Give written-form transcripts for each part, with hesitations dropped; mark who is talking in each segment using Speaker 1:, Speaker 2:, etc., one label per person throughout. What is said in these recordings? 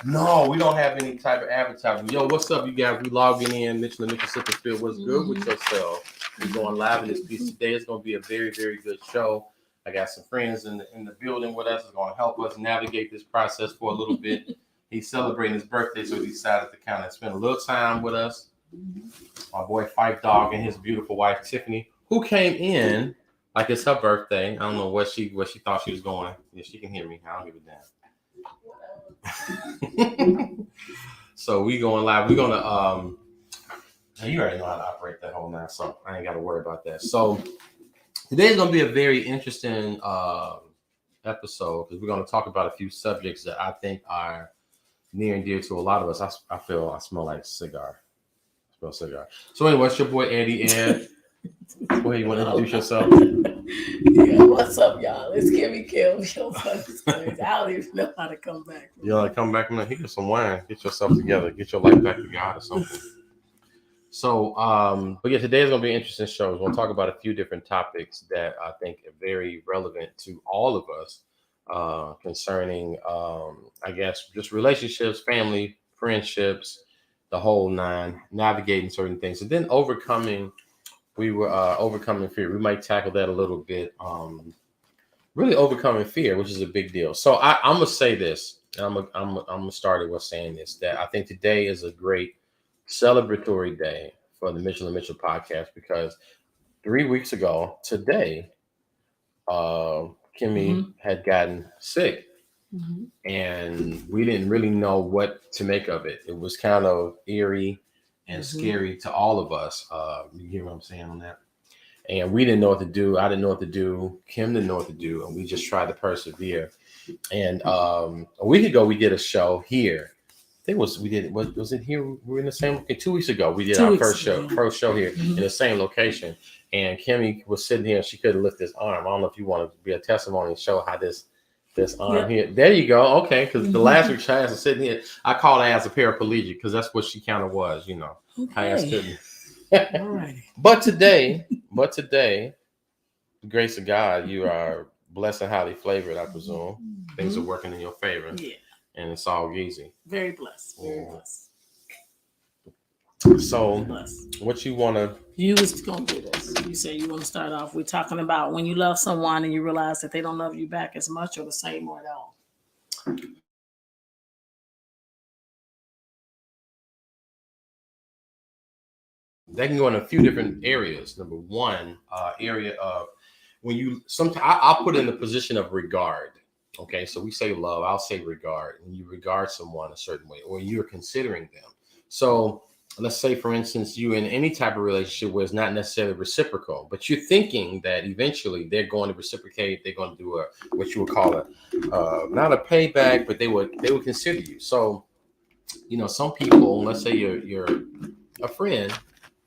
Speaker 1: No, we don't have any type of advertising. Yo, what's up, you guys? We logging in. Mitchell&Mitchell Sipperfield. What's good with yourself? We're going live in this piece today. It's going to be a very, very good show. I got some friends in the building with us. It's going to help us navigate this process for a little bit. He's celebrating his birthday, so he decided to kind of spend a little time with us. My boy Fife Dog and his beautiful wife Tiffany, who came in like it's her birthday. I don't know what she thought she was going. Yeah, she can hear me. I don't give a damn. So we going live. We're gonna you already know how to operate that whole now, so I ain't got to worry about that. So today's gonna be a very interesting episode because we're gonna talk about a few subjects that I think are near and dear to a lot of us. I feel I smell like cigar. I smell cigar. So anyway, it's your boy Eddie Ed. Go ahead, you want to introduce yourself?
Speaker 2: Yeah, what's up, y'all? It's Kimmi Kim. I don't even know how to come back.
Speaker 1: You want to come back? Here, get some wine. Get yourself together. Get your life back together or something. So, but yeah, today's gonna be an interesting show. We're gonna talk about a few different topics that I think are very relevant to all of us concerning, I guess, just relationships, family, friendships, the whole nine, navigating certain things, and then overcoming. We were overcoming fear. We might tackle that a little bit. Really overcoming fear, which is a big deal. So I'm gonna say this. I'm gonna start it with saying this, that I think today is a great celebratory day for the Mitchell&Mitchell podcast because 3 weeks ago today, Kimmi had gotten sick, and we didn't really know what to make of it. It was kind of eerie and scary to all of us. You hear what I'm saying on that? And we didn't know what to do. I didn't know what to do. Kim didn't know what to do, and we just tried to persevere. And a week ago, we did a show here. I think was it here? We were in the same. Okay, 2 weeks ago, we did our first show here in the same location. And Kimmi was sitting here, and she couldn't lift this arm. I don't know if you want to be a testimony and show how this arm here. There you go. Okay, because the last week Chaz was sitting here. I call her as a paraplegic because that's what she kind of was, you know.
Speaker 2: Okay. All right.
Speaker 1: But today, the grace of God, you are blessed and highly flavored, I presume. Things are working in your favor.
Speaker 2: Yeah.
Speaker 1: And it's all easy.
Speaker 2: Very blessed. Very blessed.
Speaker 1: So, what you want to...
Speaker 2: You was going to do this. You said you want to start off. We're talking about when you love someone and you realize that they don't love you back as much or the same or at all.
Speaker 1: They can go in a few different areas. Number one, area of when you... Sometimes I'll put it in the position of regard. Okay, so we say love, I'll say regard. When you regard someone a certain way or you're considering them. So let's say, for instance, you in any type of relationship where it's not necessarily reciprocal, but you're thinking that eventually they're going to reciprocate. They're going to do what you would call not a payback, but they would consider you. So, you know, some people, let's say you're a friend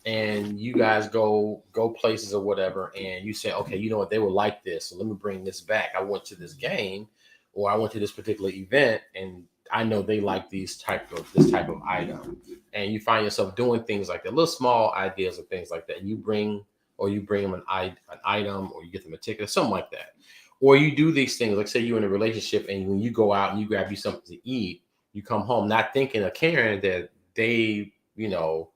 Speaker 1: and you guys go places or whatever, and you say, okay, you know what, they will like this, so let me bring this back. I went to this game or I went to this particular event and I know they like this type of item, and you find yourself doing things like that, little small ideas and things like that. And you bring them an item, or you get them a ticket or something like that, or you do these things. Like say you're in a relationship and when you go out and you grab you something to eat, you come home not thinking or caring that they, you know,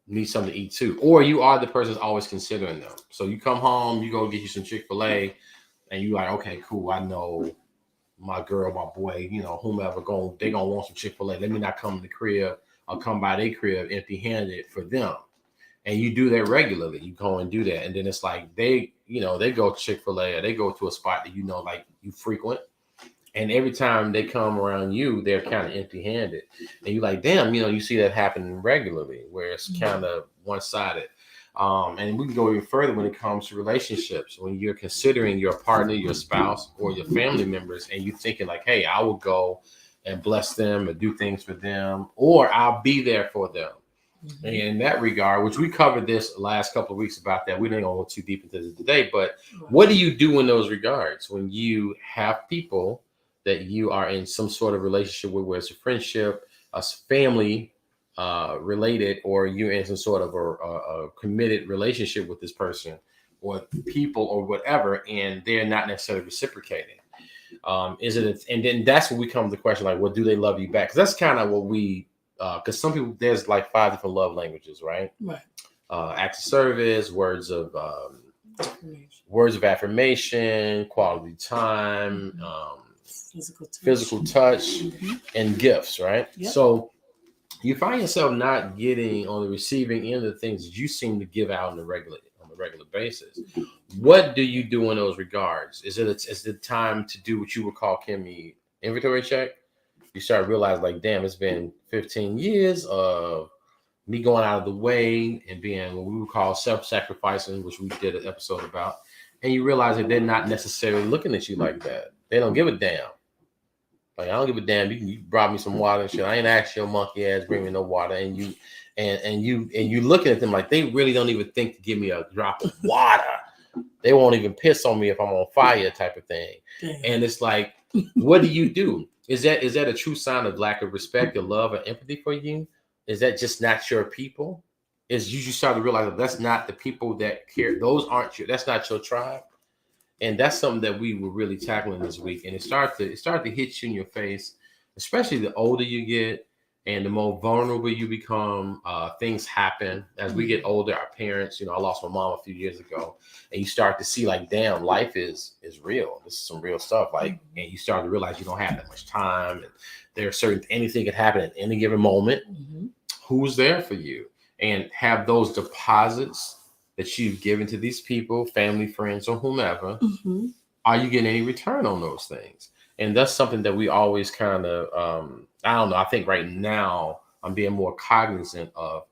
Speaker 1: need something to eat too, or you are the person that's always considering them. So you come home, you go get you some Chick-fil-A, and you like, okay, cool, I know my girl, my boy, you know, whomever they gonna want some Chick-fil-A. Let me not come to the crib. I'll come by their crib empty-handed for them. And you do that regularly. You go and do that, and then it's like they go to Chick-fil-A or they go to a spot that you know, like you frequent. And every time they come around you, they're kind of empty-handed. And you're like, damn, you know, you see that happening regularly where it's kind of one-sided. And we can go even further when it comes to relationships. When you're considering your partner, your spouse, or your family members, and you're thinking like, hey, I will go and bless them and do things for them, or I'll be there for them. And in that regard, which we covered this last couple of weeks about that, we didn't go too deep into this today, but what do you do in those regards when you have people that you are in some sort of relationship with, where it's a friendship, a family related, or you're in some sort of a committed relationship with this person or people or whatever, and they're not necessarily reciprocating? Is it, and then that's when we come to the question like, well, do they love you back? Because that's kind of what we, because some people, there's like 5 different love languages, right?
Speaker 2: Right.
Speaker 1: Acts of service, words of affirmation, quality time, physical touch, and gifts, right?
Speaker 2: Yep.
Speaker 1: So you find yourself not getting on the receiving end of the things that you seem to give out on a regular basis. What do you do in those regards? Is it time to do what you would call, Kimmy, inventory check? You start realizing like, damn, it's been 15 years of me going out of the way and being what we would call self-sacrificing, which we did an episode about, and you realize that they're not necessarily looking at you like that. They don't give a damn. Like, I don't give a damn. You brought me some water and shit. I ain't asked your monkey ass bring me no water, and you looking at them like they really don't even think to give me a drop of water. They won't even piss on me if I'm on fire, type of thing. Damn. And it's like, what do? Is that a true sign of lack of respect or love or empathy for you? Is that just not your people? Is you start to realize that that's not the people that care. Those aren't that's not your tribe. And that's something that we were really tackling this week. And it started to hit you in your face, especially the older you get and the more vulnerable you become. Things happen as we get older. Our parents, I lost my mom a few years ago, and you start to see like, damn, life is real. This is some real stuff. Like, and you start to realize you don't have that much time, and there's anything could happen at any given moment. Mm-hmm. Who's there for you? And have those deposits that you've given to these people, family, friends, or whomever, are you getting any return on those things? And that's something that we always kind of, I don't know, I think right now I'm being more cognizant of,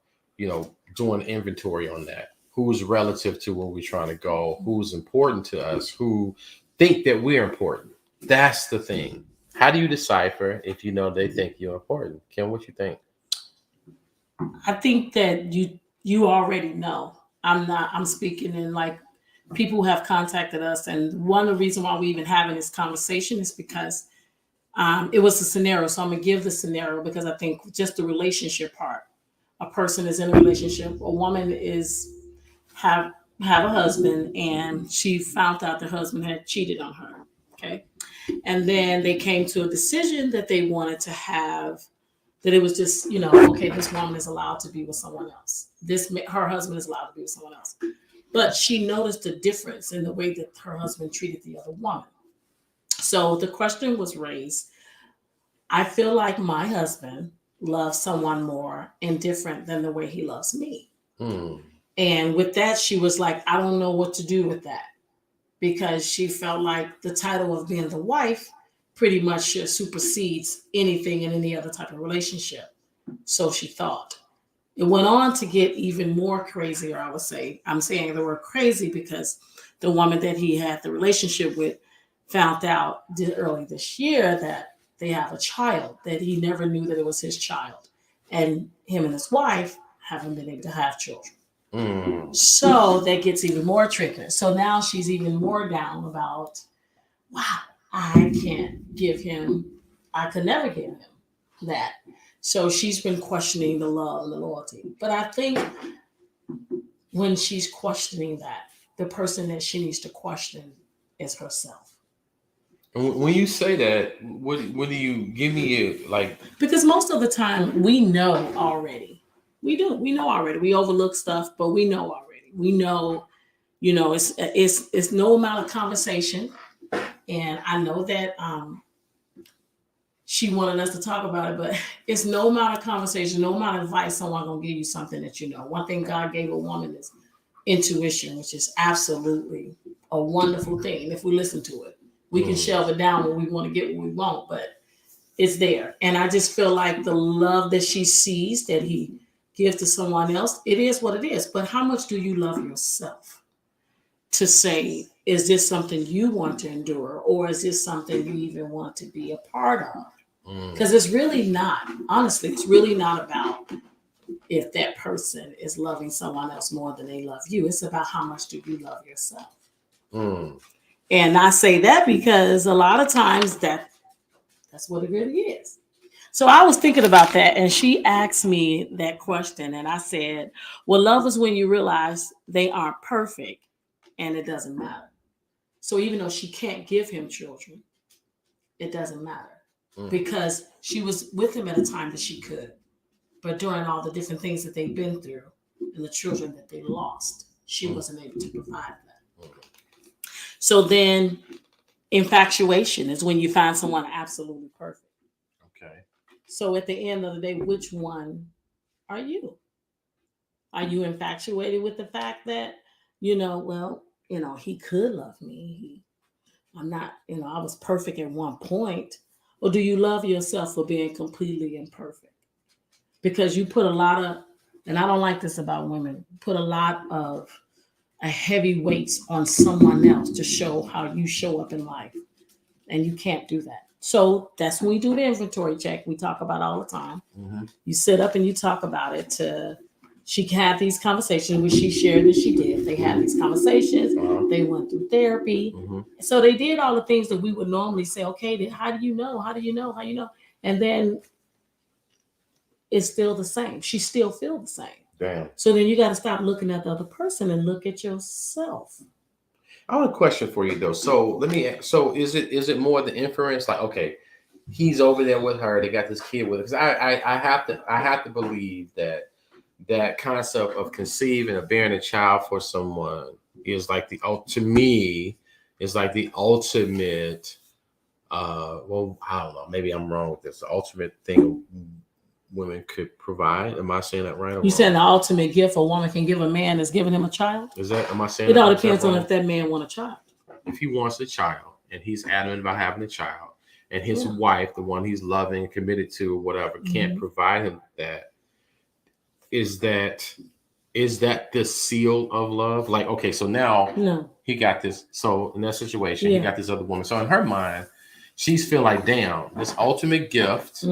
Speaker 1: doing inventory on that. Who's relative to where we're trying to go, who's important to us, who think that we're important. That's the thing. How do you decipher if they think you're important? Kim, what you think?
Speaker 2: I think that you already know. I'm speaking in like people who have contacted us. And one of the reasons why we even having this conversation is because it was a scenario. So I'm going to give the scenario because I think just the relationship part. A person is in a relationship. A woman have a husband, and she found out the husband had cheated on her. Okay. And then they came to a decision that they wanted to have, that it was just, okay, this woman is allowed to be with someone else. Her husband is allowed to be with someone else. But she noticed a difference in the way that her husband treated the other woman. So the question was raised. I feel like my husband loves someone more and different than the way he loves me. And with that, she was like, I don't know what to do with that, because she felt like the title of being the wife pretty much supersedes anything in any other type of relationship. So she thought. It went on to get even more crazier, I would say. I'm saying the word crazy because the woman that he had the relationship with found out early this year that they have a child, that he never knew that it was his child. And him and his wife haven't been able to have children. So that gets even more tricky. So now she's even more down about, wow, I could never give him that. So she's been questioning the love and the loyalty. But I think when she's questioning that, the person that she needs to question is herself.
Speaker 1: When you say that, what do you give me like? Because
Speaker 2: most of the time we know already. We know already. We overlook stuff, but we know already. We know, it's no amount of conversation. And I know that she wanted us to talk about it, but it's no amount of conversation, no amount of advice. Someone gonna give you something that you know. One thing God gave a woman is intuition, which is absolutely a wonderful thing. And if we listen to it, we can shelve it down when we want to get what we want, but it's there. And I just feel like the love that she sees that he gives to someone else, it is what it is. But how much do you love yourself to say, is this something you want to endure, or is this something you even want to be a part of? Because it's really not, honestly, it's really not about if that person is loving someone else more than they love you. It's about how much do you love yourself. And I say that because a lot of times that's what it really is. So I was thinking about that, and she asked me that question, and I said, well, love is when you realize they aren't perfect and it doesn't matter. So even though she can't give him children, it doesn't matter
Speaker 1: Mm.
Speaker 2: because she was with him at a time that she could. But during all the different things that they've been through and the children that they lost, she wasn't able to provide that. So then infatuation is when you find someone absolutely perfect.
Speaker 1: Okay.
Speaker 2: So at the end of the day, which one are you? Are you infatuated with the fact that, he could love me? I'm not, I was perfect at one point. Or do you love yourself for being completely imperfect? Because you put a lot of, and I don't like this about women, put a lot of a heavy weights on someone else to show how you show up in life. And you can't do that. So that's when we do the inventory check we talk about all the time.
Speaker 1: Mm-hmm.
Speaker 2: You sit up and you talk about it. She had these conversations, which she shared that she did. They had these conversations. They went through therapy.
Speaker 1: Mm-hmm.
Speaker 2: So they did all the things that we would normally say, okay, then how do you know? How do you know? How you know? And then it's still the same. She still feels the same.
Speaker 1: Damn.
Speaker 2: So then you got to stop looking at the other person and look at yourself.
Speaker 1: I have a question for you though. So is it more the inference like, okay, he's over there with her, they got this kid with her? Because I have to believe that concept of conceiving or bearing a child for someone is like to me is like the ultimate well, I don't know, maybe I'm wrong with this, the ultimate thing women could provide. Am I saying that right?
Speaker 2: You saying the ultimate gift a woman can give a man is giving him a child?
Speaker 1: Am I saying
Speaker 2: it all depends on if that man wants a child.
Speaker 1: If he wants a child and he's adamant about having a child, and his wife, the one he's loving and committed to or whatever, can't provide him that, is that the seal of love? Like, okay, so now he got this. So in that situation, he got this other woman. So in her mind, she's feeling like, damn, this ultimate gift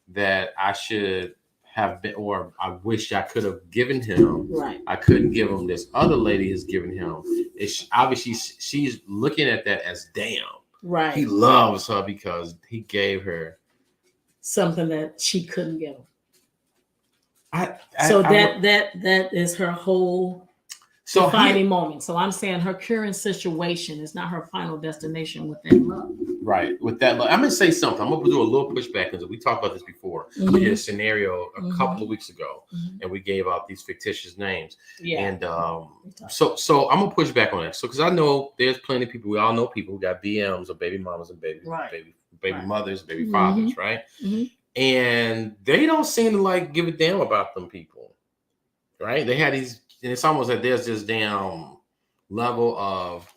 Speaker 1: that I should have been, or I wish I could have given him.
Speaker 2: Right.
Speaker 1: I couldn't give him. This other lady has given him. It's obviously she's looking at that as, damn.
Speaker 2: Right.
Speaker 1: He loves her because he gave her
Speaker 2: something that she couldn't give him. That is her whole defining moment. So I'm saying her current situation is not her final destination with that love.
Speaker 1: Right. With that love. I'm going to say something. I'm going to do a little pushback because we talked about this before. We did a scenario a couple of weeks ago and we gave out these fictitious names. Yeah. And so I'm going to push back on that. So because I know there's plenty of people, we all know people who got BMs or baby mamas and baby mothers, baby fathers, right? And they don't seem to like give a damn about them people. Right? They had these, and it's almost like there's this damn level of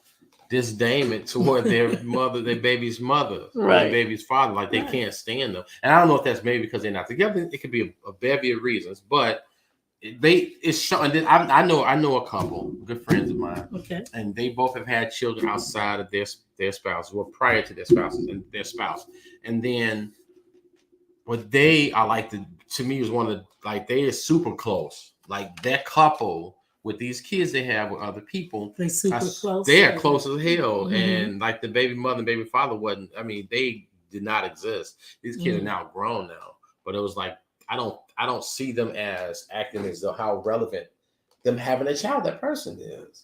Speaker 1: disdain toward their mother, their baby's mother, or their baby's father. Like they can't stand them. And I don't know if that's maybe because they're not together. It could be a bevy of reasons, but it's showing. I know a couple good friends of mine, and they both have had children outside of their spouses, well, prior to their spouses and their spouse, and then. But they are like to me is one of the, like, they are super close. Like that couple with these kids they have with other people,
Speaker 2: they super close.
Speaker 1: They are close as hell. And like the baby mother and baby father wasn't. I mean, they did not exist. These kids are now grown now. But it was like I don't see them as acting as though how relevant them having a child that person is.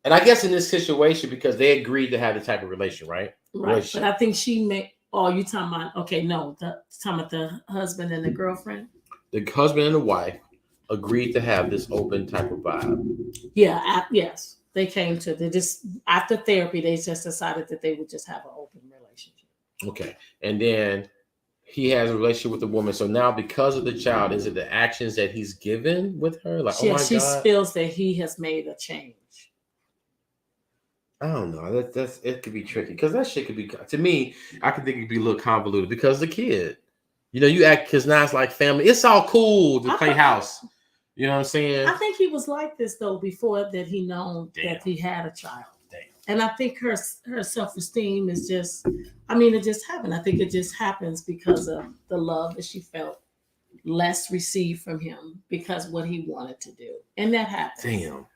Speaker 1: And I guess in this situation because they agreed to have the type of relation, right?
Speaker 2: Right. But I think she may. Oh, you talking about? Okay, no, talking about the husband and the girlfriend.
Speaker 1: The husband and the wife agreed to have this open type of vibe.
Speaker 2: Yeah. Yes, they came to. They just after therapy, they just decided that they would just have an open relationship.
Speaker 1: Okay, and then he has a relationship with the woman. So now, because of the child, is it the actions that he's given with her? Like,
Speaker 2: yeah, she feels that he has made a change.
Speaker 1: I don't know. That's it could be tricky because that shit could be, to me, I could think it could be a little convoluted because the kid, you act because now it's like family. It's all cool to play house. You know what I'm saying?
Speaker 2: I think he was like this though before that he known that he had a child. Damn. And I think her self-esteem is just, it just happened. I think it just happens because of the love that she felt less received from him because what he wanted to do. And that happens.
Speaker 1: Damn.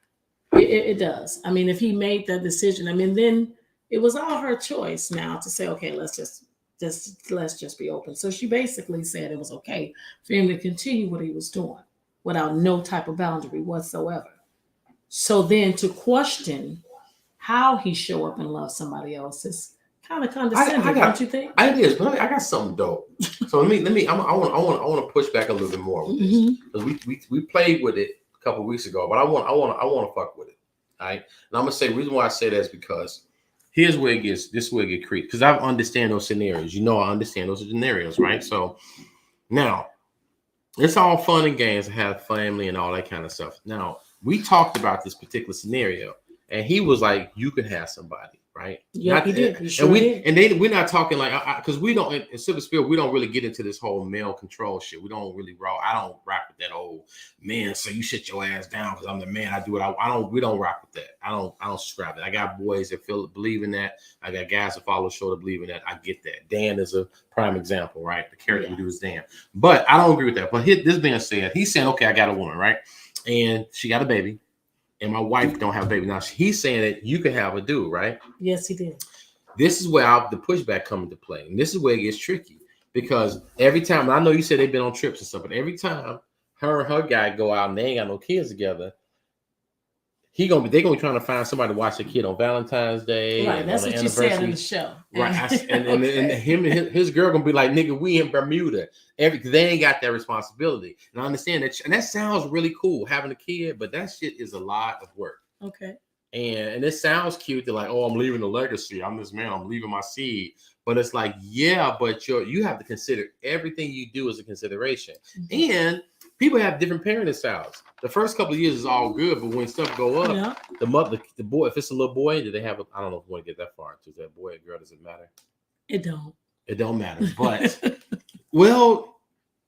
Speaker 2: It does. If he made that decision, then it was all her choice now to say, okay, let's just be open. So she basically said it was okay for him to continue what he was doing without no type of boundary whatsoever. So then to question how he show up and love somebody else is kind of condescending, don't you think?
Speaker 1: It is, but I got something dope. So let me. I want to push back a little bit more with this because we played with it a couple of weeks ago, but I want to fuck with it. All right, and I'm gonna say the reason why I say that is because here's where it gets creepy because I understand those scenarios. I understand those scenarios, right? So now it's all fun and games to have family and all that kind of stuff. Now we talked about this particular scenario, and he was like, "You can have somebody." Right?
Speaker 2: Yeah, he did. He sure did.
Speaker 1: We're not talking like because we don't in Civil Spirit, we don't really get into this whole male control shit. We don't really I don't rock with that old man. So you shut your ass down because I'm the man. I do what I don't. We don't rock with that. I don't subscribe to that. I got boys that believe in that. I got guys that follow the show that believe in that. I get that. Dan is a prime example, right? The character we do is Dan. But I don't agree with that. But this being said, he's saying, okay, I got a woman, right? And she got a baby. And my wife don't have a baby. Now he's saying that you can have a dude, right?
Speaker 2: Yes, he did.
Speaker 1: This is where the pushback comes into play. And this is where it gets tricky. Because every time, and I know you said they've been on trips and stuff, but every time her and her guy go out and they ain't got no kids together, they're gonna be trying to find somebody to watch their kid on Valentine's Day.
Speaker 2: Right, that's what you said in the show.
Speaker 1: Right. and him and his girl gonna be like, nigga, we in Bermuda. They ain't got that responsibility. And I understand that, and that sounds really cool, having a kid, but that shit is a lot of work.
Speaker 2: Okay.
Speaker 1: And it sounds cute. They're like, oh, I'm leaving a legacy. I'm this man, I'm leaving my seed. But it's like, yeah, but you have to consider everything you do as a consideration. Mm-hmm. And people have different parenting styles. The first couple of years is all good, but when stuff go up, the boy, if it's a little boy, do they have I don't know if we want to get that far. Is that boy or girl? Does it matter?
Speaker 2: It don't matter.
Speaker 1: But well,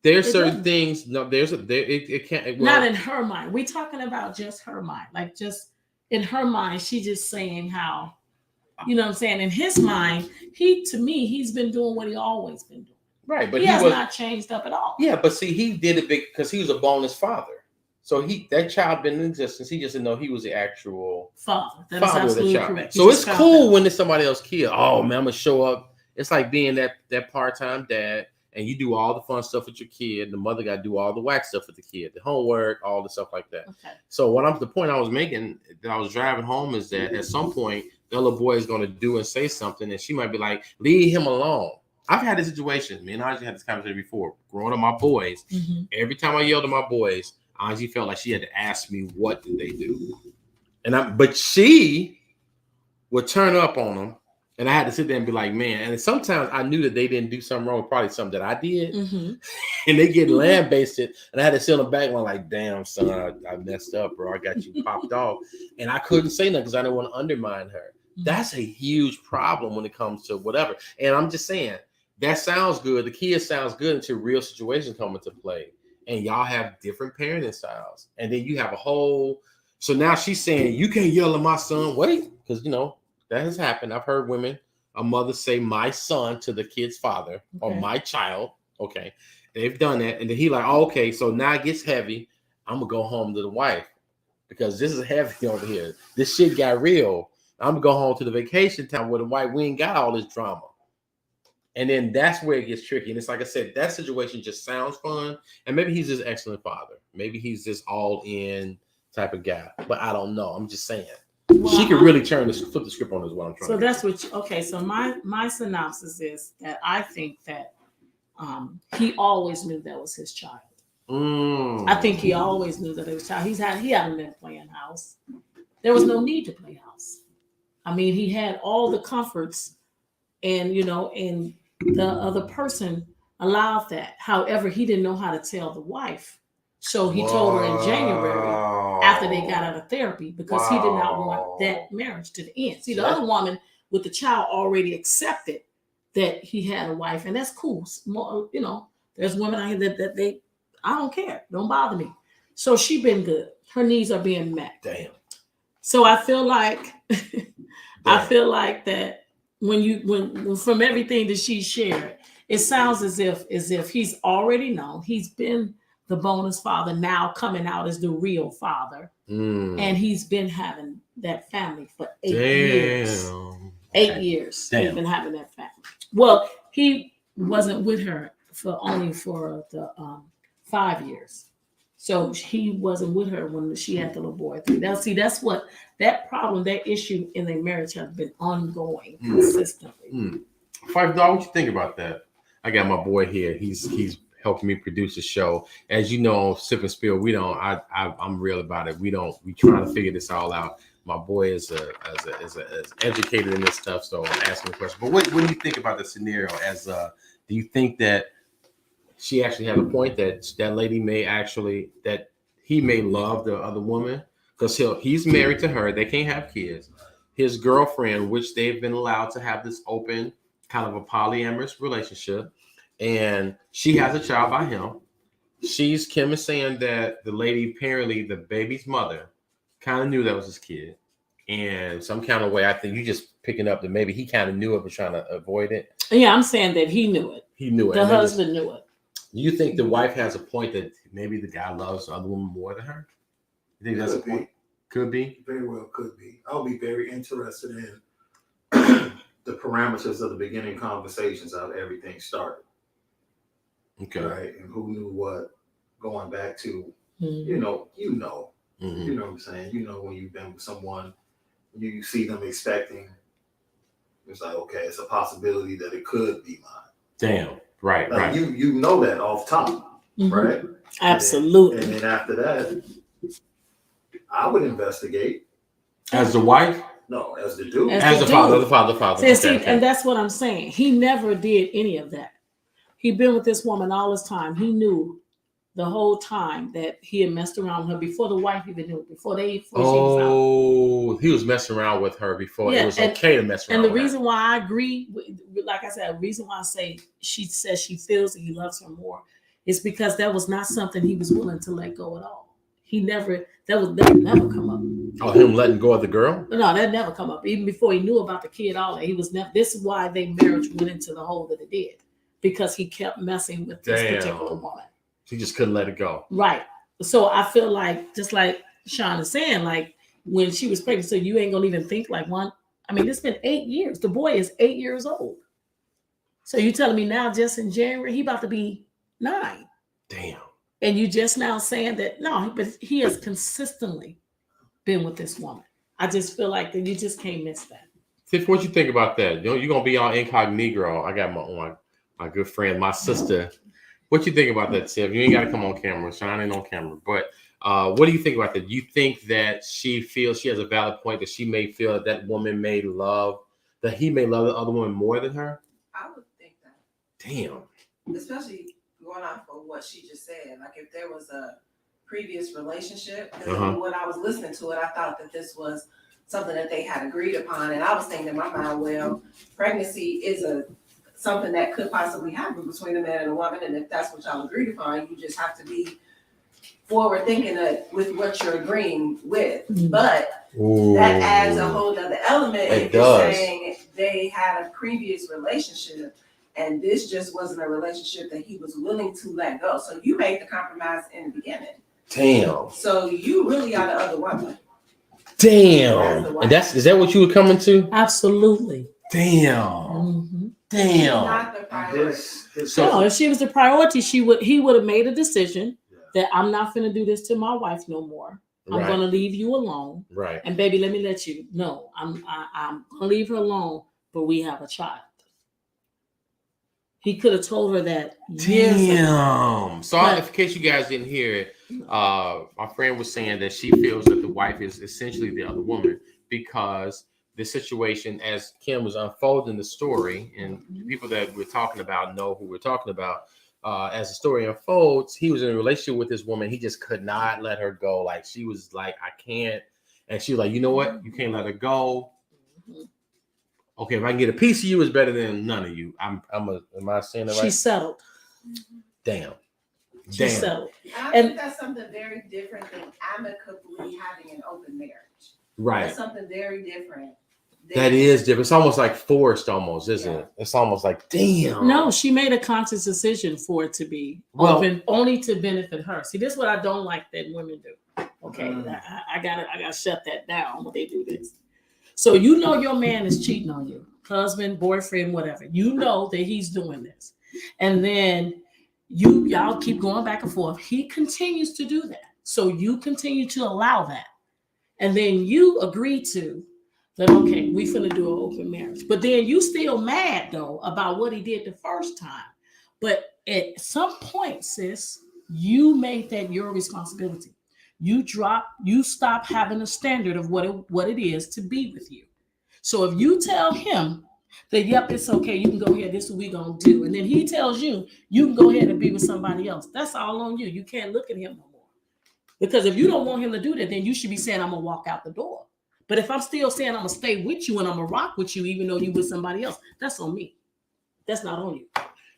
Speaker 1: there's certain things. No, it can't. Well,
Speaker 2: not in her mind. We're talking about just her mind. Like just in her mind, she's just saying how, you know what I'm saying? In his mind, he's been doing what he always been doing.
Speaker 1: Right, but
Speaker 2: he has not changed up at all.
Speaker 1: Yeah, but see, he did it big because he was a bonus father. So that child been in existence. He just didn't know he was the actual
Speaker 2: father. That is absolutely correct.
Speaker 1: So it's cool when there's somebody else kid. Oh man, I'm gonna show up. It's like being that part-time dad, and you do all the fun stuff with your kid. The mother got to do all the whack stuff with the kid, the homework, all the stuff like that. Okay. So the point I was making that I was driving home is that at some point the little boy is gonna do and say something, and she might be like, "Leave him alone." I've had this situation. Me and Angie had this conversation before. Growing up, my boys, every time I yelled at my boys, Angie felt like she had to ask me, what did they do? But she would turn up on them, and I had to sit there and be like, man. And sometimes I knew that they didn't do something wrong, probably something that I did, and they get lambasted, and I had to sit on the back one like, damn, son, I messed up, bro. I got you popped off, and I couldn't say nothing because I didn't want to undermine her. That's a huge problem when it comes to whatever. And I'm just saying, that sounds good. The kid sounds good until real situations come into play. And y'all have different parenting styles. And then you have a whole... So now she's saying, you can't yell at my son. Wait, because, that has happened. I've heard a mother say my son to the kid's father or my child. Okay. They've done that. And then he like, okay, so now it gets heavy. I'm going to go home to the wife because this is heavy over here. This shit got real. I'm going to go home to the vacation town where the wife, we ain't got all this drama. And then that's where it gets tricky. And it's like I said, that situation just sounds fun. And maybe he's this excellent father. Maybe he's this all-in type of guy. But I don't know. I'm just saying. Well, she could really flip the script on is what I'm trying to
Speaker 2: So that's what okay. So my synopsis is that I think that he always knew that was his child. I think he always knew that it was child. He hadn't been playing house. There was no need to play house. I mean, he had all the comforts and and the other person allowed that. However, he didn't know how to tell the wife. So he told her in January after they got out of therapy because he did not want that marriage to the end. See, the other woman with the child already accepted that he had a wife, and that's cool. More, there's women out here that they, I don't care. Don't bother me. So she been good. Her needs are being met.
Speaker 1: Damn.
Speaker 2: So I feel like that when from everything that she shared, it sounds as if he's already known. He's been the bonus father, now coming out as the real father. And he's been having that family for 8 years. 8 years. He's been having that family. Well, he wasn't with her for the 5 years. So he wasn't with her when she had the little boy. Now, see, that's what that problem, that issue in their marriage has been ongoing consistently.
Speaker 1: Five Dog, what you think about that? I got my boy here. He's helping me produce the show. As you know, on Sip and Spill, we don't. I'm real about it. We trying to figure this all out. My boy is educated in this stuff, so I'm asking the question. But what do you think about the scenario? Do you think that she actually had a point that lady may actually that he may love the other woman because he's married to her. They can't have kids. His girlfriend, which they've been allowed to have this open kind of a polyamorous relationship, and she has a child by him. Kim is saying that the lady, apparently the baby's mother, kind of knew that was his kid. And some kind of way, I think you just picking up that maybe he kind of knew it but trying to avoid it.
Speaker 2: Yeah, I'm saying that he knew it.
Speaker 1: He knew it.
Speaker 2: The husband knew it.
Speaker 1: You think the wife has a point that maybe the guy loves the other woman more than her? You think that's a point? Could be.
Speaker 3: Very well could be. I'll be very interested in the parameters of the beginning conversations of everything started.
Speaker 1: Okay.
Speaker 3: Right. And who knew what going back to,
Speaker 2: Mm-hmm.
Speaker 3: you know
Speaker 1: Mm-hmm.
Speaker 3: what I'm saying? You know, when you've been with someone, you see them expecting, it's like, okay, it's a possibility that it could be mine.
Speaker 1: Damn. Right.
Speaker 3: Like
Speaker 1: right.
Speaker 3: You know that off top, right?
Speaker 2: Absolutely.
Speaker 3: And then after that, I would investigate.
Speaker 1: As the wife?
Speaker 3: No, as the dude.
Speaker 1: As the father. The father.
Speaker 2: See, and that's what I'm saying. He never did any of that. He'd been with this woman all his time. He knew the whole time that he had messed around with her before the wife even knew, before she was out.
Speaker 1: He was messing around with her before it was
Speaker 2: and,
Speaker 1: okay to mess around
Speaker 2: and the
Speaker 1: with
Speaker 2: reason
Speaker 1: her.
Speaker 2: why I agree, like I said, the reason why I say she says she feels that he loves her more is because that was not something he was willing to let go at all. That would never come up.
Speaker 1: Oh, him letting go of the girl?
Speaker 2: No, that never come up. Even before he knew about the kid, all that, he was never. This is why their marriage went into the hole that it did, because he kept messing with this particular woman.
Speaker 1: She just couldn't let it go.
Speaker 2: Right. So I feel like, just like Sean is saying, like when she was pregnant, so you ain't gonna even think like one. I mean, it's been 8 years. The boy is 8 years old. So you telling me now, just in January, he about to be 9.
Speaker 1: Damn.
Speaker 2: And you just now saying that no, but he has consistently been with this woman. I just feel like that you just can't miss that.
Speaker 1: Tiff, what you think about that? You're gonna be on incognito. I got my good friend, my sister. What you think about that, Tiff? You ain't gotta come on camera. Sean ain't on camera. But what do you think about that? You think that she feels she has a valid point that she may feel that woman may love, that he may love the other woman more than her?
Speaker 4: I would think that.
Speaker 1: Damn.
Speaker 4: Especially going off of what she just said. Like if there was a previous relationship, because when I was listening to it, I thought that this was something that they had agreed upon. And I was thinking in my mind, well, pregnancy is something that could possibly happen between a man and a woman. And if that's what y'all agreed upon, you just have to be forward thinking with what you're agreeing with. But that adds a whole other element if you're saying they had a previous relationship and this just wasn't a relationship that he was willing to let go. So you made the compromise in the beginning.
Speaker 1: Damn.
Speaker 4: So you really are the other woman.
Speaker 1: Damn. And is that what you were coming to?
Speaker 2: Absolutely.
Speaker 1: Damn.
Speaker 2: Mm-hmm.
Speaker 1: Damn.
Speaker 4: Not the priority.
Speaker 2: So if she was the priority, he would have made a decision that I'm not going to do this to my wife no more. I'm going to leave you alone.
Speaker 1: Right.
Speaker 2: And baby, let me let you know, I'm going to leave her alone, but we have a child. He could have told her that years ago.
Speaker 1: Damn. So in case you guys didn't hear it, my friend was saying that she feels that the wife is essentially the other woman because the situation, as Kim was unfolding the story, and people that we're talking about know who we're talking about, as the story unfolds, he was in a relationship with this woman. He just could not let her go. Like she was like, I can't. And she was like, you know what? You can't let her go. Okay, if I can get a piece of you, it's better than none of you. Am I saying that right?
Speaker 2: She settled.
Speaker 1: Damn.
Speaker 2: She settled.
Speaker 4: I think that's something very different than amicably having an open marriage.
Speaker 1: Right.
Speaker 4: That's something very different.
Speaker 1: That is different. It's almost like forced, almost, isn't it? It's almost like, damn.
Speaker 2: No, she made a conscious decision for it to be open, only to benefit her. See, this is what I don't like that women do. Okay, I gotta shut that down when they do this. So you know your man is cheating on you, husband, boyfriend, whatever. You know that he's doing this, and then Y'all keep going back and forth. He continues to do that. So you continue to allow that. And then you agree to that, okay, we finna do an open marriage. But then you still mad though about what he did the first time. But at some point, sis, you made that your responsibility. You stop having a standard of what it is to be with you. So if you tell him that, yep, it's okay, you can go ahead, this is what we gonna do. And then he tells you, you can go ahead and be with somebody else. That's all on you. You can't look at him no more. Because if you don't want him to do that, then you should be saying, I'm gonna walk out the door. But if I'm still saying I'm gonna stay with you and I'm gonna rock with you, even though you with somebody else, that's on me. That's not on you.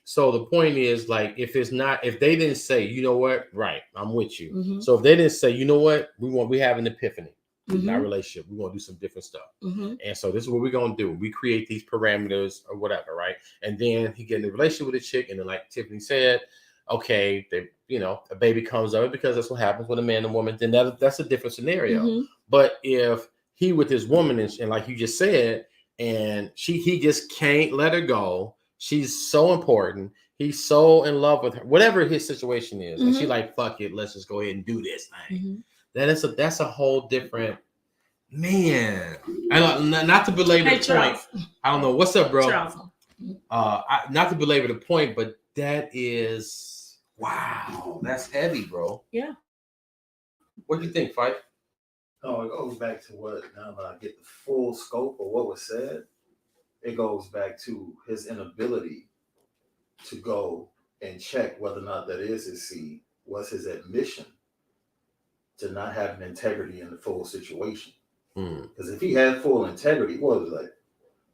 Speaker 1: So the point is, like, if they didn't say, you know what, right, I'm with you.
Speaker 2: Mm-hmm.
Speaker 1: So if they didn't say, you know what, we have an epiphany in
Speaker 2: Mm-hmm.
Speaker 1: our relationship, we're gonna do some different stuff.
Speaker 2: Mm-hmm.
Speaker 1: And so this is what we're gonna do. We create these parameters or whatever, right? And then he get in a relationship with a chick, and then like Tiffany said, okay, a baby comes up, because that's what happens with a man and woman, then that's a different scenario.
Speaker 2: Mm-hmm.
Speaker 1: But if he with his woman and like you just said, and he just can't let her go. She's so important. He's so in love with her, whatever his situation is.
Speaker 2: Mm-hmm.
Speaker 1: And she like, fuck it, let's just go ahead and do this thing.
Speaker 2: Mm-hmm.
Speaker 1: That's a whole different, man. Not to belabor the point. I don't know. What's up, bro?
Speaker 2: Charles.
Speaker 1: Not to belabor the point, but that is, wow, that's heavy, bro.
Speaker 2: Yeah.
Speaker 1: What do you think, Fife?
Speaker 3: No, it goes back to what, now that I get the full scope of what was said, it goes back to his inability to go and check whether or not that is his seed, was his admission to not having integrity in the full situation. Because if he had full integrity, what was it like?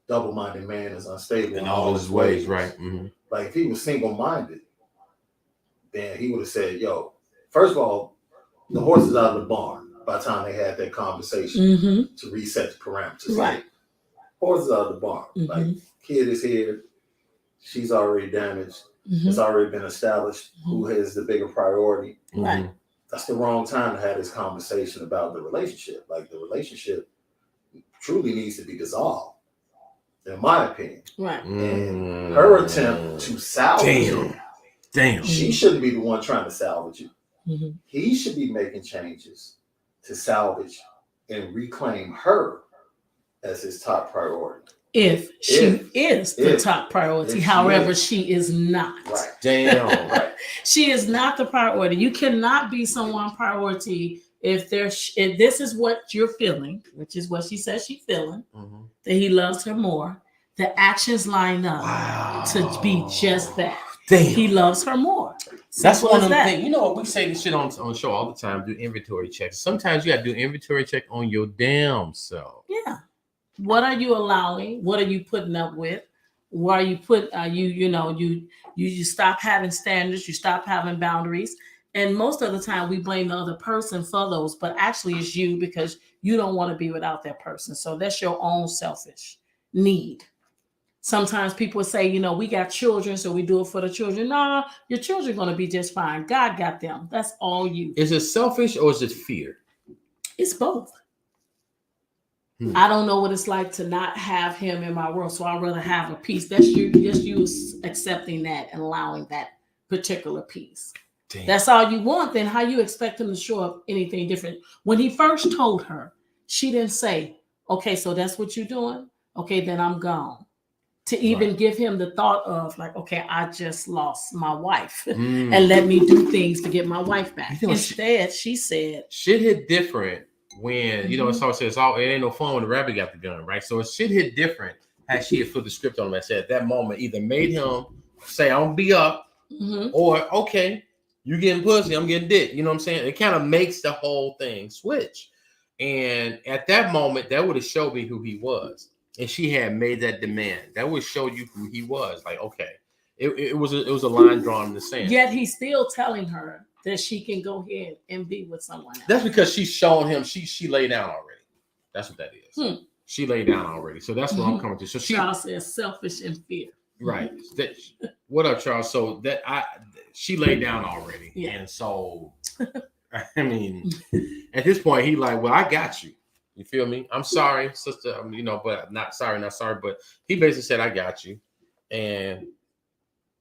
Speaker 3: Double-minded man is unstable
Speaker 1: in all his ways, right? Mm-hmm.
Speaker 3: Like if he was single-minded, then he would have said, yo, first of all, the horse is out of the barn by the time they had that conversation
Speaker 2: Mm-hmm.
Speaker 3: to reset the parameters.
Speaker 2: Right.
Speaker 3: Horse is out of the barn.
Speaker 2: Mm-hmm.
Speaker 3: Like, kid is here. She's already damaged.
Speaker 2: Mm-hmm.
Speaker 3: It's already been established who has the bigger priority.
Speaker 2: Right.
Speaker 3: That's the wrong time to have this conversation about the relationship. Like, the relationship truly needs to be dissolved, in my opinion.
Speaker 2: Right.
Speaker 3: And her attempt to salvage it,
Speaker 1: Damn.
Speaker 3: she shouldn't be the one trying to salvage it.
Speaker 2: Mm-hmm.
Speaker 3: He should be making changes to salvage and reclaim her as his top priority.
Speaker 2: If she is the top priority, however, she is not.
Speaker 3: Right.
Speaker 1: Damn.
Speaker 3: Right.
Speaker 2: She is not the priority. You cannot be someone's priority if this is what you're feeling, which is what she says she's feeling, that he loves her more. The actions line up to be just that.
Speaker 1: Damn.
Speaker 2: He loves her more.
Speaker 1: That's one of the things. You know what? We say this shit on the show all the time. Do inventory checks. Sometimes you got to do inventory check on your damn self.
Speaker 2: Yeah. What are you allowing? What are you putting up with? Where you stop having standards. You stop having boundaries. And most of the time we blame the other person for those, but actually it's you because you don't want to be without that person. So that's your own selfish need. Sometimes people say, we got children, so we do it for the children. No, your children are going to be just fine. God got them. That's all you.
Speaker 1: Is it selfish or is it fear?
Speaker 2: It's both. I don't know what it's like to not have him in my world, so I'd rather have a piece. That's you accepting that and allowing that particular piece. Damn. That's all you want. Then how you expect him to show up anything different? When he first told her, she didn't say, okay, so that's what you're doing? Okay, then I'm gone. To even give him the thought of like, okay, I just lost my wife and let me do things to get my wife back. Instead, she said,
Speaker 1: shit hit different when, it's always says, it ain't no fun when the rabbit got the gun, right? So it shit hit different had she had flipped the script on him and said at that moment, either made him say, I'm gonna be up, or okay, you getting pussy, I'm getting dick. You know what I'm saying? It kind of makes the whole thing switch. And at that moment, that would have showed me who he was. And she had made that demand. That would show you who he was. Like, okay, it was a line drawn in the sand.
Speaker 2: Yet he's still telling her that she can go ahead and be with someone else.
Speaker 1: That's because she's showing him she laid down already. That's what that is. She laid down already. So that's what I'm coming to. So
Speaker 2: Charles says selfish and fear.
Speaker 1: Right. What up, Charles? So she laid down already. Yeah. And so, I mean, at this point, he like, well, I got you. You feel me? I'm sorry, sister. But not sorry. But he basically said, I got you. And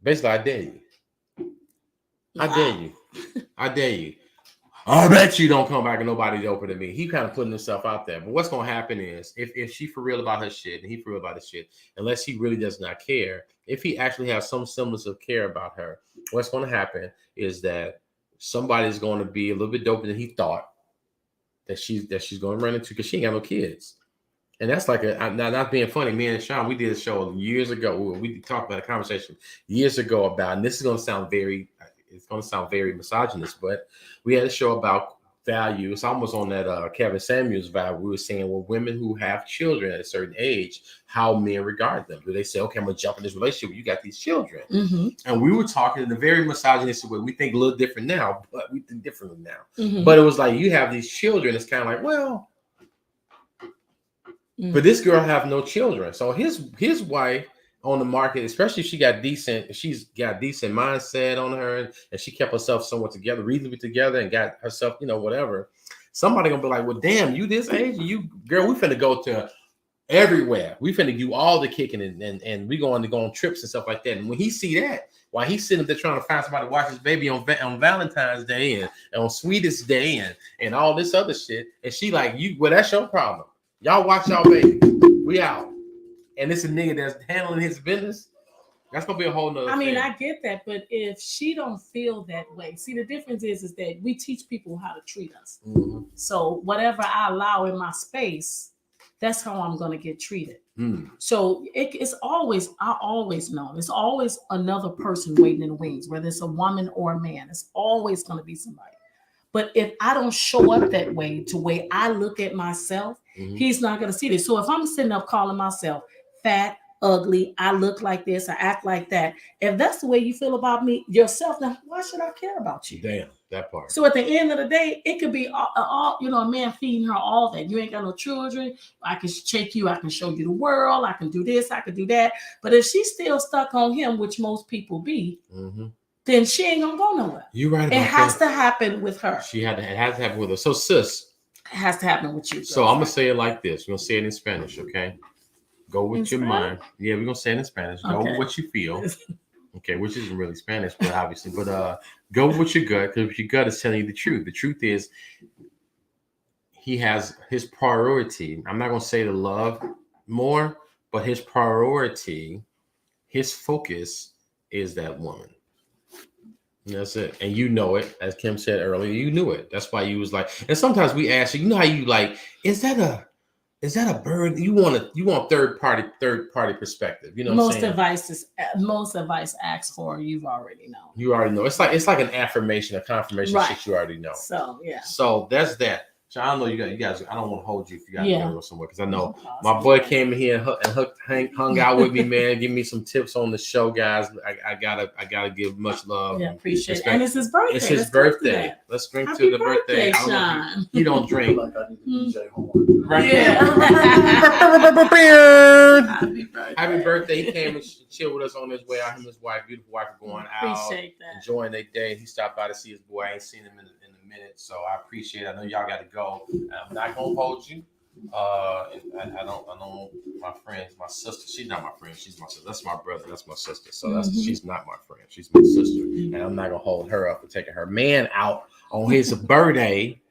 Speaker 1: basically, I dare you. I dare you. I dare you. I bet you don't come back and nobody's open to me. He kind of putting himself out there. But what's going to happen is if she for real about her shit and he for real about his shit, unless he really does not care, if he actually has some semblance of care about her, what's going to happen is that somebody's going to be a little bit doper than he thought that she's going to run into because she ain't got no kids. And that's like not being funny. Me and Sean, we did a show years ago. We talked about a conversation years ago about, and this is going to sound very misogynist, but we had a show about value. It's almost on that Kevin Samuels vibe. We were saying, well, women who have children at a certain age, how men regard them. Do they say, okay, I'm going to jump in this relationship where you got these children?
Speaker 2: Mm-hmm.
Speaker 1: And we were talking in a very misogynistic way. We think a little different now, but we think differently now.
Speaker 2: Mm-hmm.
Speaker 1: But it was like, you have these children. It's kind of like, well, but this girl have no children. So his wife on the market, especially if she's got decent mindset on her and she kept herself somewhat together, reasonably together, and got herself, whatever. Somebody gonna be like, well, damn, you this age, and you girl, we finna go to everywhere. We finna do all the kicking and we going to go on trips and stuff like that. And when he see that, while he's sitting up there trying to find somebody to watch his baby on Valentine's Day and on Sweetest Day and all this other shit, and she like, that's your problem. Y'all watch y'all baby. We out. And it's a nigga that's handling his business. That's gonna be a whole nother
Speaker 2: I mean,
Speaker 1: thing.
Speaker 2: I get that, but if she don't feel that way, see, the difference is that we teach people how to treat us.
Speaker 1: Mm-hmm.
Speaker 2: So whatever I allow in my space, that's how I'm gonna get treated.
Speaker 1: Mm.
Speaker 2: So it's always, I always know, there's always another person waiting in the wings, whether it's a woman or a man. It's always gonna be somebody. But if I don't show up that way to way I look at myself, mm-hmm. he's not going to see this. So if I'm sitting up calling myself fat, ugly, I look like this, I act like that. If that's the way you feel about me yourself, then why should I care about you?
Speaker 1: Damn, that part.
Speaker 2: So at the end of the day, it could be all a man feeding her all that. You ain't got no children. I can shake you. I can show you the world. I can do this. I can do that. But if she's still stuck on him, which most people be, mm-hmm. then she ain't gonna go nowhere.
Speaker 1: You right about
Speaker 2: it has to happen with her.
Speaker 1: It has to happen with her. So, sis,
Speaker 2: it has to happen with you. Girl.
Speaker 1: So I'm gonna say it like this. We're gonna say it in Spanish, okay? Go with your mind. Yeah, we're gonna say it in Spanish. Go with what you feel. Okay, which isn't really Spanish, but obviously, but go with your gut, because your gut is telling you the truth. The truth is, he has his priority. I'm not gonna say the love more, but his priority, his focus is that woman. That's it. And you know it, as Kim said earlier, you knew it. That's why you was like, and sometimes we ask you, how you like, is that a bird? You want third party perspective. You know what I'm saying?
Speaker 2: Most advice asked for, you've already known.
Speaker 1: You already know. It's like an affirmation, a confirmation, right. Shit you already know.
Speaker 2: So yeah.
Speaker 1: So that's that. So I know you guys. I don't want to hold you if you got to go somewhere, because I know my boy came in here and hung out with me, man. Give me some tips on the show, guys. I gotta give much love.
Speaker 2: Yeah, appreciate it. And it's his birthday.
Speaker 1: It's his birthday. Let's drink to the birthday.
Speaker 2: Sean.
Speaker 1: He don't drink.
Speaker 3: Like I need the DJ horn.
Speaker 1: Right.
Speaker 2: Yeah.
Speaker 1: Happy birthday. He came and chilled with us on his way out. Him and his wife, beautiful wife, are going out.
Speaker 2: Appreciate that.
Speaker 1: Enjoying their day. He stopped by to see his boy. I ain't seen him in a minute, so I appreciate it. I know y'all got to go. I'm not gonna hold you. I don't. My friends, my sister. She's not my friend. She's my sister. That's my brother. That's my sister. So she's not my friend. She's my sister, and I'm not gonna hold her up for taking her man out on his birthday.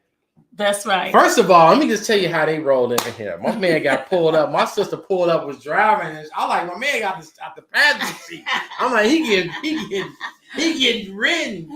Speaker 2: That's right.
Speaker 1: First of all, let me just tell you how they rolled in here. My man got pulled up. My sister pulled up, was driving. And I like, my man got out the passenger seat. I'm like, he getting ridden.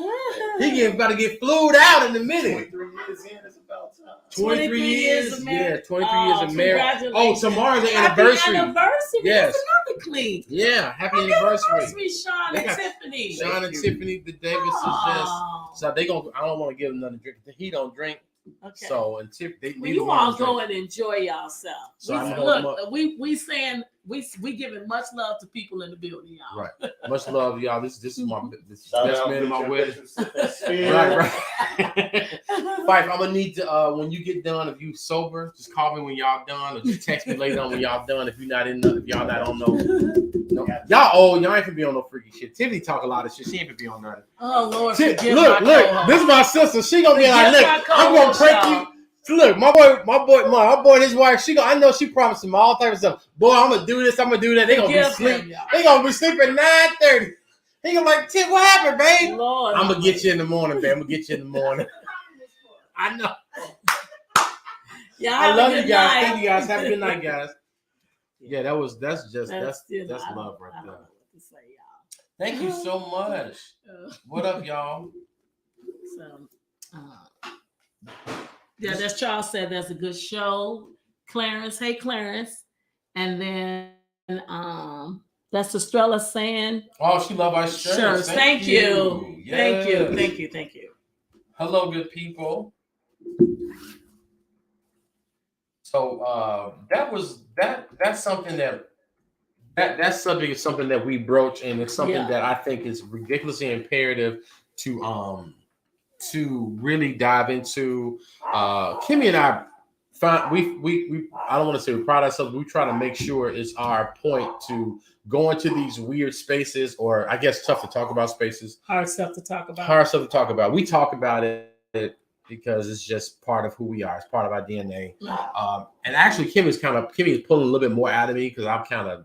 Speaker 1: He about to get flued out in a minute.
Speaker 3: 23 years in, it's about time.
Speaker 1: 23 years of marriage. Yeah, 23 years of marriage.
Speaker 2: Oh,
Speaker 1: tomorrow's the anniversary.
Speaker 2: Happy anniversary.
Speaker 1: Yes.
Speaker 2: That's another clean.
Speaker 1: Yeah, happy anniversary.
Speaker 2: Sean and Tiffany.
Speaker 1: Sean and Tiffany, the Davis is just. So they gonna. I don't want to give him another drink. He don't drink.
Speaker 2: Okay.
Speaker 1: So and Tiff,
Speaker 2: you all go and enjoy yourself.
Speaker 1: So
Speaker 2: we giving much love to people in the building, y'all.
Speaker 1: Right. Much love, y'all. This is my best man in my wedding. Right. Fife, I'm gonna need to when you get done, if you sober, just call me when y'all done, or just text me later on when y'all done. If y'all not on no, y'all old, y'all ain't gonna be on no freaky shit. Tiffany talk a lot of shit. She ain't gonna be on nothing.
Speaker 2: Oh Lord,
Speaker 1: look, this is my sister. She gonna be like, look, I'm gonna prank you. Look, my boy and his wife, I know she promised him all types of stuff. Boy, I'm gonna do this, I'm gonna do that. They gonna be sleeping. They gonna be sleeping at 9:30. He like, Tim, what happened, babe?
Speaker 2: Lord,
Speaker 1: I'm gonna get you in the morning, babe. I'm gonna get you in the morning. I know.
Speaker 2: Y'all
Speaker 1: I
Speaker 2: have a
Speaker 1: love
Speaker 2: good
Speaker 1: you guys.
Speaker 2: night.
Speaker 1: Thank you guys. Have a good night, guys. Yeah, that's
Speaker 2: you know,
Speaker 1: that's
Speaker 2: I
Speaker 1: love
Speaker 2: don't-
Speaker 1: right
Speaker 2: I don't
Speaker 1: there.
Speaker 2: know what to say, y'all.
Speaker 1: Thank you so much. What up, y'all?
Speaker 2: So, yeah, that's Charles said that's a good show. Clarence, hey Clarence, and then that's Estrella saying,
Speaker 1: Oh, she love our
Speaker 2: sure,
Speaker 1: shirts.
Speaker 2: thank you,
Speaker 1: Yes.
Speaker 2: thank you.
Speaker 1: Hello, good people. So that's something that subject is something that we broach, and it's something
Speaker 2: Yeah.
Speaker 1: that I think is ridiculously imperative to really dive into. Kimmi and I find we I don't want to say we pride ourselves, but we try to make sure it's our point to go into these weird spaces, or I guess tough to talk about spaces.
Speaker 2: Hard stuff to talk about.
Speaker 1: Hard stuff to talk about. We talk about it because it's just part of who we are. It's part of our DNA. And actually, Kimmi is pulling a little bit more out of me because I'm kind of,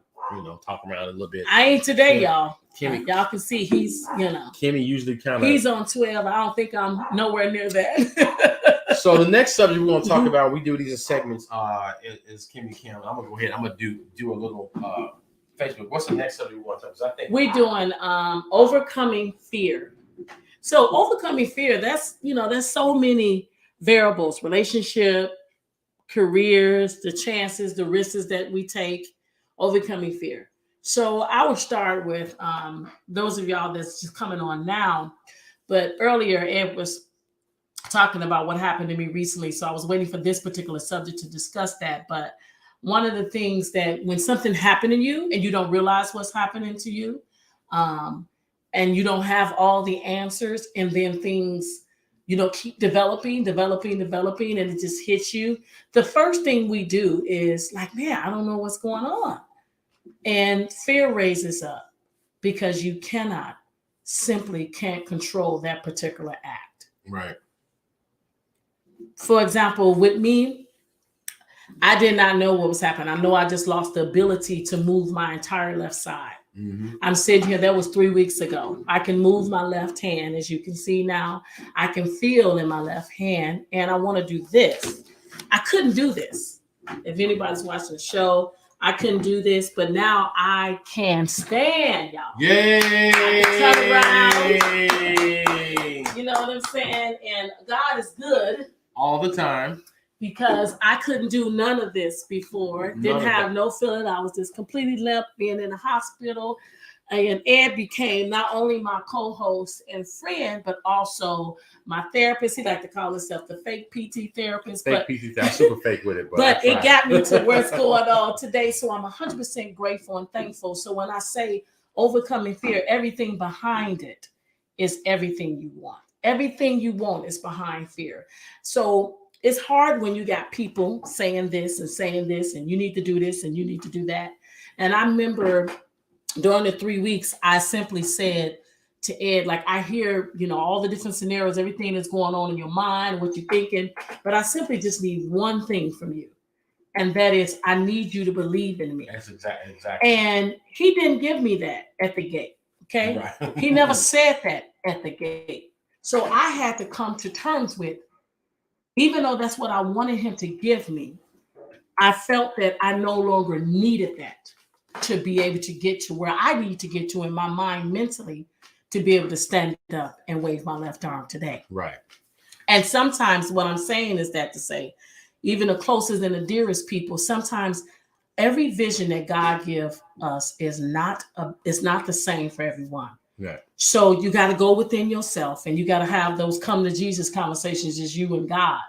Speaker 1: talking around a little bit.
Speaker 2: I ain't today, y'all.
Speaker 1: Kimmi,
Speaker 2: Y'all can see he's,
Speaker 1: Kimmi usually kind of.
Speaker 2: he's on 12. I don't think I'm nowhere near that.
Speaker 1: So the next subject we're going to talk about, we do these in segments, is Kimmi Kim. I'm going to go ahead. I'm going to do a little Facebook. What's the next subject we want to talk about? I think
Speaker 2: We're doing overcoming fear. So overcoming fear, that's so many variables: relationship, careers, the chances, the risks that we take, overcoming fear. So I will start with those of y'all that's just coming on now. But earlier, Ed was talking about what happened to me recently. So I was waiting for this particular subject to discuss that. But one of the things that when something happened to you and you don't realize what's happening to you, and you don't have all the answers, and then things, keep developing, and it just hits you. The first thing we do is like, man, I don't know what's going on. And fear raises up because you can't control that particular act.
Speaker 1: Right.
Speaker 2: For example, with me, I did not know what was happening. I know I just lost the ability to move my entire left side.
Speaker 1: Mm-hmm.
Speaker 2: I'm sitting here, that was 3 weeks ago. I can move my left hand, as you can see now. I can feel in my left hand, and I want to do this. I couldn't do this. If anybody's watching the show, I couldn't do this, but now I can stand, y'all.
Speaker 1: Yay!
Speaker 2: I can turn around. You know what I'm saying? And God is good.
Speaker 1: All the time.
Speaker 2: Because I couldn't do none of this before. Didn't have no feeling. I was just completely limp, being in the hospital. And Ed became not only my co-host and friend, but also my therapist. He liked to call himself the fake PT therapist.
Speaker 1: PT therapist. I'm super fake with it.
Speaker 2: But it got me to what's going on today. So I'm 100% grateful and thankful. So when I say overcoming fear, everything behind it is everything you want. Everything you want is behind fear. So it's hard when you got people saying this, and you need to do this, and you need to do that. And I remember during the 3 weeks, I simply said to Ed, like, I hear, all the different scenarios, everything that's going on in your mind, what you're thinking, but I simply just need one thing from you. And that is, I need you to believe in me.
Speaker 1: That's exactly.
Speaker 2: And he didn't give me that at the gate. Okay.
Speaker 1: Right.
Speaker 2: He never said that at the gate. So I had to come to terms with, even though that's what I wanted him to give me, I felt that I no longer needed that to be able to get to where I need to get to in my mind mentally to be able to stand up and wave my left arm today.
Speaker 1: Right.
Speaker 2: And sometimes what I'm saying is that to say, even the closest and the dearest people, sometimes every vision that God gives us is not the same for everyone.
Speaker 1: Yeah.
Speaker 2: So you got to go within yourself, and you got to have those come to Jesus conversations, just you and God.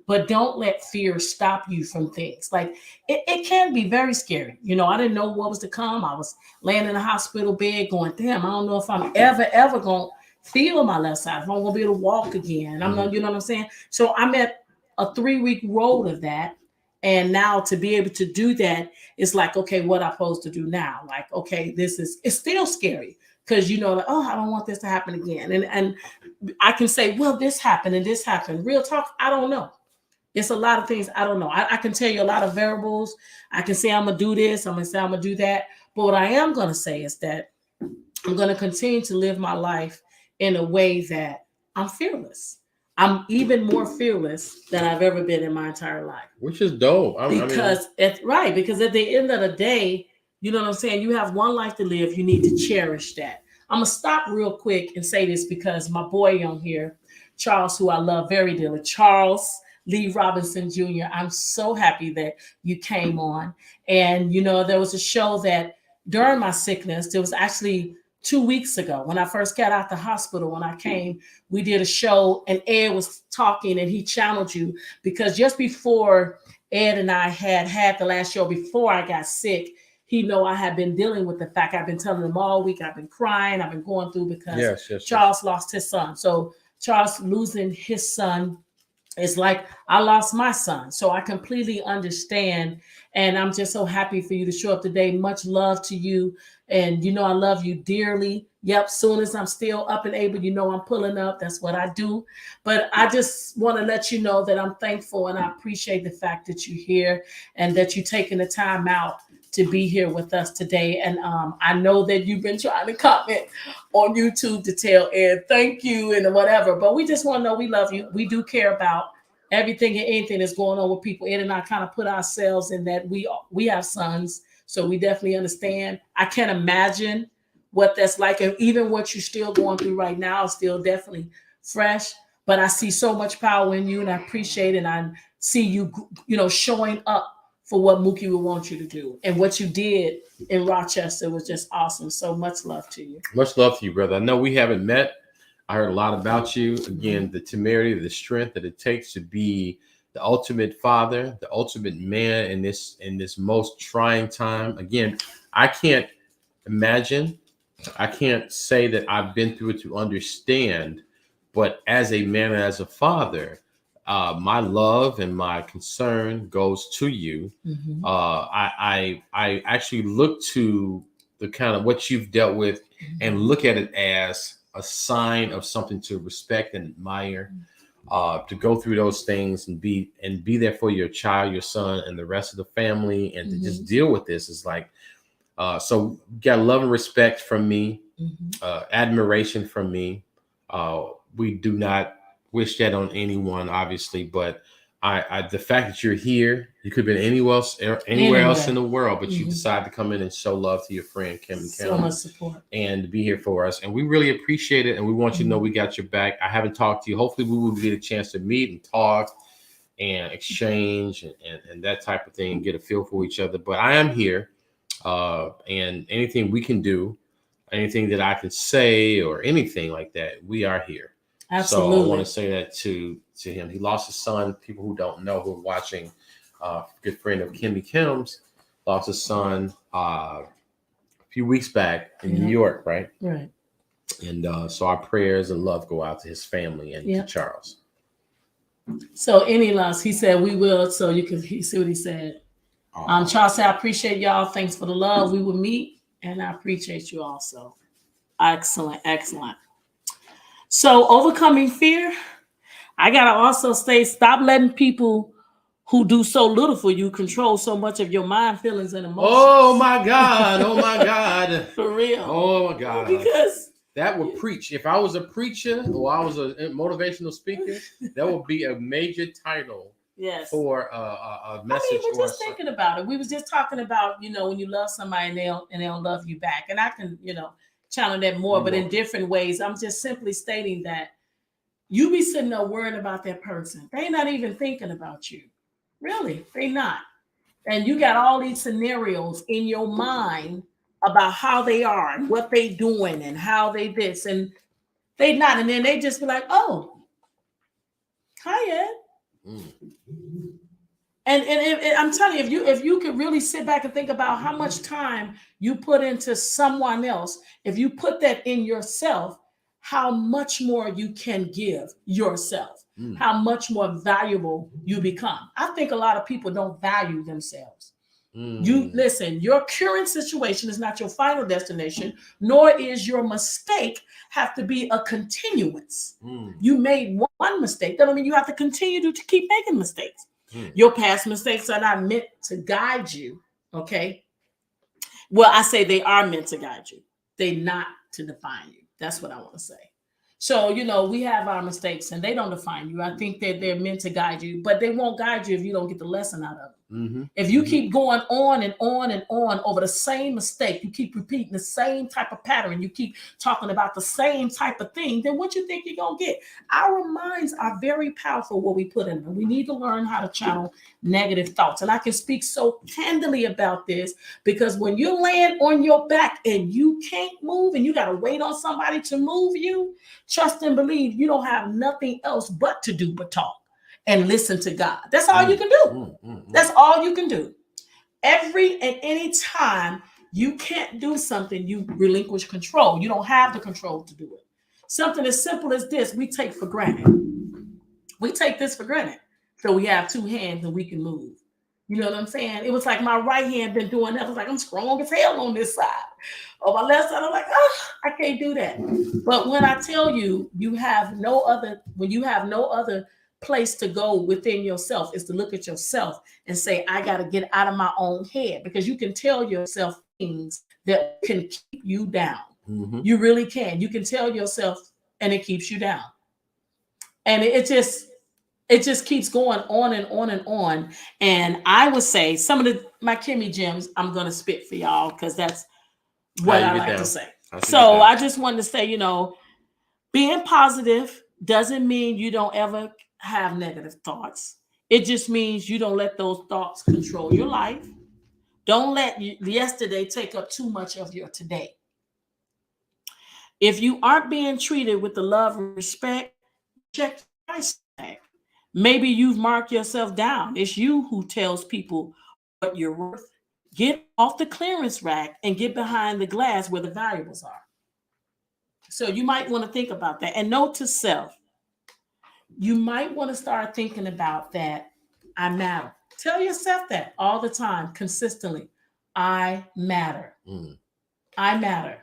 Speaker 2: But don't let fear stop you from things. Like it can be very scary. I didn't know what was to come. I was laying in a hospital bed going, damn, I don't know if I'm ever going to feel my left side, if I'm going to be able to walk again. I'm not, you know what I'm saying? So I'm at a 3-week road of that. And now to be able to do that, it's like, okay, what I'm supposed to do now? Like, okay, it's still scary. Because like, oh, I don't want this to happen again. And I can say, well, this happened and this happened. Real talk, I don't know. It's a lot of things I don't know. I can tell you a lot of variables. I can say I'm going to do this. I'm going to say I'm going to do that. But what I am going to say is that I'm going to continue to live my life in a way that I'm fearless. I'm even more fearless than I've ever been in my entire life.
Speaker 1: Which is dope.
Speaker 2: Because at the end of the day, you know what I'm saying? You have one life to live. You need to cherish that. I'm going to stop real quick and say this because my boy on here, Charles, who I love very dearly, Charles Lee Robinson Jr., I'm so happy that you came on. And, you know, there was a show that during my sickness, there was actually 2 weeks ago when I first got out the hospital, when I came, we did a show and Ed was talking and he challenged you because just before Ed and I had the last show before I got sick, he know I had been dealing with the fact I've been telling him all week, I've been crying, I've been going through because Charles lost his son. So Charles losing his son, it's like I lost my son. So I completely understand. And I'm just so happy for you to show up today. Much love to you. And you know, I love you dearly. Yep. Soon as I'm still up and able, you know, I'm pulling up. That's what I do. But I just want to let you know that I'm thankful and I appreciate the fact that you're here and that you're taking the time out to be here with us today. And I know that you've been trying to comment on YouTube to tell Ed thank you and whatever, but we just want to know we love you. We do care about everything and anything that's going on with people. Ed and I kind of put ourselves in that we have sons, so we definitely understand. I can't imagine what that's like, and even what you're still going through right now is still definitely fresh. But I see so much power in you, and I appreciate it. And I see you, you know, showing up for what Mookie would want you to do. And what you did in Rochester was just awesome. So much love to you.
Speaker 1: Much love to you, brother. I know we haven't met. I heard a lot about you. Again, the temerity, the strength that it takes to be the ultimate father, the ultimate man in this most trying time. Again, I can't imagine. I can't say that I've been through it to understand. But as a man and as a father, my love and my concern goes to you.
Speaker 2: Mm-hmm.
Speaker 1: I actually look to the kind of what you've dealt with and look at it as a sign of something to respect and admire, to go through those things and be there for your child, your son, and the rest of the family, and to just deal with this is like, so you got love and respect from me, admiration from me. We do not wish that on anyone, obviously, but the fact that you're here, you could have been anywhere else in the world, but you decided to come in and show love to your friend Kim and
Speaker 2: so much support
Speaker 1: and be here for us, and we really appreciate it. And we want you to know we got your back. I haven't talked to you. Hopefully, we will get a chance to meet and talk and exchange and that type of thing, and get a feel for each other. But I am here, and anything we can do, anything that I can say, or anything like that, we are here.
Speaker 2: Absolutely.
Speaker 1: So I want to say that to him. He lost his son. People who don't know, who are watching, good friend of Kimmi Kim's, lost his son a few weeks back in New York, right?
Speaker 2: Right.
Speaker 1: And so our prayers and love go out to his family and to Charles.
Speaker 2: So any loss, he said we will. So you can see what he said. Charles said, I appreciate y'all. Thanks for the love. We will meet, and I appreciate you also. Excellent, excellent. So overcoming fear, I gotta also say, stop letting people who do so little for you control so much of your mind, feelings, and emotions.
Speaker 1: Oh my God! Oh my God!
Speaker 2: For real.
Speaker 1: Oh my God!
Speaker 2: Because
Speaker 1: that would preach. If I was a preacher or I was a motivational speaker, that would be a major title.
Speaker 2: Yes.
Speaker 1: For a message.
Speaker 2: I mean, we're just thinking about it. We was just talking about, you know, when you love somebody and they don't love you back, and I can, you know, channel that more, but in different ways. I'm just simply stating that you be sitting there worrying about that person. They not even thinking about you. Really, they not. And you got all these scenarios in your mind about how they are and what they doing and how they this, and they not. And then they just be like, oh, hi, Ed. And I'm telling you, if you could really sit back and think about how much time you put into someone else, if you put that in yourself, how much more you can give yourself, how much more valuable you become. I think a lot of people don't value themselves. You listen, your current situation is not your final destination, nor is your mistake have to be a continuance. You made one mistake. That don't mean you have to continue to keep making mistakes. Your past mistakes are not meant to guide you. Okay. Well, I say they are meant to guide you. They're not to define you. That's what I want to say. So, we have our mistakes and they don't define you. I think that they're meant to guide you, but they won't guide you if you don't get the lesson out of them.
Speaker 1: Mm-hmm.
Speaker 2: If you keep going on and on and on over the same mistake, you keep repeating the same type of pattern, you keep talking about the same type of thing, then what you think you're going to get? Our minds are very powerful, what we put in them. We need to learn how to channel negative thoughts. And I can speak so candidly about this because when you land on your back and you can't move and you got to wait on somebody to move you, trust and believe you don't have nothing else but to do but talk and listen to God. That's all you can do. That's all you can do. Every and any time you can't do something, you relinquish control. You don't have the control to do it. Something as simple as this, we take for granted. We take this for granted. So we have two hands and we can move. You know what I'm saying? It was like my right hand been doing that. I was like, I'm strong as hell on this side. On my left side, I'm like, I can't do that. But when I tell you, when you have no other place to go within yourself is to look at yourself and say, I got to get out of my own head, because you can tell yourself things that can keep you down. Mm-hmm. You really can. You can tell yourself and it keeps you down. And it just keeps going on and on and on. And I would say some of my Kimmi gems, I'm going to spit for y'all because that's what I like to say. So I just wanted to say, being positive doesn't mean you don't ever have negative thoughts. It just means you don't let those thoughts control your life. Don't let yesterday take up too much of your today. If you aren't being treated with the love and respect, check the price tag. Maybe you've marked yourself down. It's you who tells people what you're worth. Get off the clearance rack and get behind the glass where the valuables are. So you might want to think about that. And note to self, you might want to start thinking about that. I matter. Tell yourself that all the time, consistently. I matter. I matter.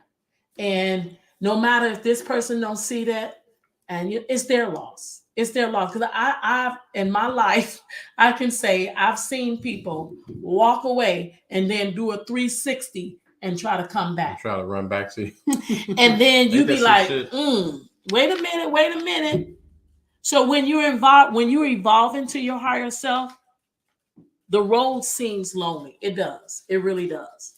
Speaker 2: And no matter if this person don't see that, and it's their loss. It's their loss. Because I've in my life, I can say I've seen people walk away and then do a 360 and try to come back.
Speaker 1: Try to run back to you.
Speaker 2: And then you be like, wait a minute. So when you're evolving to your higher self, the road seems lonely. It does. It really does.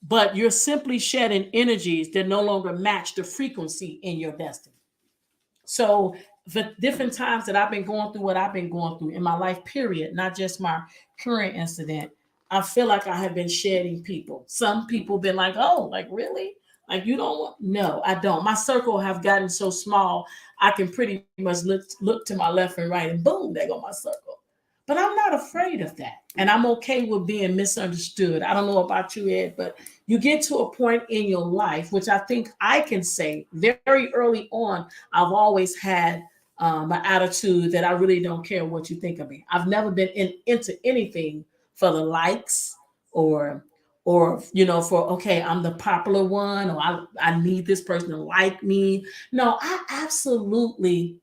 Speaker 2: But you're simply shedding energies that no longer match the frequency in your destiny. So the different times that I've been going through what I've been going through in my life, period, not just my current incident, I feel like I have been shedding people. Some people been like, oh, like really? Like you don't want? No, I don't. My circle have gotten so small, I can pretty much look to my left and right and boom, there go my circle. But I'm not afraid of that. And I'm okay with being misunderstood. I don't know about you, Ed, but you get to a point in your life, which I think I can say very early on, I've always had an attitude that I really don't care what you think of me. I've never been into anything for the likes or for, okay, I'm the popular one, or I need this person to like me. No, I absolutely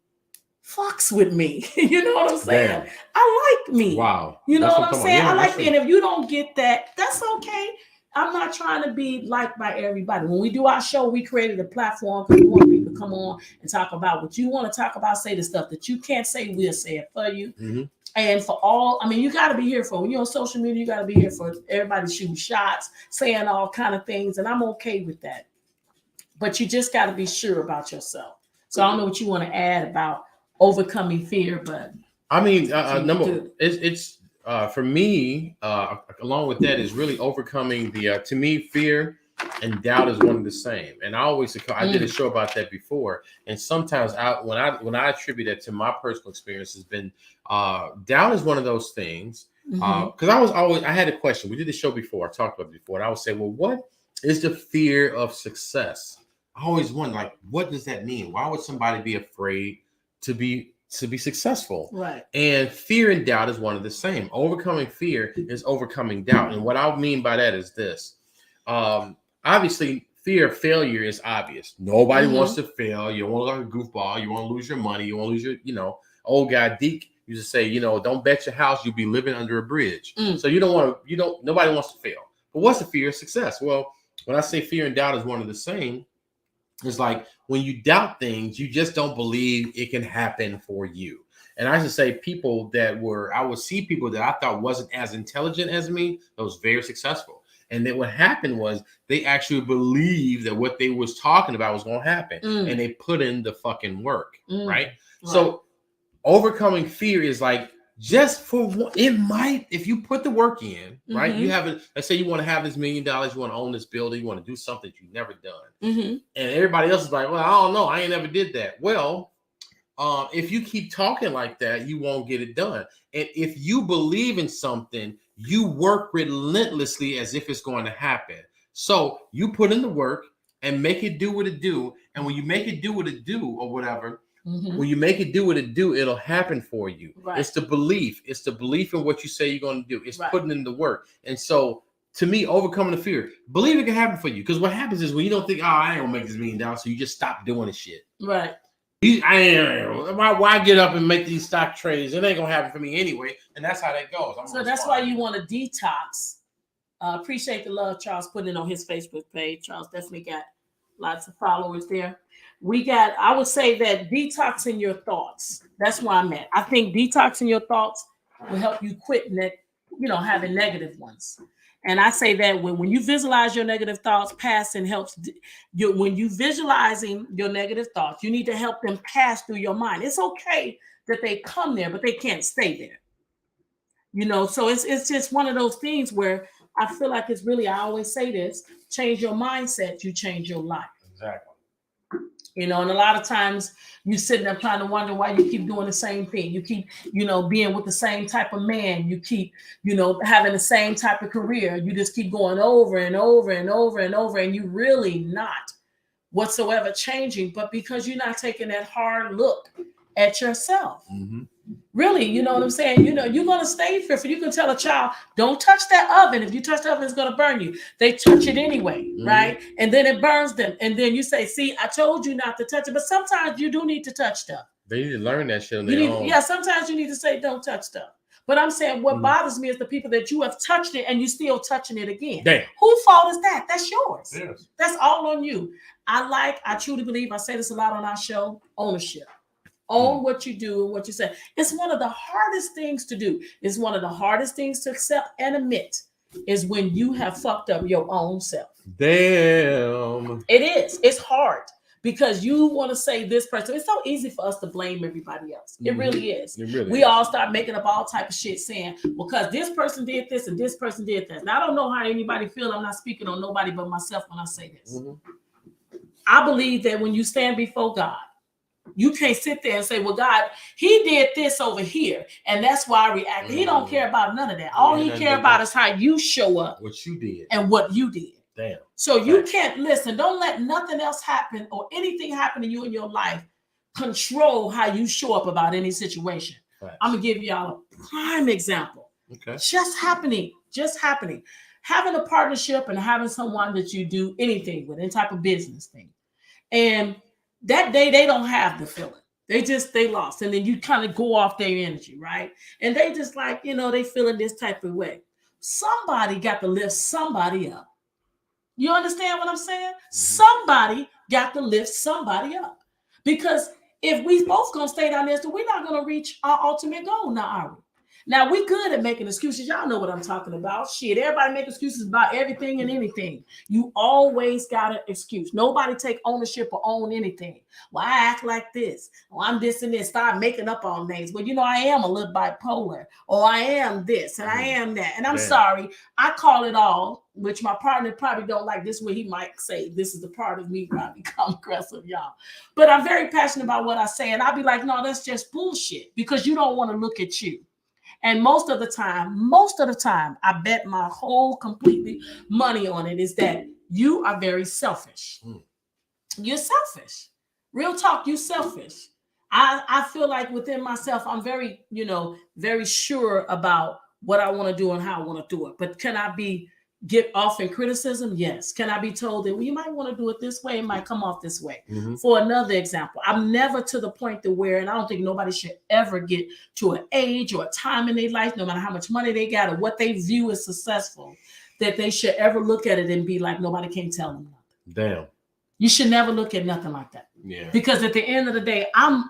Speaker 2: fucks with me. You know what I'm saying? Damn. I like me.
Speaker 1: Wow.
Speaker 2: You know what I'm saying? Yeah, I like me. And if you don't get that, that's okay. I'm not trying to be liked by everybody. When we do our show, we created a platform because we want people to come on and talk about what you want to talk about, say the stuff that you can't say, we'll say it for you. Mm-hmm. And for all, you got to be here for, when you're on social media, you got to be here for everybody shooting shots, saying all kind of things. And I'm okay with that. But you just got to be sure about yourself. So I don't know what you want to add about overcoming fear, but
Speaker 1: it's for me, along with that is really overcoming to me, fear and doubt is one and the same. And I did a show about that before. And sometimes when I attribute that to my personal experience has been doubt is one of those things. Because I had a question. We did the show before. I talked about it before. And I would say, well, what is the fear of success? I always wonder, like, what does that mean? Why would somebody be afraid to be successful?
Speaker 2: Right.
Speaker 1: And fear and doubt is one of the same. Overcoming fear is overcoming doubt. And what I mean by that is this. Obviously, fear of failure is obvious. Nobody wants to fail. You don't want to look like a goofball. You want to lose your money. You want to lose your, old guy Deke used to say, don't bet your house. You'll be living under a bridge. So nobody wants to fail. But what's the fear of success? Well, when I say fear and doubt is one of the same, It's like when you doubt things, you just don't believe it can happen for you. And I should say I would see people that I thought wasn't as intelligent as me, that was very successful. And then what happened was they actually believed that what they was talking about was going to happen. And they put in the fucking work, right? So overcoming fear is like, just for it might, if you put the work in, right? You have it. Let's say you want to have this $1 million, you want to own this building, you want to do something you've never done, and everybody else is like, well, I don't know, I ain't never did that. Well, if you keep talking like that, you won't get it done. And if you believe in something, you work relentlessly as if it's going to happen. So you put in the work and make it do what it do. And when you make it do what it do, or whatever. When you make it do what it do, it'll happen for you. It's the belief. It's the belief in what you say you're going to do. It's putting in the work. And so, to me, overcoming the fear, believe it can happen for you. Because what happens is when you don't think, oh, I ain't gonna make this $1 million, so you just stop doing the shit. Right. Why get up and make these stock trades? It ain't gonna happen for me anyway. And that's how that goes.
Speaker 2: So that's why you want to detox. Appreciate the love Charles put it on his Facebook page. Charles definitely got lots of followers there. I would say that detoxing your thoughts. That's where I'm at. I think detoxing your thoughts will help you quit having negative ones. And I say that when you visualize your negative thoughts, passing helps you. When you visualizing your negative thoughts, you need to help them pass through your mind. It's okay that they come there, but they can't stay there. So it's just one of those things where I feel like it's really, I always say this, change your mindset, you change your life.
Speaker 1: Exactly.
Speaker 2: And a lot of times you sitting there trying to wonder why you keep doing the same thing. You keep, being with the same type of man. You keep, having the same type of career. You just keep going over and over and over and over, and you really not whatsoever changing, but because you're not taking that hard look at yourself. Really, you know what I'm saying? You're going to stay fearful. You can tell a child, don't touch that oven. If you touch the oven, it's going to burn you. They touch it anyway, right? And then it burns them. And then you say, see, I told you not to touch it. But sometimes you do need to touch stuff.
Speaker 1: They need to learn that shit on their own.
Speaker 2: Yeah, sometimes you need to say, don't touch stuff. But I'm saying what bothers me is the people that you have touched it and you still touching it again.
Speaker 1: Damn.
Speaker 2: Whose fault is that? That's yours.
Speaker 1: Yes.
Speaker 2: That's all on you. I truly believe, I say this a lot on our show, ownership. Own what you do and what you say. It's one of the hardest things to do. It's one of the hardest things to accept and admit is when you have fucked up your own self.
Speaker 1: Damn.
Speaker 2: It is. It's hard because you want to say this person. It's so easy for us to blame everybody else. It really is. We all start making up all type of shit saying, because this person did this and this person did that. Now, I don't know how anybody feel. I'm not speaking on nobody but myself when I say this. I believe that when you stand before God, you can't sit there and say, well, God, he did this over here, and that's why I reacted. He don't care about none of that. All he care about is how you show up.
Speaker 1: What you did.
Speaker 2: And what you did.
Speaker 1: Damn.
Speaker 2: So you can't listen. Don't let nothing else happen or anything happen to you in your life control how you show up about any situation. Right. I'm going to give y'all a prime example.
Speaker 1: Okay.
Speaker 2: Just happening. Having a partnership and having someone that you do anything with, any type of business thing. And that day, they don't have the feeling. They lost. And then you kind of go off their energy, right? And they just like, they feeling this type of way. Somebody got to lift somebody up. You understand what I'm saying? Somebody got to lift somebody up. Because if we both going to stay down there, so we're not going to reach our ultimate goal now, are we? Now, we good at making excuses. Y'all know what I'm talking about. Shit, everybody make excuses about everything and anything. You always got an excuse. Nobody take ownership or own anything. Well, I act like this. Well, I'm this and this. Start making up all names. But, I am a little bipolar. Or I am this and I am that. And I'm sorry. I call it all, which my partner probably don't like. This where he might say, this is the part of me where I become aggressive, y'all. But I'm very passionate about what I say. And I'll be like, no, that's just bullshit. Because you don't want to look at you. And most of the time, I bet my whole completely money on it is that you are very selfish. You're selfish. Real talk, you're selfish. I feel like within myself, I'm very, very sure about what I want to do and how I want to do it. But can I get off in criticism? Yes. Can I be told that you might want to do it this way? It might come off this way. For another example, I'm never to the point to where, and I don't think nobody should ever get to an age or a time in their life, no matter how much money they got or what they view as successful, that they should ever look at it and be like, nobody can tell them nothing.
Speaker 1: Damn.
Speaker 2: You should never look at nothing like that.
Speaker 1: Yeah.
Speaker 2: Because at the end of the day, I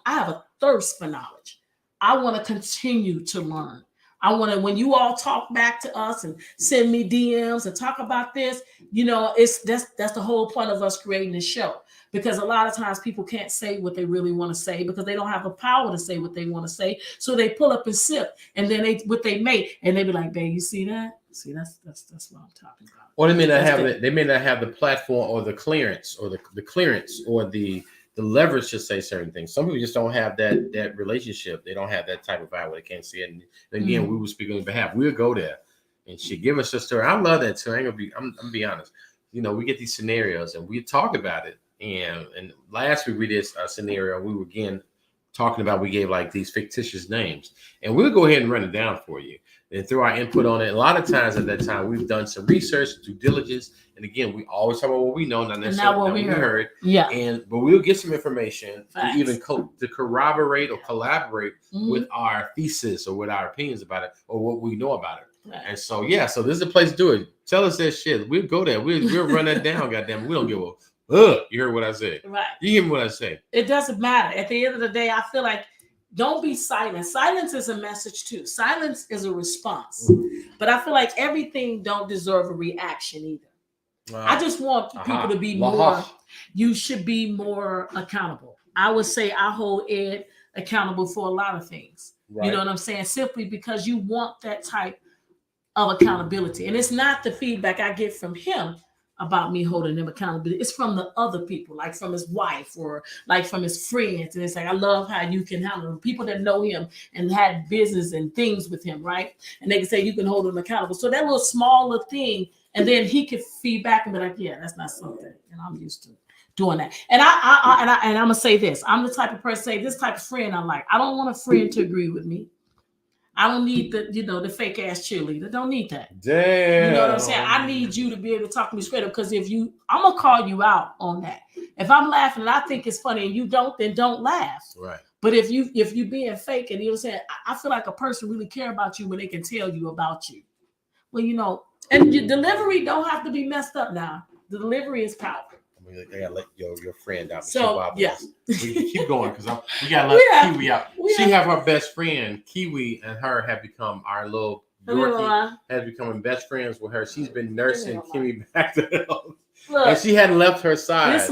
Speaker 2: have a thirst for knowledge. I want to continue to learn. I want to, when you all talk back to us and send me DMs and talk about this, you know, that's the whole point of us creating this show. Because a lot of times people can't say what they really want to say because they don't have the power to say what they want to say. So they pull up and sip, and then what they make, and they be like, "Babe, you see that? See, that's what I'm talking about."
Speaker 1: Or they may not have it. They may not have the platform or the clearance or the clearance or the leverage to say certain things. Some people just don't have that relationship. They don't have that type of vibe where they can't see it. And again, we will speak on behalf. We'll go there, and she give us a story. I love that too. I'm gonna be honest. You know, we get these scenarios and we talk about it. And last week we did a scenario. We were again talking about, we gave like these fictitious names, and we'll go ahead and run it down for you and throw our input on it. A lot of times at that time, we've done some research, due diligence, and again, we always talk about what we know, not necessarily what we heard.
Speaker 2: Yeah.
Speaker 1: But we'll get some information
Speaker 2: Facts.
Speaker 1: to even to corroborate or collaborate with our thesis or with our opinions about it or what we know about it. Right. And so, yeah, so this is a place to do it. Tell us that shit. We'll go there. We'll run that down. Goddamn, we don't give a. You heard what I said.
Speaker 2: Right.
Speaker 1: You hear what I say.
Speaker 2: It doesn't matter. At the end of the day, I feel like don't be silent. Silence is a message too. Silence is a response. But I feel like everything don't deserve a reaction either. I just want people to be more. You should be more accountable. I would say I hold Ed accountable for a lot of things. Right. You know what I'm saying? Simply because you want that type of accountability. And it's not the feedback I get from him about me holding him accountable. It's from the other people, like from his wife or like from his friends. And it's like, I love how you can handle him. People that know him and had business and things with him, right? And they can say you can hold him accountable. So that little smaller thing, and then he could feedback and be like, yeah, that's not something. And I'm used to doing that. And I'm gonna say this. I'm the type of person, say this type of friend I like. I don't want a friend to agree with me. I don't need the fake ass cheerleader. Don't need that.
Speaker 1: Damn.
Speaker 2: You know what I'm saying? I need you to be able to talk to me straight up, because I'm gonna call you out on that. If I'm laughing and I think it's funny and you don't, then don't laugh.
Speaker 1: Right.
Speaker 2: But if you being fake, and you know what I'm saying, I feel like a person really care about you when they can tell you about you. Well, you know, and your delivery don't have to be messed up now. The delivery is powerful.
Speaker 1: I gotta let your friend out.
Speaker 2: So yeah,
Speaker 1: we can keep going because we gotta let Kiwi out. She have her best friend Kiwi, and her have become our little Yorkie has become best friends with her. She's been nursing Kimmi back to health, and she hadn't left her side.
Speaker 2: This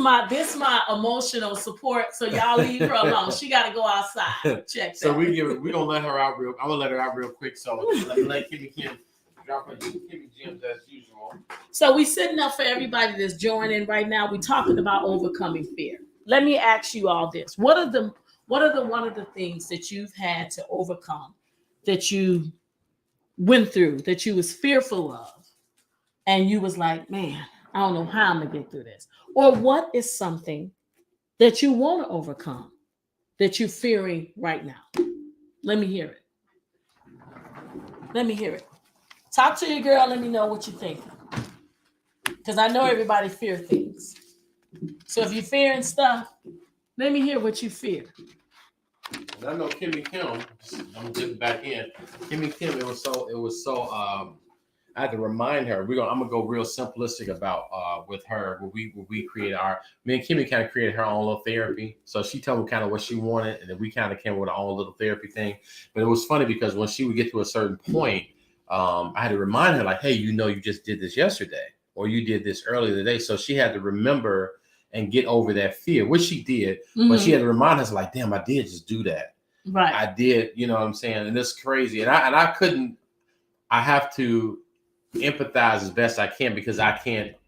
Speaker 2: my emotional support. So y'all leave her alone. She got to go outside. Check.
Speaker 1: So we gonna let her out real. I'm gonna let her out real quick. So let Kimmi Kim drop her Kimmi gems as usual.
Speaker 2: So we sitting up for everybody that's joining right now. We talking about overcoming fear. Let me ask you all this: What are the one of the things that you've had to overcome, that you went through, that you was fearful of, and you was like, man, I don't know how I'm gonna get through this? Or what is something that you want to overcome that you're fearing right now? Let me hear it. Let me hear it. Talk to your girl. Let me know what you think. Because I know everybody fear things. So if you're fearing stuff, let me hear what you fear.
Speaker 1: And I know Kimmi Kim. I'm getting back in. Kimmi Kim. It was so. I had to remind her. I'm gonna go real simplistic about with her. We created me and Kimmi kind of created her own little therapy. So she told me kind of what she wanted, and then we kind of came with our own little therapy thing. But it was funny because when she would get to a certain point, I had to remind her, like, hey, you just did this yesterday, or you did this earlier today. So she had to remember and get over that fear, which she did. But she had to remind us, like, damn, I did just do that.
Speaker 2: Right.
Speaker 1: I did, you know what I'm saying? And it's crazy. And I have to empathize as best I can, because I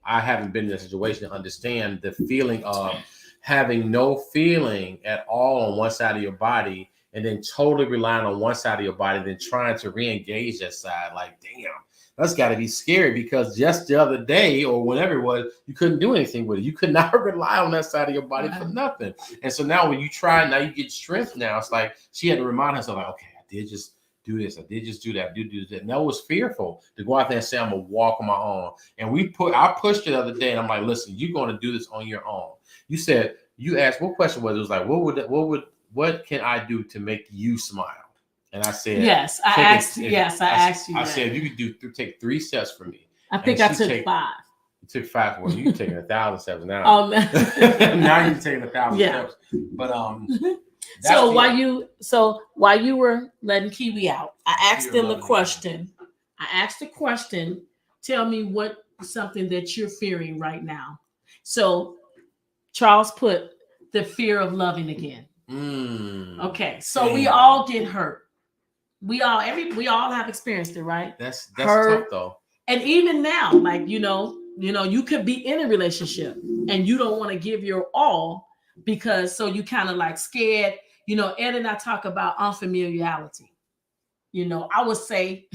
Speaker 1: haven't been in a situation to understand the feeling of having no feeling at all on one side of your body, and then totally relying on one side of your body, then trying to re-engage that side. Like, damn, that's got to be scary, because just the other day or whenever it was, you couldn't do anything with it. You could not rely on that side of your body for nothing. And so now when you try, now you get strength now. It's like she had to remind herself, like, okay, I did just do this. I did just do that. I did do that. And that was fearful to go out there and say, I'm going to walk on my own. And I pushed it the other day, and I'm like, listen, you're going to do this on your own. You asked, what question was it? It was like, what can I do to make you smile? And I said,
Speaker 2: yes, I asked you.
Speaker 1: I
Speaker 2: that.
Speaker 1: said, you could take 3 steps for me.
Speaker 2: I think I took 5.
Speaker 1: You took 5. Well, you taking 1,000 steps now.
Speaker 2: Oh,
Speaker 1: Now you're taking 1,000
Speaker 2: Yeah.
Speaker 1: steps. But
Speaker 2: So while you were letting Kiwi out, I asked them the question. I asked the question, tell me what something that you're fearing right now. So Charles put the fear of loving again. Okay. So we all get hurt. We all have experienced it, right?
Speaker 1: That's
Speaker 2: Hurt.
Speaker 1: tough though.
Speaker 2: And even now, like, you could be in a relationship and you don't want to give your all because so you kind of like scared. Ed and I talk about unfamiliarity. I would say,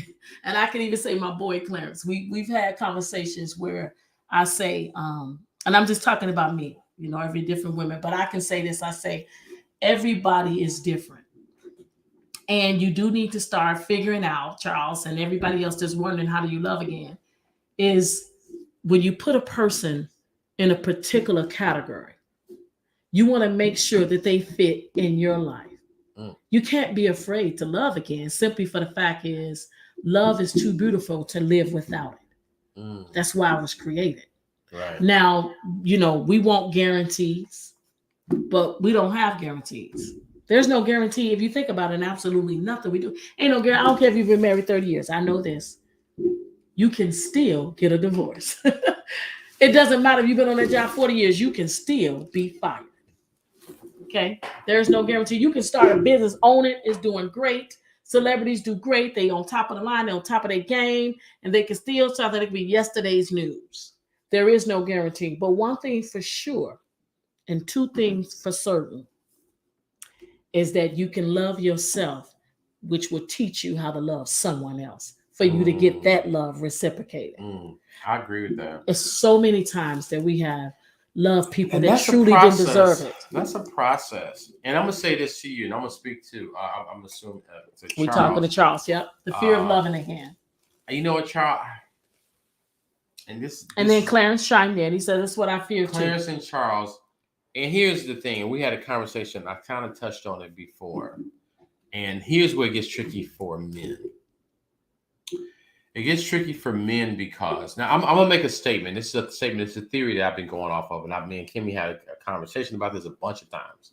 Speaker 2: and I can even say my boy Clarence, we've had conversations where I say, and I'm just talking about me, every different women, but I can say this, I say, everybody is different. And you do need to start figuring out, Charles, and everybody else that's wondering how do you love again, is when you put a person in a particular category, you want to make sure that they fit in your life. You can't be afraid to love again, simply for the fact is love is too beautiful to live without it. That's why I was created.
Speaker 1: Right.
Speaker 2: Now, we want guarantees, but we don't have guarantees. There's no guarantee. If you think about it, absolutely nothing we do. Ain't no guarantee. I don't care if you've been married 30 years. I know this. You can still get a divorce. It doesn't matter if you've been on that job 40 years. You can still be fired. Okay? There's no guarantee. You can start a business, own it. It's doing great. Celebrities do great. They on top of the line. They're on top of their game. And they can still start that it could be yesterday's news. There is no guarantee. But one thing for sure, and two things for certain, is that you can love yourself, which will teach you how to love someone else for you to get that love reciprocated.
Speaker 1: I agree with that.
Speaker 2: It's so many times that we have loved people
Speaker 1: And
Speaker 2: that truly didn't deserve it.
Speaker 1: That's a process. And I'm going to say this to you, and I'm going to speak to, I'm assuming, to Charles.
Speaker 2: We're talking to Charles, yep. The fear of loving again.
Speaker 1: You know what, Charles? And
Speaker 2: then Clarence chimed in. He said, that's what I fear too.
Speaker 1: Clarence and Charles. And here's the thing, and we had a conversation, I kind of touched on it before, and here's where it gets tricky for men. It gets tricky for men because, now I'm going to make a statement. This is a statement, it's a theory that I've been going off of, and me and Kimmi had a conversation about this a bunch of times.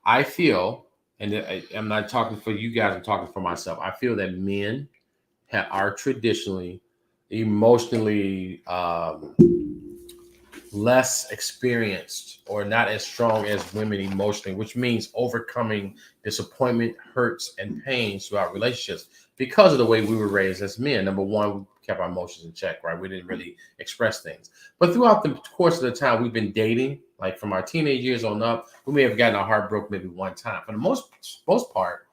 Speaker 1: I feel, and I'm not talking for you guys, I'm talking for myself, I feel that men are traditionally emotionally less experienced or not as strong as women emotionally, which means overcoming disappointment, hurts, and pains throughout relationships because of the way we were raised as men. Number one, we kept our emotions in check, right? We didn't really express things. But throughout the course of the time we've been dating, like from our teenage years on up, we may have gotten our heart broke maybe one time. For the most part,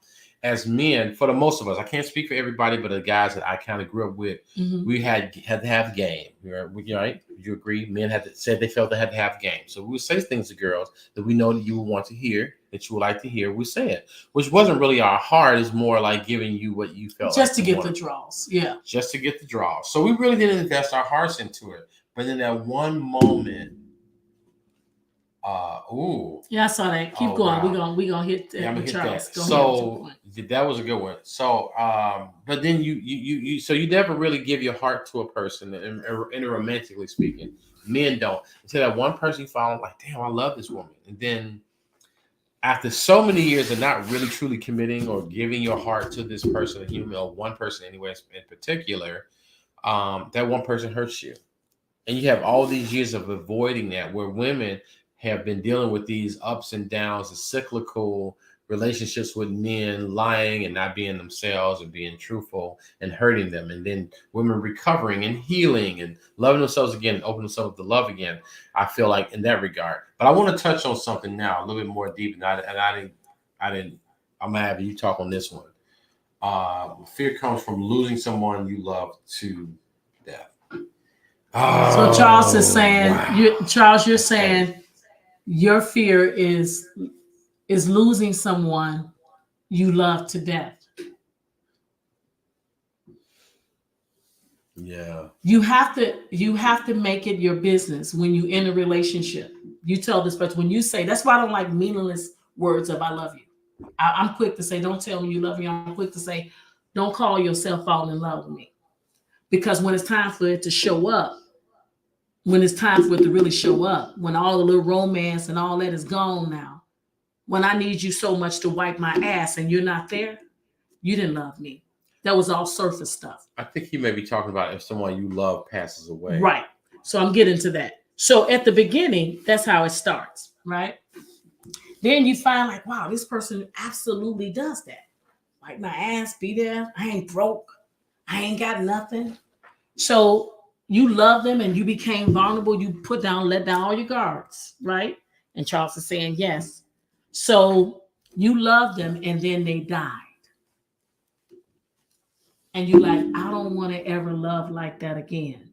Speaker 1: as men, for the most of us, I can't speak for everybody, but the guys that I kind of grew up with, we had to have game. Right? Would you agree? Men said they felt they had to have game. So we would say things to girls that we know that you would want to hear, that you would like to hear. We say it, which wasn't really our heart. It's more like giving you what you felt
Speaker 2: just
Speaker 1: like
Speaker 2: to get the draws. Yeah.
Speaker 1: Just to get the draws. So we really didn't invest our hearts into it. But in that one moment,
Speaker 2: yeah, I saw that. Keep going.
Speaker 1: Wow.
Speaker 2: We gonna hit
Speaker 1: I'm gonna hit
Speaker 2: Charles.
Speaker 1: that. So that was a good one. So but then you so you never really give your heart to a person, and romantically speaking. Men don't. Until that one person you follow, like, damn, I love this woman. And then after so many years of not really truly committing or giving your heart to this person, a human, or one person anyway in particular, that one person hurts you. And you have all these years of avoiding that, where women have been dealing with these ups and downs, the cyclical relationships with men lying and not being themselves and being truthful and hurting them. And then women recovering and healing and loving themselves again, and opening themselves up to love again. I feel like in that regard. But I want to touch on something now a little bit more deep. And I'm going to have you talk on this one. Fear comes from losing someone you love to death.
Speaker 2: So Charles is saying, you're saying your fear is losing someone you love to death.
Speaker 1: Yeah. You
Speaker 2: have to make it your business when you in a relationship. You tell this person, when you say, that's why I don't like meaningless words of I love you. I'm quick to say, don't tell me you love me. I'm quick to say, don't call yourself falling in love with me. Because when it's time for it to show up, when it's time for it to really show up, when all the little romance and all that is gone now, when I need you so much to wipe my ass and you're not there, you didn't love me. That was all surface stuff.
Speaker 1: I think he may be talking about if someone you love passes away.
Speaker 2: Right. So I'm getting to that. So at the beginning, that's how it starts, right? Then you find like, wow, this person absolutely does that. Wipe my ass, be there. I ain't broke. I ain't got nothing. So you love them and you became vulnerable. You let down all your guards, right? And Charles is saying yes. So you love them and then they died. And you like, I don't want to ever love like that again.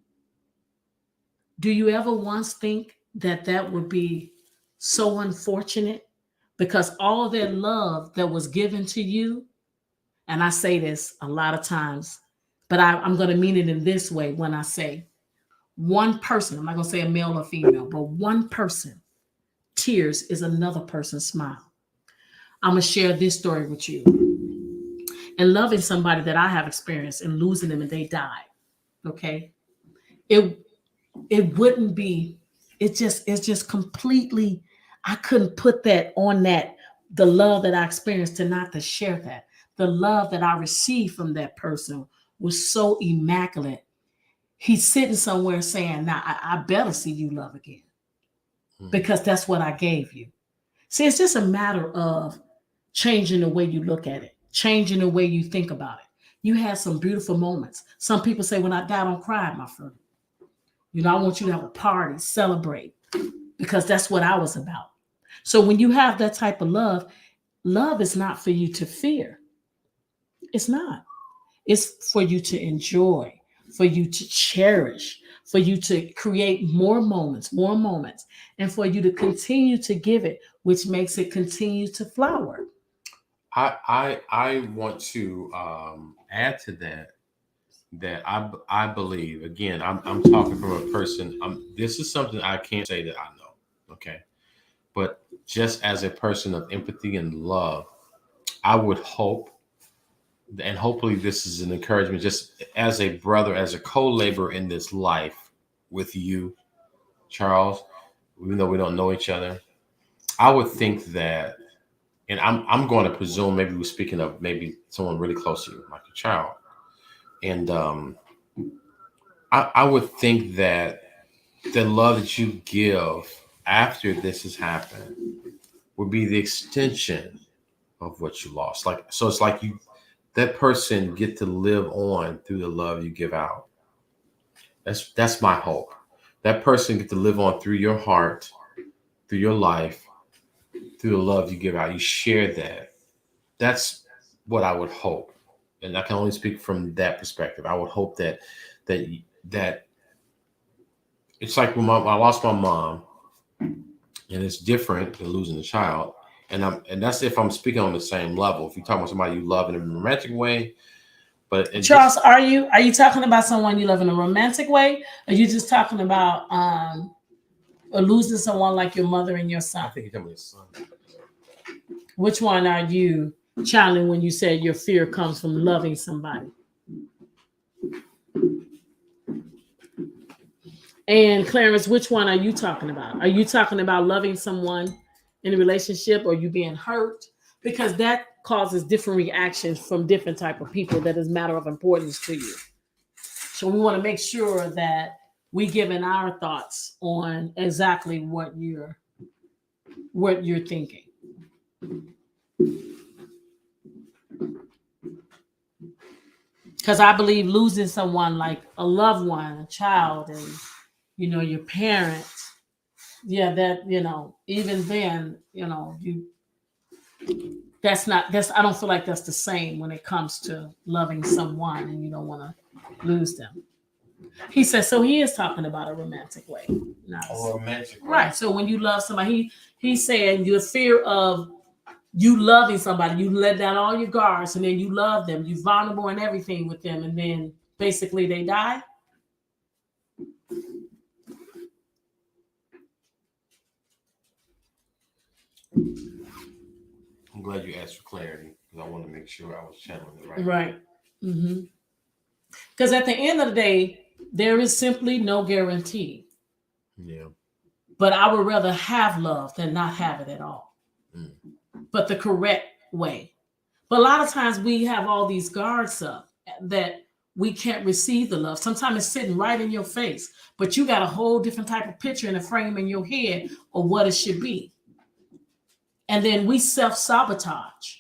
Speaker 2: Do you ever once think that that would be so unfortunate? Because all that love that was given to you, and I say this a lot of times, but I'm going to mean it in this way when I say one person, I'm not going to say a male or female, but one person, tears is another person's smile. I'm going to share this story with you. And loving somebody that I have experienced and losing them and they died, okay? It wouldn't be, it's just completely, I couldn't put that on that, the love that I experienced to share that. The love that I received from that person was so immaculate. He's sitting somewhere saying, now I better see you love again because that's what I gave you. See, it's just a matter of changing the way you look at it, changing the way you think about it. You had some beautiful moments. Some people say, when I die, don't cry, my friend. You know, I want you to have a party, celebrate, because that's what I was about. So when you have that type of love is not for you to fear. It's not. It's for you to enjoy, for you to cherish, for you to create more moments, and for you to continue to give it, which makes it continue to flower.
Speaker 1: I want to add to that I believe, again, I'm talking from a person. This is something I can't say that I know, okay? But just as a person of empathy and love, I would hope, and hopefully this is an encouragement, just as a brother, as a co-laborer in this life with you, Charles, even though we don't know each other, I would think that, and I'm going to presume maybe we're speaking of maybe someone really close to you, like a child. And I would think that the love that you give after this has happened would be the extension of what you lost. Like, so it's like that person get to live on through the love you give out. That's my hope. That person get to live on through your heart, through your life, through the love you give out. You share that. That's what I would hope. And I can only speak from that perspective. I would hope that it's like when I lost my mom, and it's different than losing a child. And that's if I'm speaking on the same level. If you're talking about somebody you love in a romantic way, but
Speaker 2: Charles, are you talking about someone you love in a romantic way? Or are you just talking about or losing someone like your mother and your son?
Speaker 1: I think you're talking about your son.
Speaker 2: Which one are you channeling when you say your fear comes from loving somebody? And Clarence, which one are you talking about? Are you talking about loving someone in a relationship or you being hurt? Because that causes different reactions from different type of people that is matter of importance to you. So we want to make sure that we giving our thoughts on exactly what you're thinking. Because I believe losing someone like a loved one, a child, and your parents, that even then, I don't feel like that's the same when it comes to loving someone and you don't want to lose them. He says, so he is talking about a romantic way.
Speaker 1: Nice. A romantic way.
Speaker 2: Right. So when you love somebody, he's saying your fear of you loving somebody, you let down all your guards and then you love them, you vulnerable and everything with them, and then basically they die.
Speaker 1: I'm glad you asked for clarity because I want to make sure I was channeling it right.
Speaker 2: Right. Because at the end of the day, there is simply no guarantee
Speaker 1: Yeah.
Speaker 2: But I would rather have love than not have it at all.
Speaker 1: Mm.
Speaker 2: But the correct way. But a lot of times we have all these guards up that we can't receive the love. Sometimes it's sitting right in your face, but you got a whole different type of picture in a frame in your head of what it should be. And then we self-sabotage.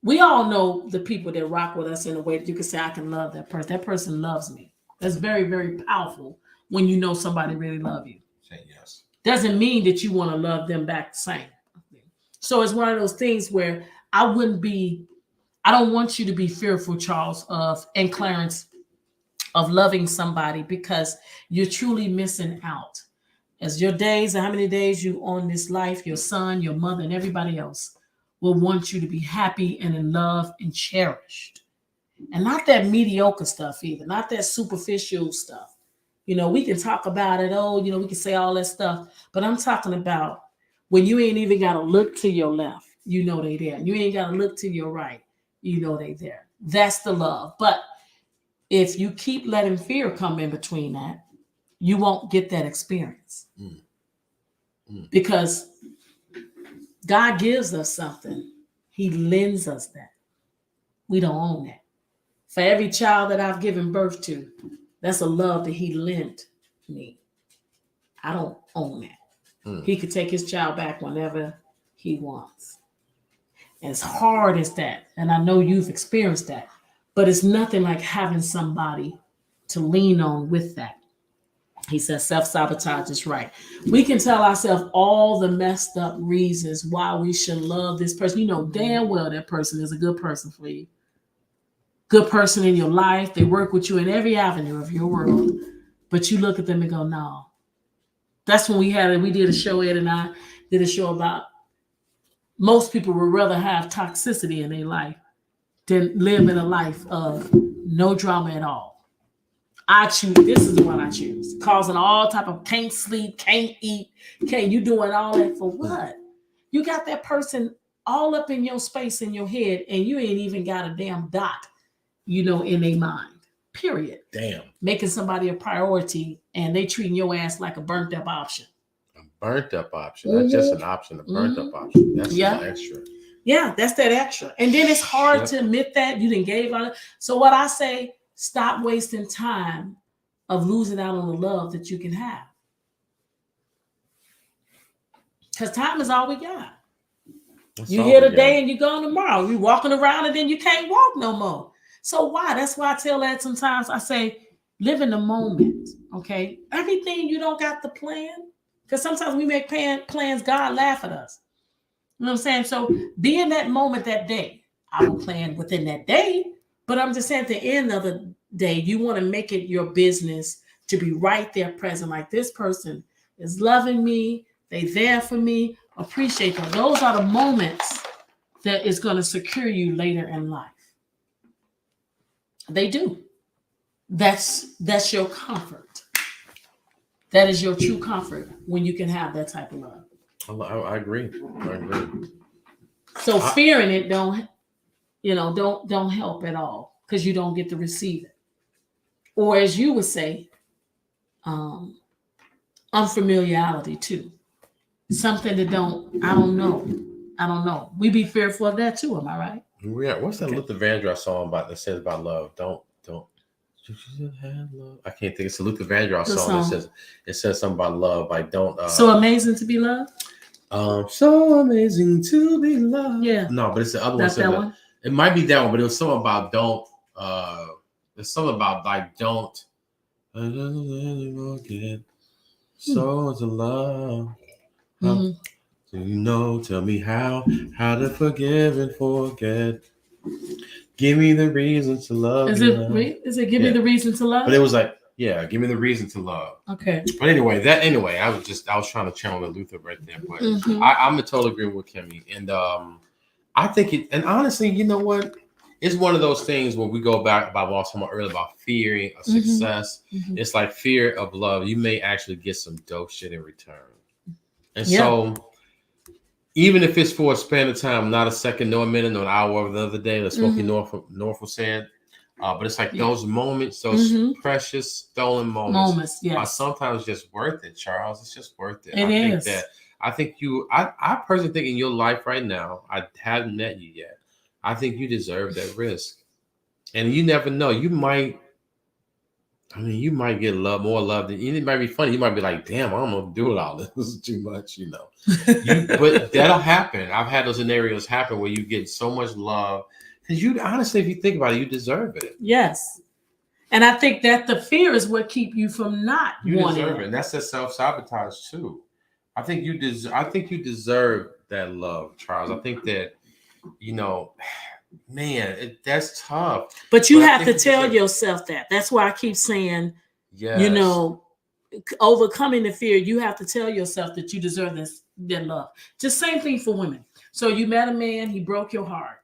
Speaker 2: We all know the people that rock with us in a way that you can say, I can love that person. That person loves me. That's very, very powerful when you know somebody really loves you.
Speaker 1: Say yes.
Speaker 2: Doesn't mean that you want to love them back the same. So it's one of those things where I don't want you to be fearful, Charles, and Clarence, of loving somebody because you're truly missing out. As your days, and how many days you on this life, your son, your mother, and everybody else will want you to be happy and in love and cherished. And not that mediocre stuff either, not that superficial stuff. We can talk about it. We can say all that stuff. But I'm talking about when you ain't even got to look to your left, they there. You ain't got to look to your right, they there. That's the love. But if you keep letting fear come in between that, you won't get that experience. Because God gives us something. He lends us that. We don't own that. For every child that I've given birth to, that's a love that he lent me. I don't own that. He could take his child back whenever he wants. And as hard as that, and I know you've experienced that, but it's nothing like having somebody to lean on with that. He says self-sabotage is right. We can tell ourselves all the messed up reasons why we should love this person. You know damn well that person is a good person for you. Good person in your life. They work with you in every avenue of your world. But you look at them and go, no. That's when we did a show, Ed and I did a show about most people would rather have toxicity in their life than live in a life of no drama at all. This is the one I choose. Causing all type of can't sleep, can't eat, you doing all that for what? You got that person all up in your space in your head and you ain't even got a damn dot, in their mind. Period.
Speaker 1: Damn.
Speaker 2: Making somebody a priority and they treating your ass like a burnt up option.
Speaker 1: A burnt up option. Not just an option, a burnt up option. That's extra.
Speaker 2: Yeah, that's that extra. And then it's hard to admit that you didn't gave on it. So what I say, stop wasting time of losing out on the love that you can have. Because time is all we got. You here today and you're gone tomorrow. You're walking around and then you can't walk no more. So why? That's why I tell that sometimes. I say, live in the moment, okay? Everything you don't got to plan. Because sometimes we make plans, God laugh at us. You know what I'm saying? So be in that moment that day. I don't plan within that day, but I'm just saying at the end of the day, you want to make it your business to be right there present. Like this person is loving me. They there for me. Appreciate them. Those are the moments that is going to secure you later in life. They do. That's your comfort. That is your true comfort when you can have that type of love.
Speaker 1: I agree.
Speaker 2: So fearing it don't help at all because you don't get to receive it. Or as you would say, unfamiliarity too. Something that I don't know. We be fearful of that too. Am I right?
Speaker 1: Yeah. What's that Luther Vandross song that says about love? Don't. You have love. I can't think. It's a Luther Vandross song that says something about love. Like don't.
Speaker 2: So amazing to be loved.
Speaker 1: So amazing to be loved.
Speaker 2: Yeah.
Speaker 1: No, but it's the other
Speaker 2: That's
Speaker 1: one.
Speaker 2: That one.
Speaker 1: It might be that one, but it was something about don't. There's something about like don't. Get so to love. Tell me how to forgive and forget. Give me the reason to love.
Speaker 2: Is it give me the reason to love?
Speaker 1: But it was like, give me the reason to love.
Speaker 2: Okay.
Speaker 1: But anyway, I was trying to channel the Luther right there. But I'm in total agreement with Kimmi. And I think and honestly, you know what? It's one of those things where we go back about what I was talking about earlier about fearing of success. It's like fear of love. You may actually get some dope shit in return. And so even if it's for a span of time, not a second, no a minute, no an hour of another day, like Smokey Norfolk was saying, But it's like
Speaker 2: Yeah.
Speaker 1: those moments, those
Speaker 2: Mhm.
Speaker 1: precious stolen moments, are
Speaker 2: Yes.
Speaker 1: sometimes just worth it, Charles. It's just worth it.
Speaker 2: It is.
Speaker 1: I think I personally think in your life right now, I haven't met you yet. I think you deserve that risk. And you never know. You might get more love than it might be funny. You might be like, damn, I'm gonna do it all. This is too much, But that'll happen. I've had those scenarios happen where you get so much love. Because you honestly, if you think about it, you deserve it.
Speaker 2: Yes. And I think that the fear is what keep you from not
Speaker 1: You
Speaker 2: wanting
Speaker 1: deserve it. And that's a self-sabotage too. I think you deserve that love, Charles. I think that, man, that's tough.
Speaker 2: But you
Speaker 1: But I
Speaker 2: have to
Speaker 1: think you
Speaker 2: tell
Speaker 1: deserve-
Speaker 2: yourself that. That's why I keep saying,
Speaker 1: Yes.
Speaker 2: overcoming the fear, you have to tell yourself that you deserve that love. Just same thing for women. So you met a man, he broke your heart.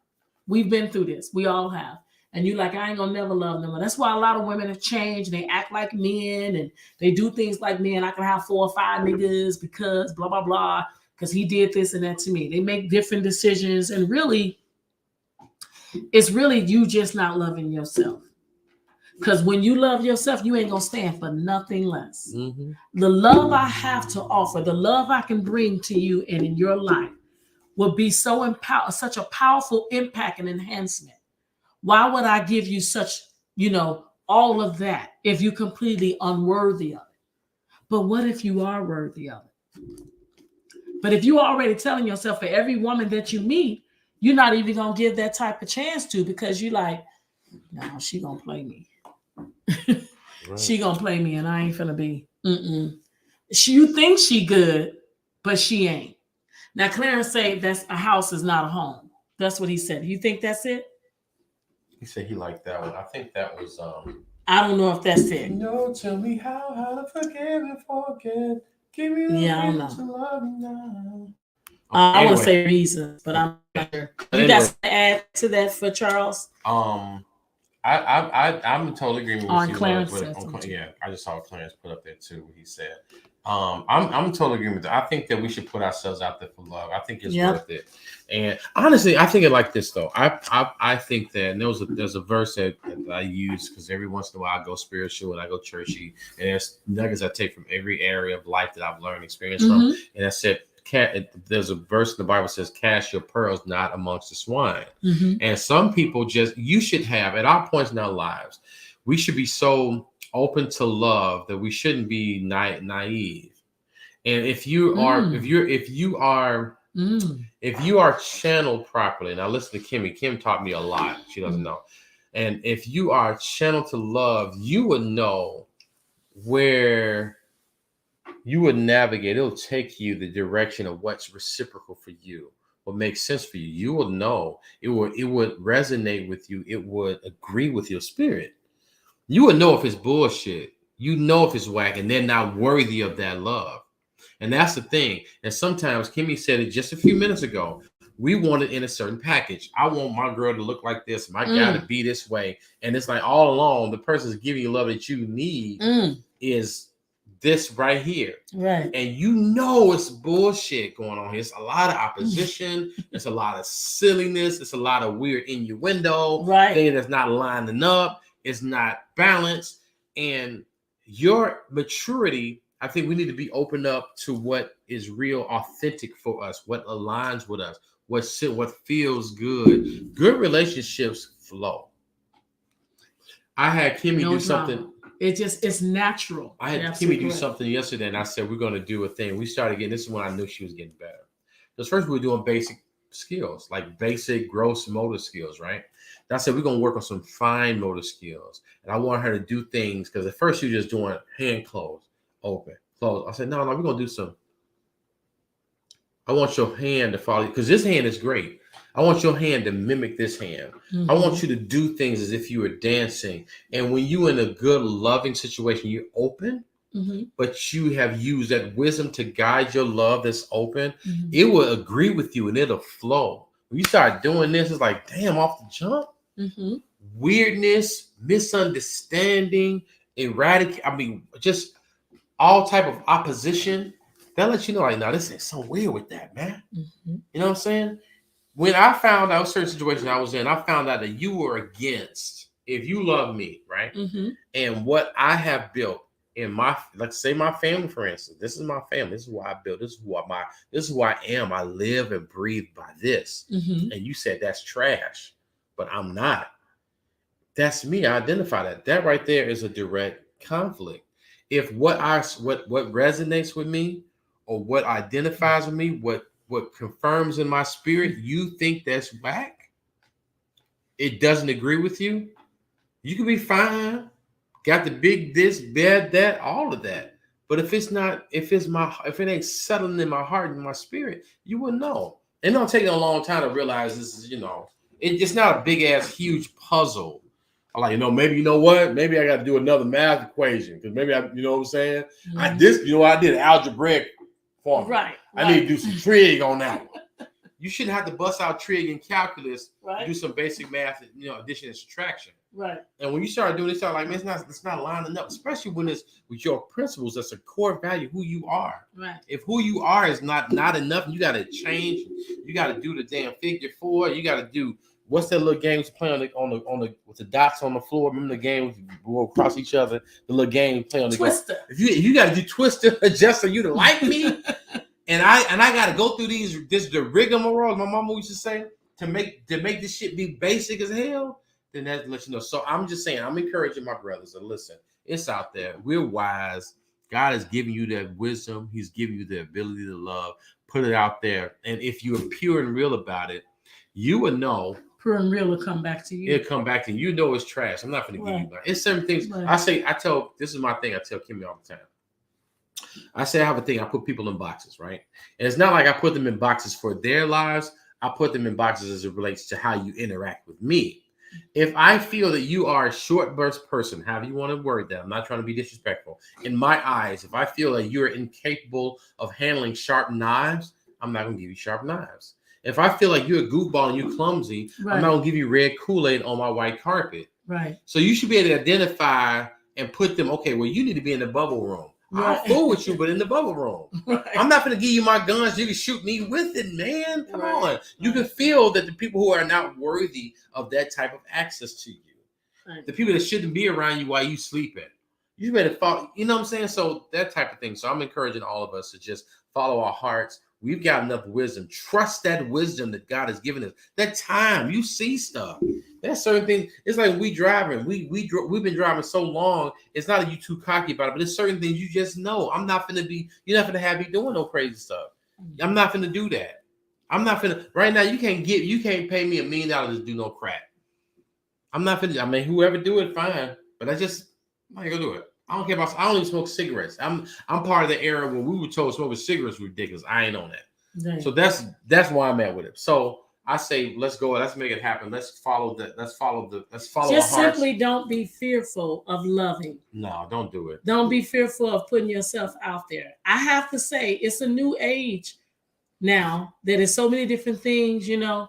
Speaker 2: We've been through this. We all have. And you like, I ain't gonna never love them. That's why a lot of women have changed. They act like men and they do things like men. I can have 4 or 5 niggas because blah, blah, blah, because he did this and that to me. They make different decisions. And really, it's really you just not loving yourself. Because when you love yourself, you ain't gonna stand for nothing less.
Speaker 1: Mm-hmm.
Speaker 2: The love I have to offer, the love I can bring to you and in your life will be such a powerful impact and enhancement. Why would I give you such, all of that if you're completely unworthy of it? But what if you are worthy of it? But if you're already telling yourself for every woman that you meet, you're not even gonna give that type of chance to, because you like, no, she gonna play me.
Speaker 1: Right.
Speaker 2: She gonna play me and I ain't finna be. You think she good, but she ain't. Now Clarence say that's a house is not a home. That's what he said. You think that's it?
Speaker 1: He said he liked that one. I think that was
Speaker 2: I don't know if that's it.
Speaker 1: tell me how to forgive and forget. Give me the
Speaker 2: I don't know.
Speaker 1: to love me now.
Speaker 2: I want to say reasons, but I'm not sure. You got to add to that for Charles?
Speaker 1: I'm in total agreement with you.
Speaker 2: Clarence
Speaker 1: I just saw Clarence put up there too. What he said. I'm in total agreement with that. I think that we should put ourselves out there for love. I think it's worth it. And honestly, I think it like this though. I think that there's a verse that I use because every once in a while I go spiritual and I go churchy, and there's nuggets I take from every area of life that I've learned experience from. And I said, there's a verse in the Bible that says, cast your pearls not amongst the swine. And some people you should have at our points in our lives, we should be so open to love that we shouldn't be naive. And if you are channeled properly, now listen to Kimmi. Kim taught me a lot. She doesn't know. And if you are channeled to love, you would know where you would navigate. It'll take you the direction of what's reciprocal for you, what makes sense for you. You will know. It would resonate with you. It would agree with your spirit. You would know if it's bullshit. You know if it's whack, and they're not worthy of that love. And that's the thing. And sometimes Kimmi said it just a few minutes ago. We want it in a certain package. I want my girl to look like this, my guy to be this way. And it's like all along, the person's giving you love that you need is this right here.
Speaker 2: Right.
Speaker 1: And you know it's bullshit going on here. It's a lot of opposition. It's a lot of silliness. It's a lot of weird innuendo.
Speaker 2: Right.
Speaker 1: Thing that's not lining up. It's not balanced. And your maturity, I think we need to be open up to what is real, authentic for us, what aligns with us, what feels good. Good relationships flow. I had Kimmi do something.
Speaker 2: It's natural.
Speaker 1: I had Kimmi do something yesterday, and I said, we're going to do a thing. We started getting, this is when I knew she was getting better. Because first we were doing basic skills, like basic gross motor skills, right? And I said, we're going to work on some fine motor skills. And I want her to do things, because at first she was just doing hand close, open, close. I said, no, we're going to do some. I want your hand to follow, because this hand is great. I want your hand to mimic this hand. I want you to do things as if you were dancing. And when you're in a good, loving situation, you're open, but you have used that wisdom to guide your love that's open. It will agree with you and it'll flow. When you start doing this, it's like, damn, off the jump. Weirdness, misunderstanding, just all type of opposition. That lets you know, like, now this is so weird with that, man. You know what I'm saying? When I found out certain situations I was in, I found out that you were against if you love me, right,
Speaker 2: Mm-hmm.
Speaker 1: and what I have built in my, let's say my family, for instance, this is my family. This is what I built. This is who I am. I live and breathe by this.
Speaker 2: Mm-hmm.
Speaker 1: And you said that's trash, but I'm not. That's me. I identify that. That right there is a direct conflict. If what resonates with me, or what identifies with me, what confirms in my spirit, you think that's whack, it doesn't agree with you, you can be fine. Got the big this, bad that, all of that. But if it ain't settling in my heart and my spirit, you will know. And it'll take a long time to realize this is, it's not a big ass huge puzzle. I'm like, maybe maybe I got to do another math equation because maybe you know what I'm saying.
Speaker 2: Mm-hmm.
Speaker 1: I did algebraic formula.
Speaker 2: Right.
Speaker 1: I need to do some trig on that one. You shouldn't have to bust out trig and calculus to do some basic math, addition and subtraction.
Speaker 2: Right.
Speaker 1: And when you start doing this, you're like, man, it's not lining up, especially when it's with your principles. That's a core value, who you are.
Speaker 2: Right.
Speaker 1: If who you are is not enough, you got to change. You got to do the damn figure 4. You got to do what's that little game you play on the with the dots on the floor. Remember the game you go across each other. The little game you play on the
Speaker 2: Twister.
Speaker 1: If you got to do Twister just so you to like me, and I got to go through the rigmarole. My mama used to say to make this shit be basic as hell. Then that lets you know. So I'm just saying, I'm encouraging my brothers to listen. It's out there. We're wise. God has given you that wisdom. He's giving you the ability to love. Put it out there. And if you are pure and real about it, you will know.
Speaker 2: Pure and real will come back to you.
Speaker 1: It'll come back to you. You know it's trash. I'm not going to give you that. It's certain things.
Speaker 2: Right.
Speaker 1: This is my thing. I tell Kimmi all the time. I say I have a thing. I put people in boxes, right? And it's not like I put them in boxes for their lives. I put them in boxes as it relates to how you interact with me. If I feel that you are a short burst person, however you want to word that, I'm not trying to be disrespectful. In my eyes, if I feel that you're incapable of handling sharp knives, I'm not going to give you sharp knives. If I feel like you're a goofball and you're clumsy, right, I'm not going to give you red Kool-Aid on my white carpet.
Speaker 2: Right.
Speaker 1: So you should be able to identify and put them, okay, well, you need to be in the bubble room.
Speaker 2: Right.
Speaker 1: I'll fool with you, but in the bubble room. Right. I'm not going to give you my guns. You can shoot me with it, man. Come on. You can feel that the people who are not worthy of that type of access to you, the people that shouldn't be around you while you sleeping, you better follow. You know what I'm saying? So that type of thing. So I'm encouraging all of us to just follow our hearts. We've got enough wisdom. Trust that wisdom that God has given us. That time you see stuff. There's certain things. It's like we driving. We've been driving so long. It's not that you too cocky about it, but there's certain things you just know. You're not gonna have me doing no crazy stuff. I'm not gonna do that. I'm not gonna right now. You can't pay me $1 million to do no crap. I'm not gonna. I mean, whoever do it, fine. But I'm not gonna do it. I don't care about. I don't even smoke cigarettes. I'm part of the era when we were told smoking cigarettes was ridiculous. I ain't on that. Right. So that's why I'm at with it. So I say, let's go. Let's make it happen. Let's follow. Just
Speaker 2: simply don't be fearful of loving.
Speaker 1: No, don't do it.
Speaker 2: Don't be fearful of putting yourself out there. I have to say, it's a new age now. There is so many different things, dating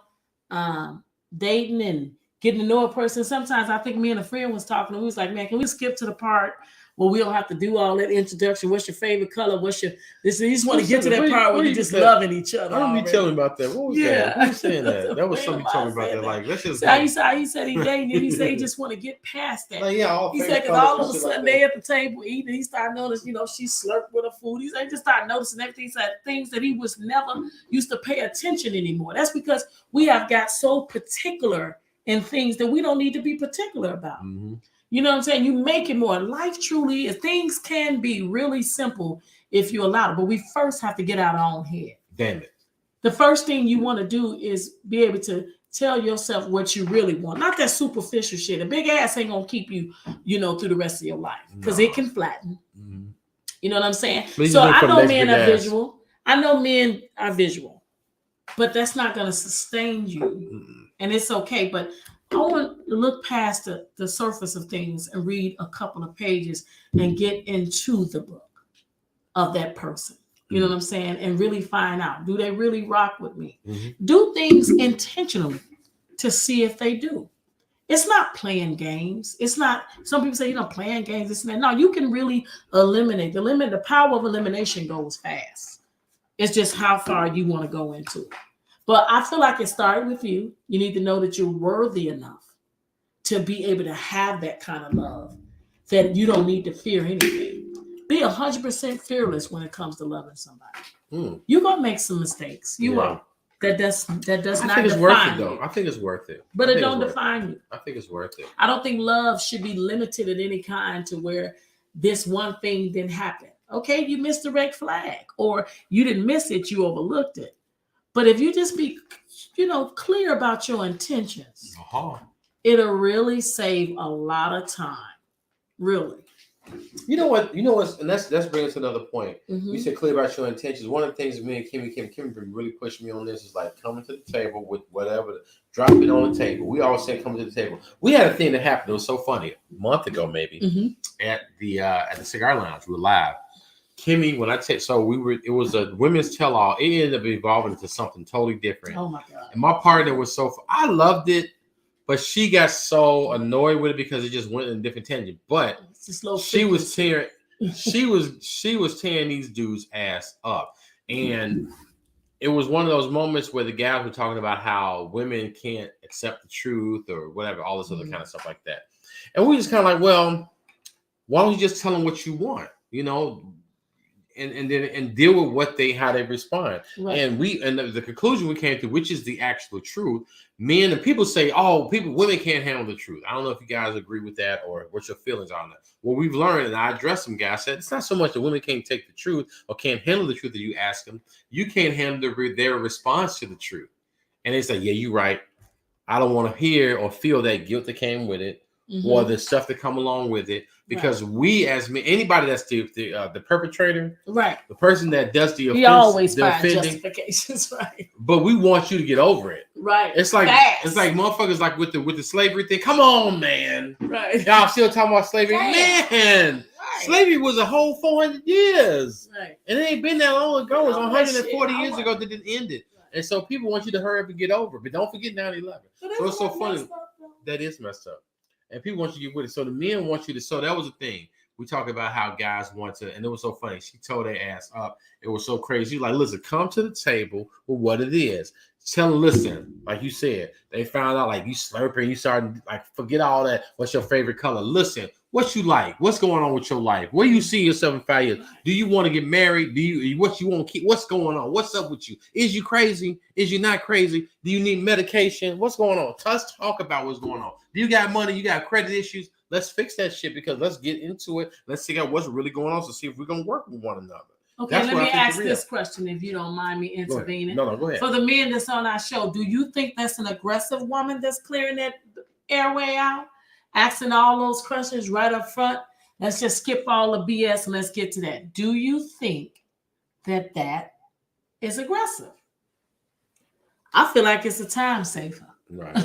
Speaker 2: and getting to know a person. Sometimes I think me and a friend was talking, and we was like, man, can we skip to the part where we don't have to do all that introduction? What's your favorite color? You just want to get to that part where you're just loving each other.
Speaker 1: I don't be telling about that. What was that? Who was saying that? That was something you told me about that. Like, let's just.
Speaker 2: So he said he dating, and he said he just want to get past that.
Speaker 1: Like, yeah,
Speaker 2: he said because all of a sudden they at the table eating, he started noticing, she slurped with her food. He said he just started noticing everything. He said things that he was never used to pay attention anymore. That's because we have got so particular in things that we don't need to be particular about. Mm-hmm. You know what I'm saying? You make it more. Life truly is. Things can be really simple if you allow it, but we first have to get out our own head.
Speaker 1: Damn it.
Speaker 2: The first thing you want to do is be able to tell yourself what you really want. Not that superficial shit. A big ass ain't going to keep you, through the rest of your life because it can flatten. Mm-hmm. You know what I'm saying? So I know men are visual. I know men are visual, but that's not going to sustain you. Mm-hmm. And it's okay. But I want to look past the surface of things and read a couple of pages and get into the book of that person. You know what I'm saying? And really find out, do they really rock with me? Mm-hmm. Do things intentionally to see if they do. It's not playing games. It's not, some people say, playing games, this and that. No, you can really eliminate. The power of elimination goes fast. It's just how far you want to go into it. But I feel like it started with you. You need to know that you're worthy enough to be able to have that kind of love that you don't need to fear anything. Be 100% fearless when it comes to loving somebody. You're gonna make some mistakes. You are. That does not
Speaker 1: think it's worth it, though.
Speaker 2: you.
Speaker 1: I think it's worth it.
Speaker 2: But it don't define you.
Speaker 1: I think it's worth it.
Speaker 2: I don't think love should be limited in any kind to where this one thing didn't happen. Okay, you missed the red flag, or you didn't miss it, you overlooked it. But if you just be, clear about your intentions, it'll really save a lot of time. Really.
Speaker 1: You know what? And that's bringing us to another point. You said clear about your intentions. One of the things me and Kimmi really pushed me on this is like coming to the table with whatever, drop it on the table. We always say coming to the table. We had a thing that happened. It was so funny. A month ago, maybe, at the cigar lounge. We were live. Kimmi, it was a women's tell-all. It ended up evolving into something totally different.
Speaker 2: Oh my God.
Speaker 1: And my partner was I loved it, but she got so annoyed with it because it just went in a different tangent. But she was tearing these dudes' ass up. And it was one of those moments where the guys were talking about how women can't accept the truth or whatever, all this other kind of stuff like that. And we just kind of like, well, why don't you just tell them what you want, and deal with how they respond. Right. And the conclusion we came to, which is the actual truth, men and people say, women can't handle the truth. I don't know if you guys agree with that or what your feelings are on that. What we've learned, and I addressed some guys, said it's not so much that women can't take the truth or can't handle the truth that you ask them. You can't handle their response to the truth. And they say, yeah, you're right. I don't want to hear or feel that guilt that came with it. Or the stuff that come along with it, because we as men, anybody that's the perpetrator, right, the person that does the offense, we always find justifications, right? But we want you to get over it, right? It's like motherfuckers like with the slavery thing. Come on, man, right? Y'all still talking about slavery, man? Right. Slavery was a whole 400 years, right? And it ain't been that long ago. It was 140 years ago that it ended, right. And so people want you to hurry up and get over it. But don't forget 9/11. So it's so funny. That is messed up. And people want you to get with it. So the men want you to. So that was the thing. We talk about how guys want to. And it was so funny. She told their ass up. It was so crazy. Like, listen, come to the table with what it is. Tell them, listen, like you said, they found out like you slurping. You started like, forget all that. What's your favorite color? Listen, what you like? What's going on with your life? Where you see yourself in 5 years? Do you want to get married? What you want to keep? What's going on? What's up with you? Is you crazy? Is you not crazy? Do you need medication? What's going on? Let's talk about what's going on. Do you got money? You got credit issues? Let's fix that shit because let's get into it. Let's figure out what's really going on to see if we're going to work with one another.
Speaker 2: Okay, let me ask this question if you don't mind me intervening.
Speaker 1: No, go ahead.
Speaker 2: For the men that's on our show, do you think that's an aggressive woman that's clearing that airway out? Asking all those questions right up front? Let's just skip all the BS and let's get to that. Do you think that is aggressive? I feel like it's a time saver. Right.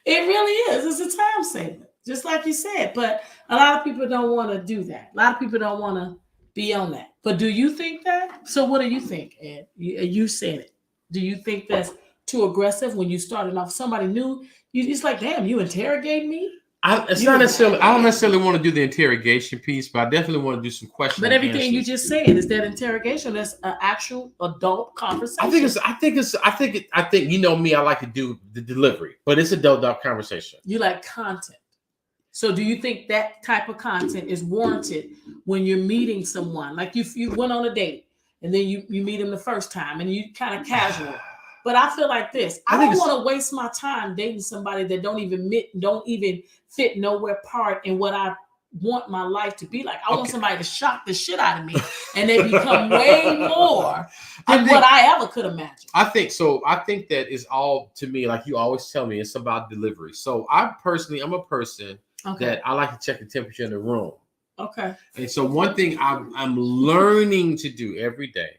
Speaker 2: It really is. It's a time saver, just like you said. But a lot of people don't want to do that. A lot of people don't want to be on that. But do you think that? So what do you think, Ed? You said it. Do you think that's too aggressive when you started off? Somebody new, it's like, damn, you interrogate me? I don't necessarily want to do the interrogation piece, but I definitely want to do some questions. But everything you just said is that interrogation. That's an actual adult conversation.
Speaker 1: I think you know me. I like to do the delivery, but it's adult conversation.
Speaker 2: You like content. So do you think that type of content is warranted when you're meeting someone? Like you went on a date and then you meet them the first time and you kind of casual. But I feel like this. I don't want to waste my time dating somebody that don't even fit nowhere part in what I want my life to be like. I want somebody to shock the shit out of me and they become way more than what I ever could imagine.
Speaker 1: I think so. I think that is all, to me, like you always tell me, it's about delivery. So I'm a person that I like to check the temperature in the room. Okay. And so one thing I'm learning to do every day,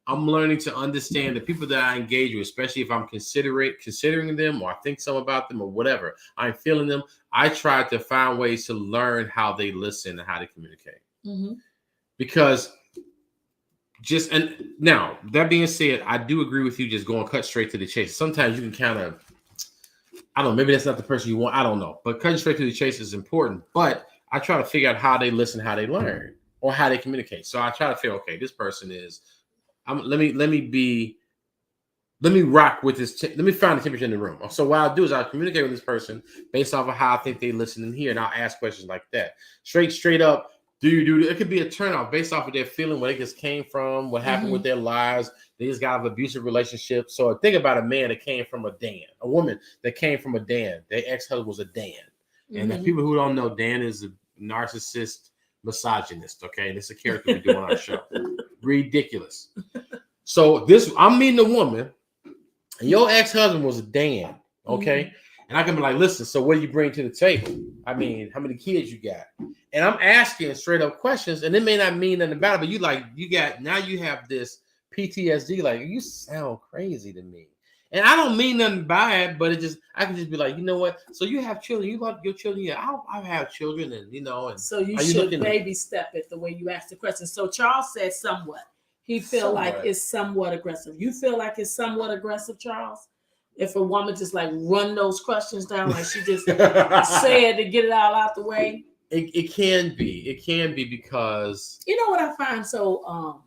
Speaker 1: I'm learning to understand the people that I engage with, especially if I'm considering them or I think some about them or whatever, I'm feeling them. I try to find ways to learn how they listen and how they communicate. Mm-hmm. Because and now that being said, I do agree with you just going cut straight to the chase. Sometimes you can kind of, I don't know, maybe that's not the person you want. I don't know. But cutting straight to the chase is important. But I try to figure out how they listen, how they learn, or how they communicate. So I try to feel, okay, this person is, let me be let me rock with this. Let me find the temperature in the room. So what I'll do is I'll communicate with this person based off of how I think they listen in here, and I'll ask questions like that. Straight up, do you do? It could be a turnoff based off of their feeling, where they just came from, what happened with their lives. They just got an abusive relationship. So think about a man that came from a Dan, a woman that came from a Dan. Their ex-husband was a Dan. And the people who don't know, Dan is a narcissist, misogynist. Okay, and it's a character we do on our show. Ridiculous. So I'm meeting a woman, and your ex-husband was a Dan. Okay, and I can be like, listen. So what do you bring to the table? I mean, how many kids you got? And I'm asking straight up questions, and it may not mean nothing about it, but you have this PTSD. Like, you sound crazy to me. And I don't mean nothing by it, but I can just be like, you know what? So you have children. You love your children. Yeah, I have children, and and
Speaker 2: so you should baby step it the way you asked the question. So Charles said somewhat. He feel like it's somewhat aggressive. You feel like it's somewhat aggressive, Charles? If a woman just like run those questions down, like she just said to get it all out the way.
Speaker 1: It can be. It can be because
Speaker 2: you know what I find so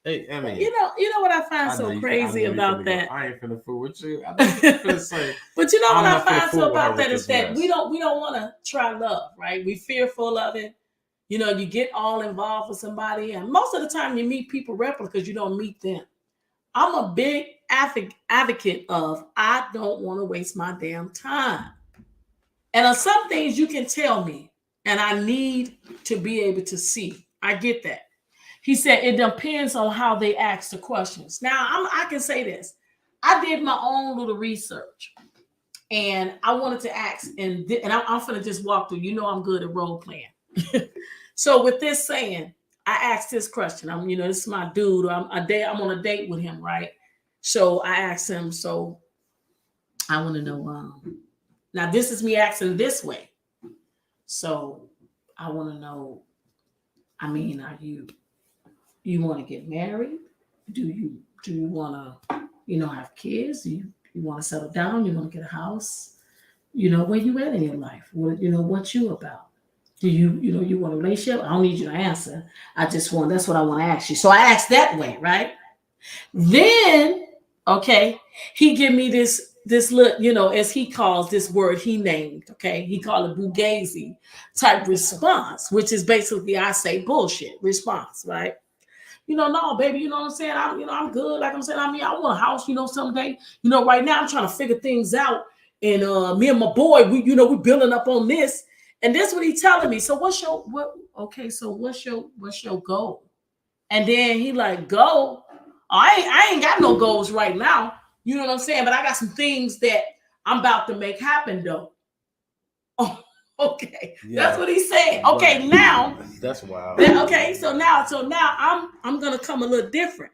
Speaker 1: Hey, I mean,
Speaker 2: you know what I find so crazy about that.
Speaker 1: I ain't finna fool with you. I'm finna say,
Speaker 2: but you know what I find so about that is that we don't want to try love, right? We fearful of it. You know, you get all involved with somebody, and most of the time you meet people because you don't meet them. I'm a big advocate of I don't want to waste my damn time. And on some things you can tell me, and I need to be able to see. I get that. He said it depends on how they ask the questions. Now, I can say this. I did my own little research, and I wanted to ask, and I'm going to just walk through. You know I'm good at role playing. So with this saying, I asked this question. This is my dude. I'm on a date with him, right? So I asked him, so I want to know, now this is me asking this way. So I want to know, are you want to get married? Do you want to, have kids? You want to settle down? You want to get a house? Where you at in your life? What you about? Do you want a relationship? I don't need you to answer. That's what I want to ask you. So I asked that way, right? Then, okay, he give me this look, as he calls this word he named, okay? He called it Bugazi type response, which is basically I say bullshit response, right? No, baby, you know what I'm saying? I'm good. Like I'm saying, I want a house, someday. Right now I'm trying to figure things out. And me and my boy, we're building up on this. And that's what he's telling me. So what's your goal? And then he like, go. I ain't got no goals right now. You know what I'm saying? But I got some things that I'm about to make happen though. Oh, okay. Yeah. That's what he's saying. Okay, right. Now
Speaker 1: that's wild.
Speaker 2: Okay, so now I'm gonna come a little different.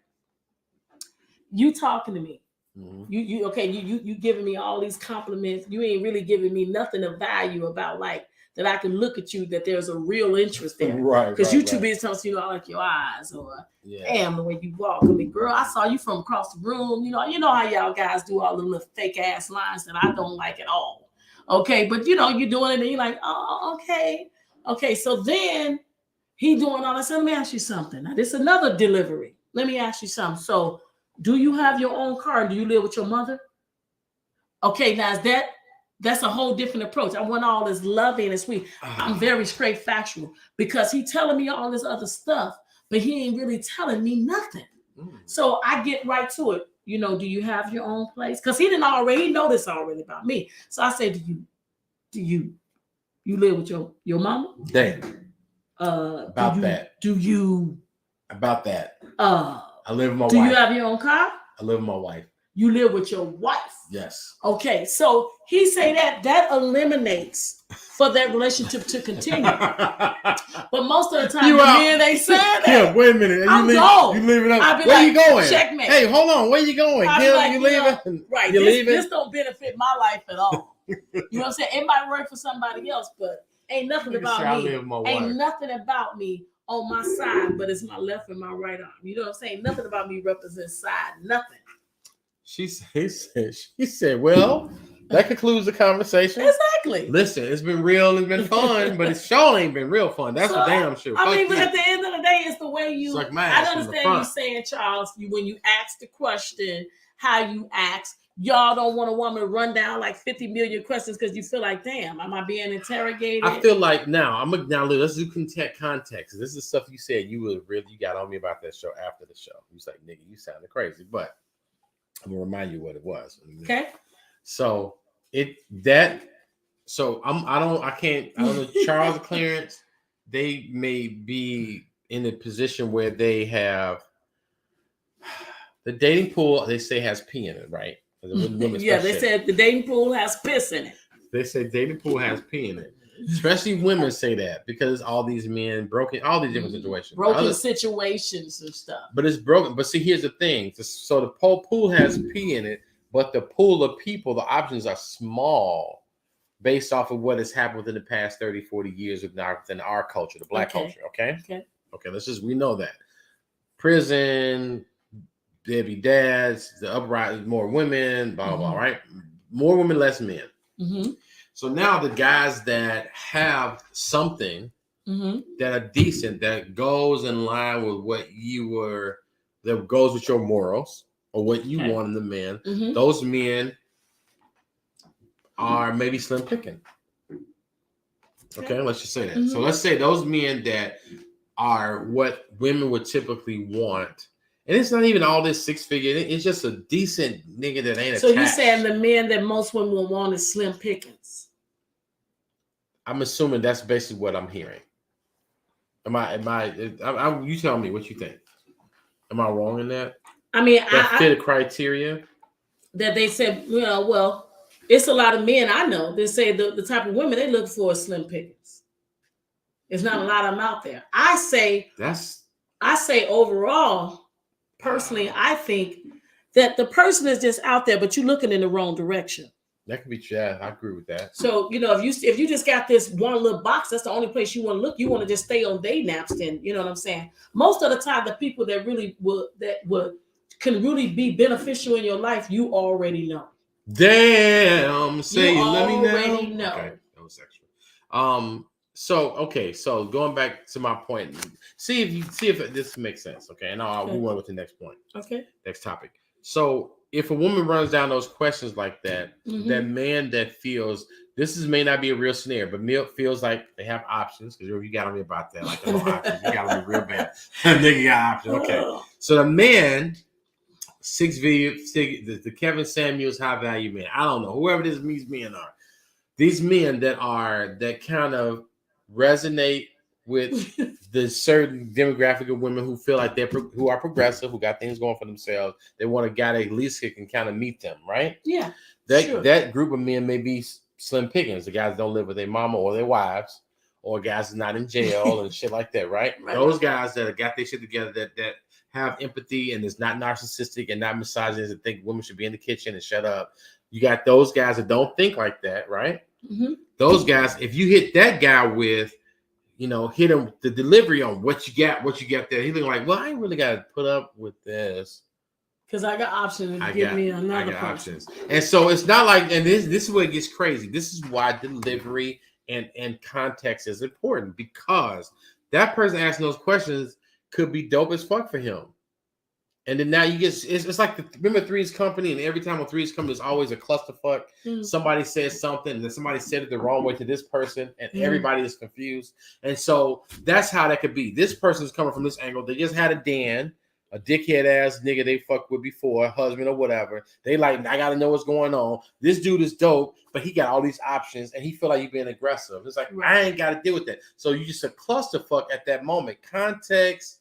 Speaker 2: You talking to me. Mm-hmm. You giving me all these compliments. You ain't really giving me nothing of value about like that I can look at you, that there's a real interest there. Right. Because you too busy telling I like your eyes or damn the way you walk. I mean, girl, I saw you from across the room. You know how y'all guys do all the little fake ass lines that I don't like at all. Okay, but you're doing it and you're like, oh, okay. Okay, so then he doing all this. Let me ask you something. Now, this is another delivery. Let me ask you something. So do you have your own car? Do you live with your mother? Okay, now that's a whole different approach. I want all this loving and sweet. I'm very straight factual because he telling me all this other stuff, but he ain't really telling me nothing. So I get right to it. Do you have your own place? Because he know this already about me. So I say, do you live with your mama?
Speaker 1: Damn. About that. I live with my wife.
Speaker 2: Do you have your own car?
Speaker 1: I live with my wife.
Speaker 2: You live with your wife.
Speaker 1: Yes.
Speaker 2: Okay, so he say that eliminates for that relationship to continue. But most of the time, the men they say that.
Speaker 1: Yeah, wait a minute. You leaving up? Where you going?
Speaker 2: Checkmate.
Speaker 1: Hey, hold on. Where you going? You leaving?
Speaker 2: Right.
Speaker 1: You leaving?
Speaker 2: This don't benefit my life at all. You know what I'm saying? It might work for somebody else, but ain't nothing about me. Ain't nothing about me on my side, but it's my left and my right arm. You know what I'm saying? Nothing about me represents side. Nothing.
Speaker 1: She said, well, that concludes the conversation.
Speaker 2: Exactly.
Speaker 1: Listen, it's been real and been fun, but it sure ain't been real fun. That's the damn sure.
Speaker 2: But at the end of the day, it's the way you. I understand you saying, Charles, when you ask the question, how you ask. Y'all don't want a woman to run down like 50 million questions because you feel like, damn, am I being interrogated?
Speaker 1: I feel like now let's do context. This is stuff you said you got on me about that show after the show. You was like, nigga, you sounded crazy, but I'm gonna remind you what it was.
Speaker 2: Okay.
Speaker 1: So I don't know, Charles and Clarence, they may be in a position where they have the dating pool, they say has pee in it, right?
Speaker 2: Yeah, they said the dating pool has piss in it.
Speaker 1: They say dating pool has pee in it. Especially women say that because all these men all these different situations.
Speaker 2: Situations and stuff.
Speaker 1: But it's broken. But see, here's the thing. So the pool has pee in it, but the pool of people, the options are small based off of what has happened within the past 30, 40 years within our culture, the Black culture, okay? Okay, we know that. Prison, baby dads, the uprising, more women, blah, blah, right? More women, less men.
Speaker 2: Mm-hmm.
Speaker 1: So now the guys that have something that are decent, that goes in line with what that goes with your morals or what you want in the man, those men are maybe slim picking. Okay, let's just say that. So let's say those men that are what women would typically want. And it's not even all this 6-figure. It's just a decent nigga that ain't attached.
Speaker 2: So you're saying the men that most women will want is slim pickings?
Speaker 1: I'm assuming that's basically what I'm hearing. You tell me what you think. Am I wrong in that?
Speaker 2: I mean,
Speaker 1: that fit a criteria?
Speaker 2: That they said, well, it's a lot of men I know that say the type of women they look for is slim pickings. There's not a lot of them out there. I say overall, personally, I think that the person is just out there, but you're looking in the wrong direction.
Speaker 1: That could be true. Yeah, I agree with that.
Speaker 2: So, if you just got this one little box, that's the only place you want to look. You want to just stay on their napkin. You know what I'm saying? Most of the time, the people that really can really be beneficial in your life, you already know.
Speaker 1: Damn, say you let me know.
Speaker 2: Already know.
Speaker 1: Okay, that was sexual. So going back to my point, see if this makes sense. Okay, and I'll move on with the next point.
Speaker 2: Okay.
Speaker 1: Next topic. So if a woman runs down those questions like that, that man that feels this may not be a real scenario, but feels like they have options, because you got on me about that, like no options. You got on me real bad. Nigga got options. Okay. So the man, the Kevin Samuels high value man, I don't know, whoever these men are, these men that kind of resonate with the certain demographic of women who feel like who are progressive, who got things going for themselves. They want a guy that at least can kind of meet them, right?
Speaker 2: Yeah.
Speaker 1: That group of men may be slim pickings. The guys don't live with their mama or their wives, or guys not in jail and shit like that, right? Those guys that have got their shit together, that have empathy and is not narcissistic and not misogynist and think women should be in the kitchen and shut up. You got those guys that don't think like that, right? Mm-hmm. Those guys, if you hit that guy with, hit him the delivery on what you got there, he's looking like, well, I ain't really got to put up with this.
Speaker 2: Because I got options to give me another options.
Speaker 1: And so it's not like, and this is where it gets crazy. This is why delivery and context is important, because that person asking those questions could be dope as fuck for him. And then now you get, it's like, remember Three's Company, and every time on Three's Company, there's always a clusterfuck. Somebody says something, and then somebody said it the wrong way to this person, and everybody is confused. And so that's how that could be. This person's coming from this angle. They just had a dickhead ass nigga they fucked with before, husband or whatever. They like, I gotta know what's going on. This dude is dope, but he got all these options, and he feel like you being aggressive. It's like, I ain't got to deal with that. So you just a clusterfuck at that moment. Context,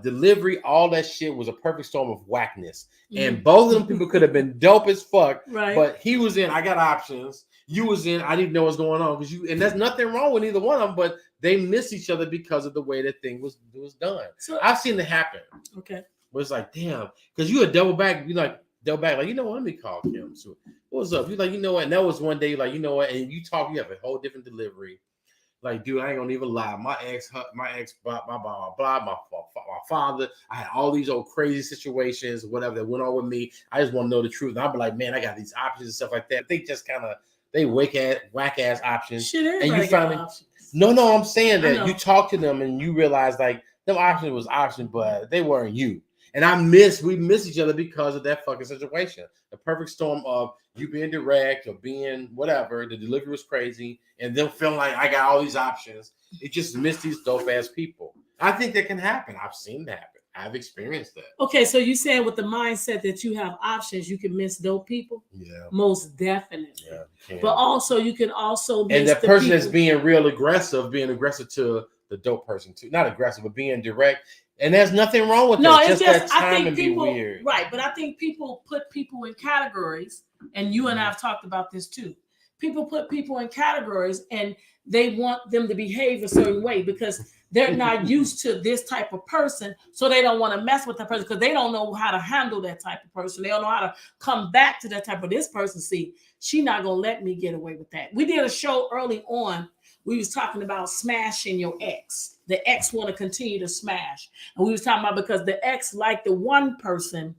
Speaker 1: delivery, all that shit was a perfect storm of whackness. And both of them people could have been dope as fuck, but he was in, I got options. You was in, I didn't know what's going on, and there's nothing wrong with either one of them, but they miss each other because of the way that thing was done. So I've seen it happen. Okay. But it's like, damn, because you a double back, like, you know what, let me call Kim. So what's up? You like, you know what? And that was one day, like, you know what? And you talk, you have a whole different delivery. Like, dude, I ain't gonna even lie. My ex, my father. I had all these old crazy situations, whatever that went on with me. I just want to know the truth. And I'll be like, man, I got these options and stuff like that. They just kind of whack ass options.
Speaker 2: Shit,
Speaker 1: and you finally no, I'm saying that you talk to them and you realize like them options was options, but they weren't you. And we miss each other because of that fucking situation. The perfect storm of you being direct or being whatever, the delivery was crazy, and them feeling like I got all these options. It just missed these dope ass people. I think that can happen. I've seen that happen. I've experienced that.
Speaker 2: Okay, so you saying with the mindset that you have options, you can miss dope people?
Speaker 1: Yeah.
Speaker 2: Most definitely.
Speaker 1: Yeah.
Speaker 2: But also you can also miss
Speaker 1: and that
Speaker 2: the
Speaker 1: person
Speaker 2: people.
Speaker 1: that's being being aggressive to the dope person too. Not aggressive, but being direct. And there's nothing wrong with
Speaker 2: No,
Speaker 1: that.
Speaker 2: it's
Speaker 1: That
Speaker 2: just
Speaker 1: time
Speaker 2: I think
Speaker 1: and
Speaker 2: people
Speaker 1: be weird.
Speaker 2: right, but I think people put people in categories, and you and I have talked about this too. People put people in categories and they want them to behave a certain way because they're not used to this type of person, so they don't want to mess with that person because they don't know how to handle that type of person. They don't know how to come back to that type of this person. See, she not gonna let me get away with that. We did a show early on. We was talking about smashing your ex. The ex want to continue to smash, and we was talking about because the ex liked the one person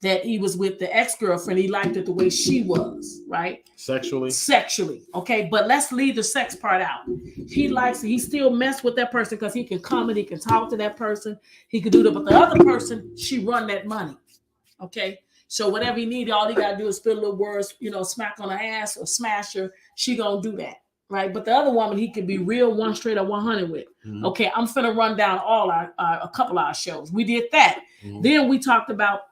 Speaker 2: that he was with, the ex-girlfriend. He liked it the way she was, right? Sexually, okay. But let's leave the sex part out. He still messed with that person because he can come and he can talk to that person. He could do that, but the other person, she run that money, okay. So whatever he needed, all he gotta do is spit a little words, smack on her ass or smash her. She gonna do that, right? But the other woman, he could be real, one straight up 100 with. Mm-hmm. Okay, I'm finna run down a couple of our shows. We did that. Mm-hmm. Then we talked about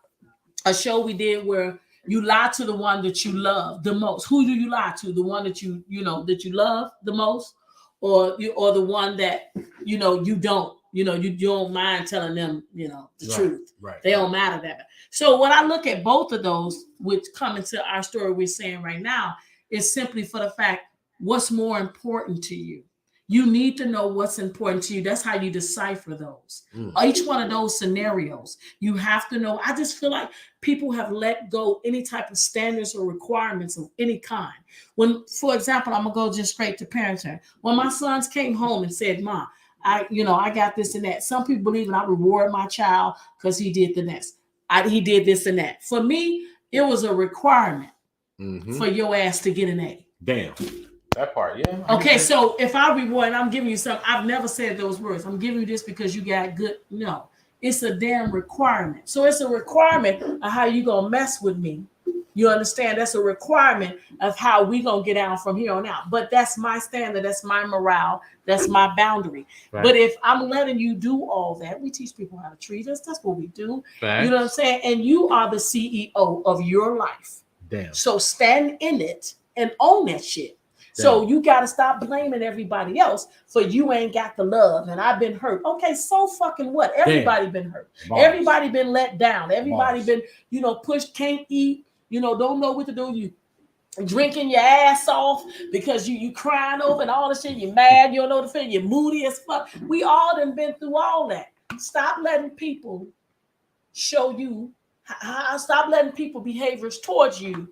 Speaker 2: a show we did where you lie to the one that you love the most. Who do you lie to? The one that you love the most, or the one that you don't mind telling them the truth. Right. They don't matter that much. So when I look at both of those, which come into our story we're saying right now, is simply for the fact what's more important to you. You need to know what's important to you. That's how you decipher those. Each one of those scenarios, you have to know. I just feel like people have let go any type of standards or requirements of any kind. When, for example, I'm gonna go just straight to parenting. When my sons came home and said, "Mom, I got this and that." Some people believe I reward my child because he did the next. He did this and that. For me, it was a requirement for your ass to get an A.
Speaker 1: Damn. That part, yeah.
Speaker 2: Okay, so if I reward, and I'm giving you something, I've never said those words. I'm giving you this because you got good. No, it's a damn requirement. So it's a requirement of how you gonna mess with me. You understand? That's a requirement of how we gonna get out from here on out. But that's my standard. That's my morale. That's my boundary. Right. But if I'm letting you do all that, we teach people how to treat us. That's what we do. Facts. You know what I'm saying? And you are the CEO of your life. Damn. So stand in it and own that shit. So you got to stop blaming everybody else for you ain't got the love and I've been hurt. Okay, so fucking what? Everybody been hurt. Boss. Everybody been let down. Everybody been, pushed, can't eat, don't know what to do. You drinking your ass off because you crying over and all this shit. You're mad, you don't know the feeling. You're moody as fuck. We all done been through all that. Stop letting people show you, stop letting people behaviors towards you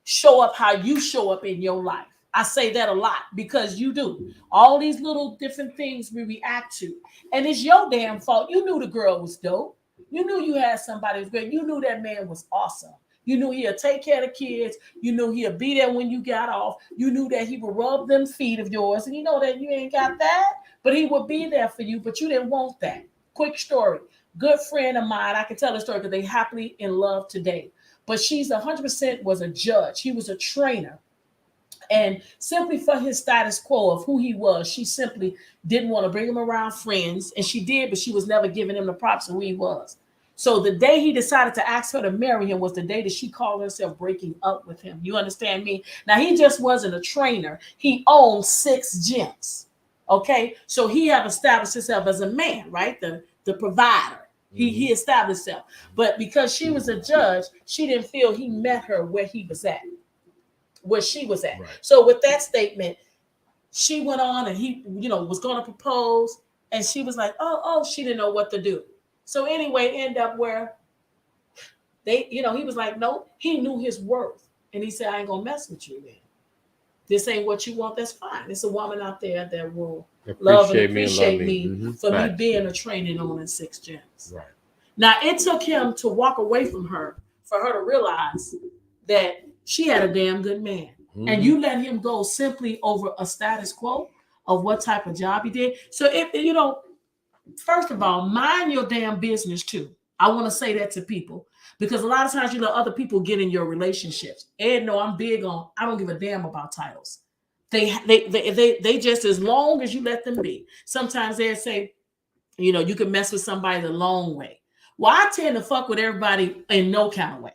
Speaker 2: show up how you show up in your life. I say that a lot because you do. All these little different things we react to. And it's your damn fault. You knew the girl was dope. You knew you had somebody who was great. You knew that man was awesome. You knew he'll take care of the kids. You knew he'll be there when you got off. You knew that he would rub them feet of yours. And you know that you ain't got that. But he would be there for you. But you didn't want that. Quick story. Good friend of mine. I can tell the story because they happily in love today. But she's 100% was a judge. He was a trainer. And simply for his status quo of who he was, she simply didn't want to bring him around friends. And she did, but she was never giving him the props of who he was. So the day he decided to ask her to marry him was the day that she called herself breaking up with him. You understand me? Now, he just wasn't a trainer. He owned 6 gyms. Okay? So he had established himself as a man, right? The provider. He established himself. But because she was a judge, she didn't feel he met her where he was at. Where she was at. Right. So with that statement, she went on and he, was going to propose and she was like, oh, she didn't know what to do. So anyway, end up where they, he was like, no, he knew his worth. And he said, I ain't going to mess with you then. This ain't what you want. That's fine. It's a woman out there that will love and appreciate me for me being a trainer and owning 6 gyms. Right. Now, it took him to walk away from her for her to realize that she had a damn good man. And you let him go simply over a status quo of what type of job he did. So if first of all, mind your damn business too. I want to say that to people because a lot of times, other people get in your relationships. And no, I'm big on, I don't give a damn about titles. They just, as long as you let them be. Sometimes they say, you can mess with somebody the long way. Well, I tend to fuck with everybody in no kind of way.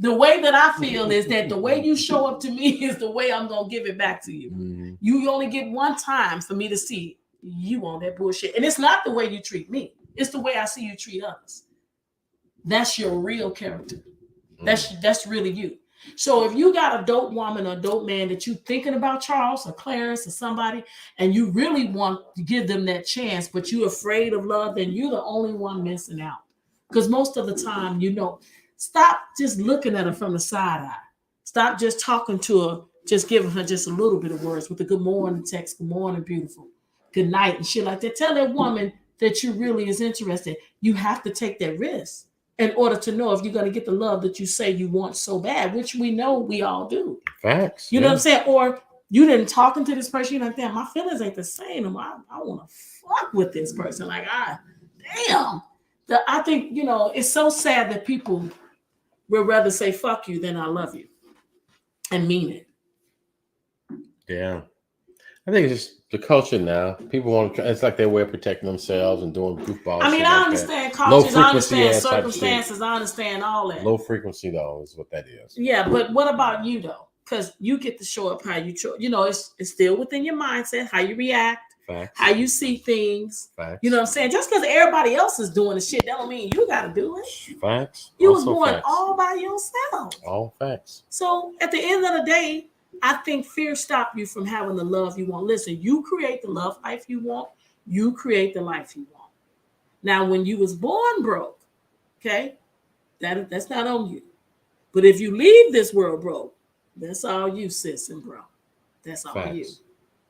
Speaker 2: The way that I feel is that the way you show up to me is the way I'm going to give it back to you.
Speaker 1: Mm-hmm.
Speaker 2: You only get one time for me to see you on that bullshit. And it's not the way you treat me. It's the way I see you treat others. That's your real character. That's really you. So if you got a dope woman or a dope man that you thinking about, Charles or Clarence or somebody, and you really want to give them that chance, but you're afraid of love, then you're the only one missing out. Because most of the time, stop just looking at her from the side eye. Stop just talking to her, just giving her just a little bit of words with a good morning text, good morning, beautiful, good night, and shit like that. Tell that woman that you really is interested. You have to take that risk in order to know if you're going to get the love that you say you want so bad, which we know we all do.
Speaker 1: Facts.
Speaker 2: You know what I'm saying? Or you didn't talking to this person, you're like, damn, my feelings ain't the same. I want to fuck with this person. Like, damn. I think, it's so sad that people would rather say fuck you than I love you and mean it.
Speaker 1: Yeah. I think it's just the culture now. People it's like their way of protecting themselves and doing goofball.
Speaker 2: I mean, I understand cultures, I understand circumstances, I understand all that.
Speaker 1: Low frequency, though, is what that is.
Speaker 2: Yeah, but what about you, though? Because you get to show up how you, it's still within your mindset, how you react,
Speaker 1: Facts.
Speaker 2: how you see things.
Speaker 1: Facts.
Speaker 2: You know what I'm saying? Just because everybody else is doing the shit, that don't mean you got to do it.
Speaker 1: Facts.
Speaker 2: You was born all by yourself.
Speaker 1: All facts.
Speaker 2: So at the end of the day, I think fear stopped you from having the love you want. Listen, you create the love life you want. You create the life you want. Now, when you was born broke, okay, that's not on you. But if you leave this world broke, that's all you, sis and bro. That's all facts.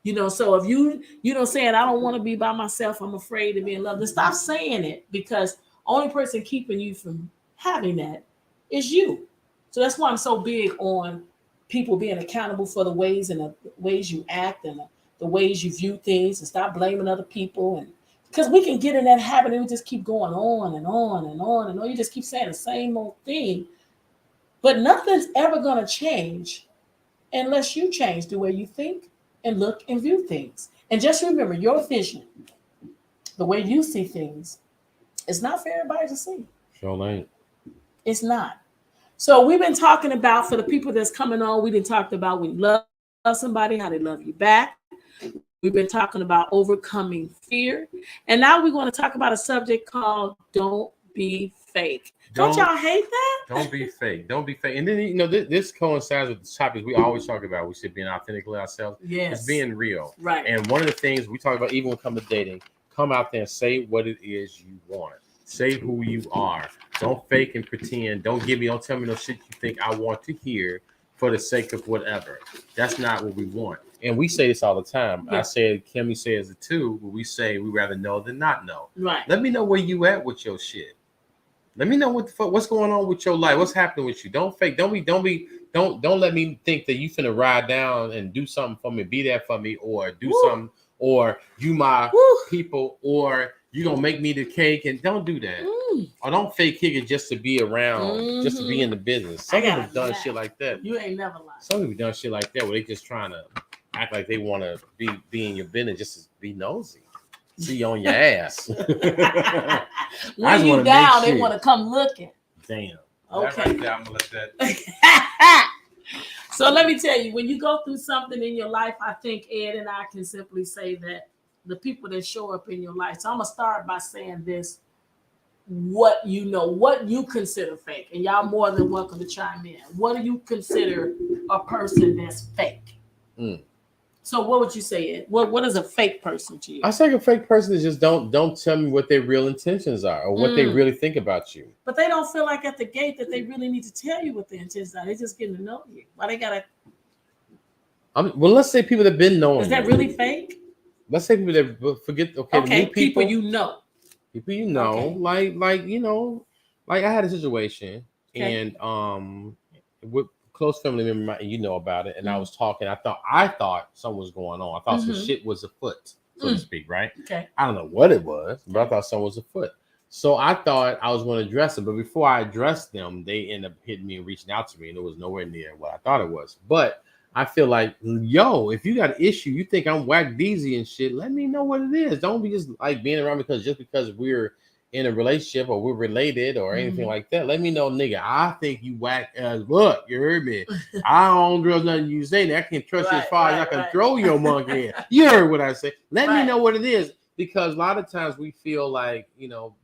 Speaker 2: You. So if you saying, I don't want to be by myself, I'm afraid to be in love, then stop saying it, because only person keeping you from having that is you. So that's why I'm so big on people being accountable for the ways and the ways you act and the ways you view things, and stop blaming other people. And because we can get in that habit and we just keep going on and on and on and on. You just keep saying the same old thing, but nothing's ever going to change unless you change the way you think and look and view things. And just remember, your vision, the way you see things, it's not for everybody to see.
Speaker 1: Sure ain't.
Speaker 2: It's not. So we've been talking about, for the people that's coming on, we didn't talk about when you love somebody, how they love you back. We've been talking about overcoming fear. And now we're going to talk about a subject called Don't Be Fake. Don't y'all hate that?
Speaker 1: Don't be fake. Don't be fake. And then, this coincides with the topics we always talk about. We should be authentically ourselves.
Speaker 2: Yes.
Speaker 1: It's being real.
Speaker 2: Right.
Speaker 1: And one of the things we talk about, even when it comes to dating, come out there and say what it is you want. Say who you are. Don't fake and pretend. Don't tell me no shit you think I want to hear for the sake of whatever. That's not what we want. And we say this all the time. Yeah. I said, Kimmi says it too, but we say we rather know than not know.
Speaker 2: Right.
Speaker 1: Let me know where you at with your shit. Let me know what's going on with your life. What's happening with you? Don't fake. Don't let me think that you finna ride down and do something for me, be there for me, or do something, or you my people, or you gonna make me the cake. And don't do that. Or don't fake kick it just to be around, just to be in the business. Some people have done shit like that.
Speaker 2: You ain't never lied.
Speaker 1: Some people done shit like that where they just trying to act like they want to be in your business just to be nosy. See you on your ass.
Speaker 2: When you down, they want to come looking.
Speaker 1: Damn.
Speaker 2: Okay.
Speaker 1: Right there, I'm gonna let that.
Speaker 2: So let me tell you, when you go through something in your life, I think Ed and I can simply say that the people that show up in your life. So I'm gonna start by saying this: what you consider fake, and y'all more than welcome to chime in. What do you consider a person that's fake? So what would you say, Ed? What is a fake person to you?
Speaker 1: I say a fake person is just don't tell me what their real intentions are or what they really think about you.
Speaker 2: But they don't feel like at the gate that they really need to tell you what their intentions are. They're just getting to know you. Why they gotta?
Speaker 1: Well, let's say people that have been knowing.
Speaker 2: Is that really fake?
Speaker 1: Let's say people that forget. Okay, the new
Speaker 2: people you know.
Speaker 1: People you know, like like I had a situation and with close family member, about it, and I was talking. I thought something was going on. I thought some shit was afoot, so to speak, right?
Speaker 2: Okay.
Speaker 1: I don't know what it was, but I thought something was afoot. So I thought I was going to address them, but before I addressed them, they ended up hitting me and reaching out to me, and it was nowhere near what I thought it was. But I feel like, yo, if you got an issue, you think I'm whack deezy and shit, let me know what it is. Don't be just like being around because we're in a relationship or we're related or anything like that. Let me know, nigga. I think you whack as look. You heard me. I don't trust nothing you say. I can trust you as far as I can throw your monkey in. You heard what I say. Let me know what it is, because a lot of times we feel like, you know,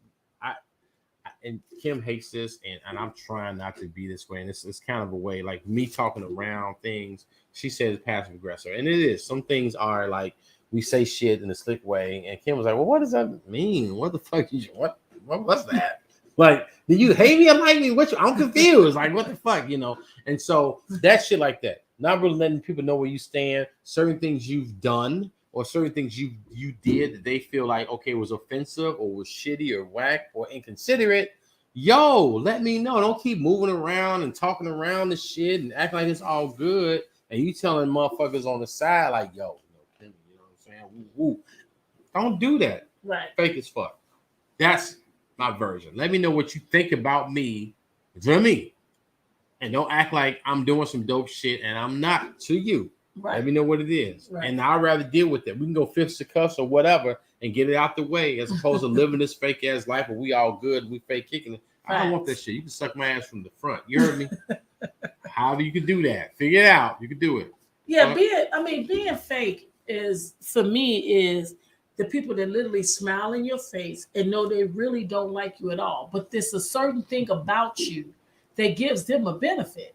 Speaker 1: and Kim hates this, and I'm trying not to be this way. And it's kind of a way like me talking around things. She says passive aggressor, and it is. Some things are like we say shit in a slick way, and Kim was like, "Well, what does that mean? What the fuck? What's that? Like, do you hate me or like me? I'm confused. Like, what the fuck, you know?" And so that shit like that, not really letting people know where you stand, certain things you've done, or certain things you did that they feel like, okay, was offensive or was shitty or whack or inconsiderate. Yo, let me know. Don't keep moving around and talking around the shit and acting like it's all good. And you telling motherfuckers on the side like, yo, you know what I'm saying? Woo, woo. Don't do that.
Speaker 2: Right.
Speaker 1: Fake as fuck. That's my version. Let me know what you think about me to me. And don't act like I'm doing some dope shit and I'm not to you. Right. Let me know what it is. Right. And I'd rather deal with it. We can go fix the cuffs or whatever and get it out the way, as opposed to living this fake ass life where we all good, we fake kicking it. I don't want that shit. You can suck my ass from the front. You heard me? However you can do that. Figure it out. You can do it.
Speaker 2: Yeah, being fake is, for me, is the people that literally smile in your face and know they really don't like you at all. But there's a certain thing about you that gives them a benefit.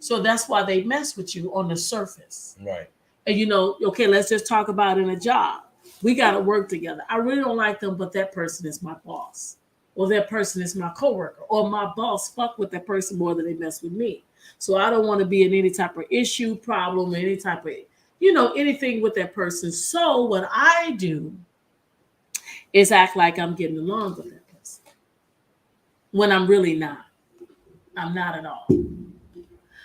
Speaker 2: So that's why they mess with you on the surface.
Speaker 1: Right.
Speaker 2: And you know, okay, let's just talk about in a job. We got to work together. I really don't like them, but that person is my boss. Or that person is my coworker. Or my boss fuck with that person more than they mess with me. So I don't want to be in any type of issue, problem, any type of, you know, anything with that person. So what I do is act like I'm getting along with that person. When I'm really not. I'm not at all.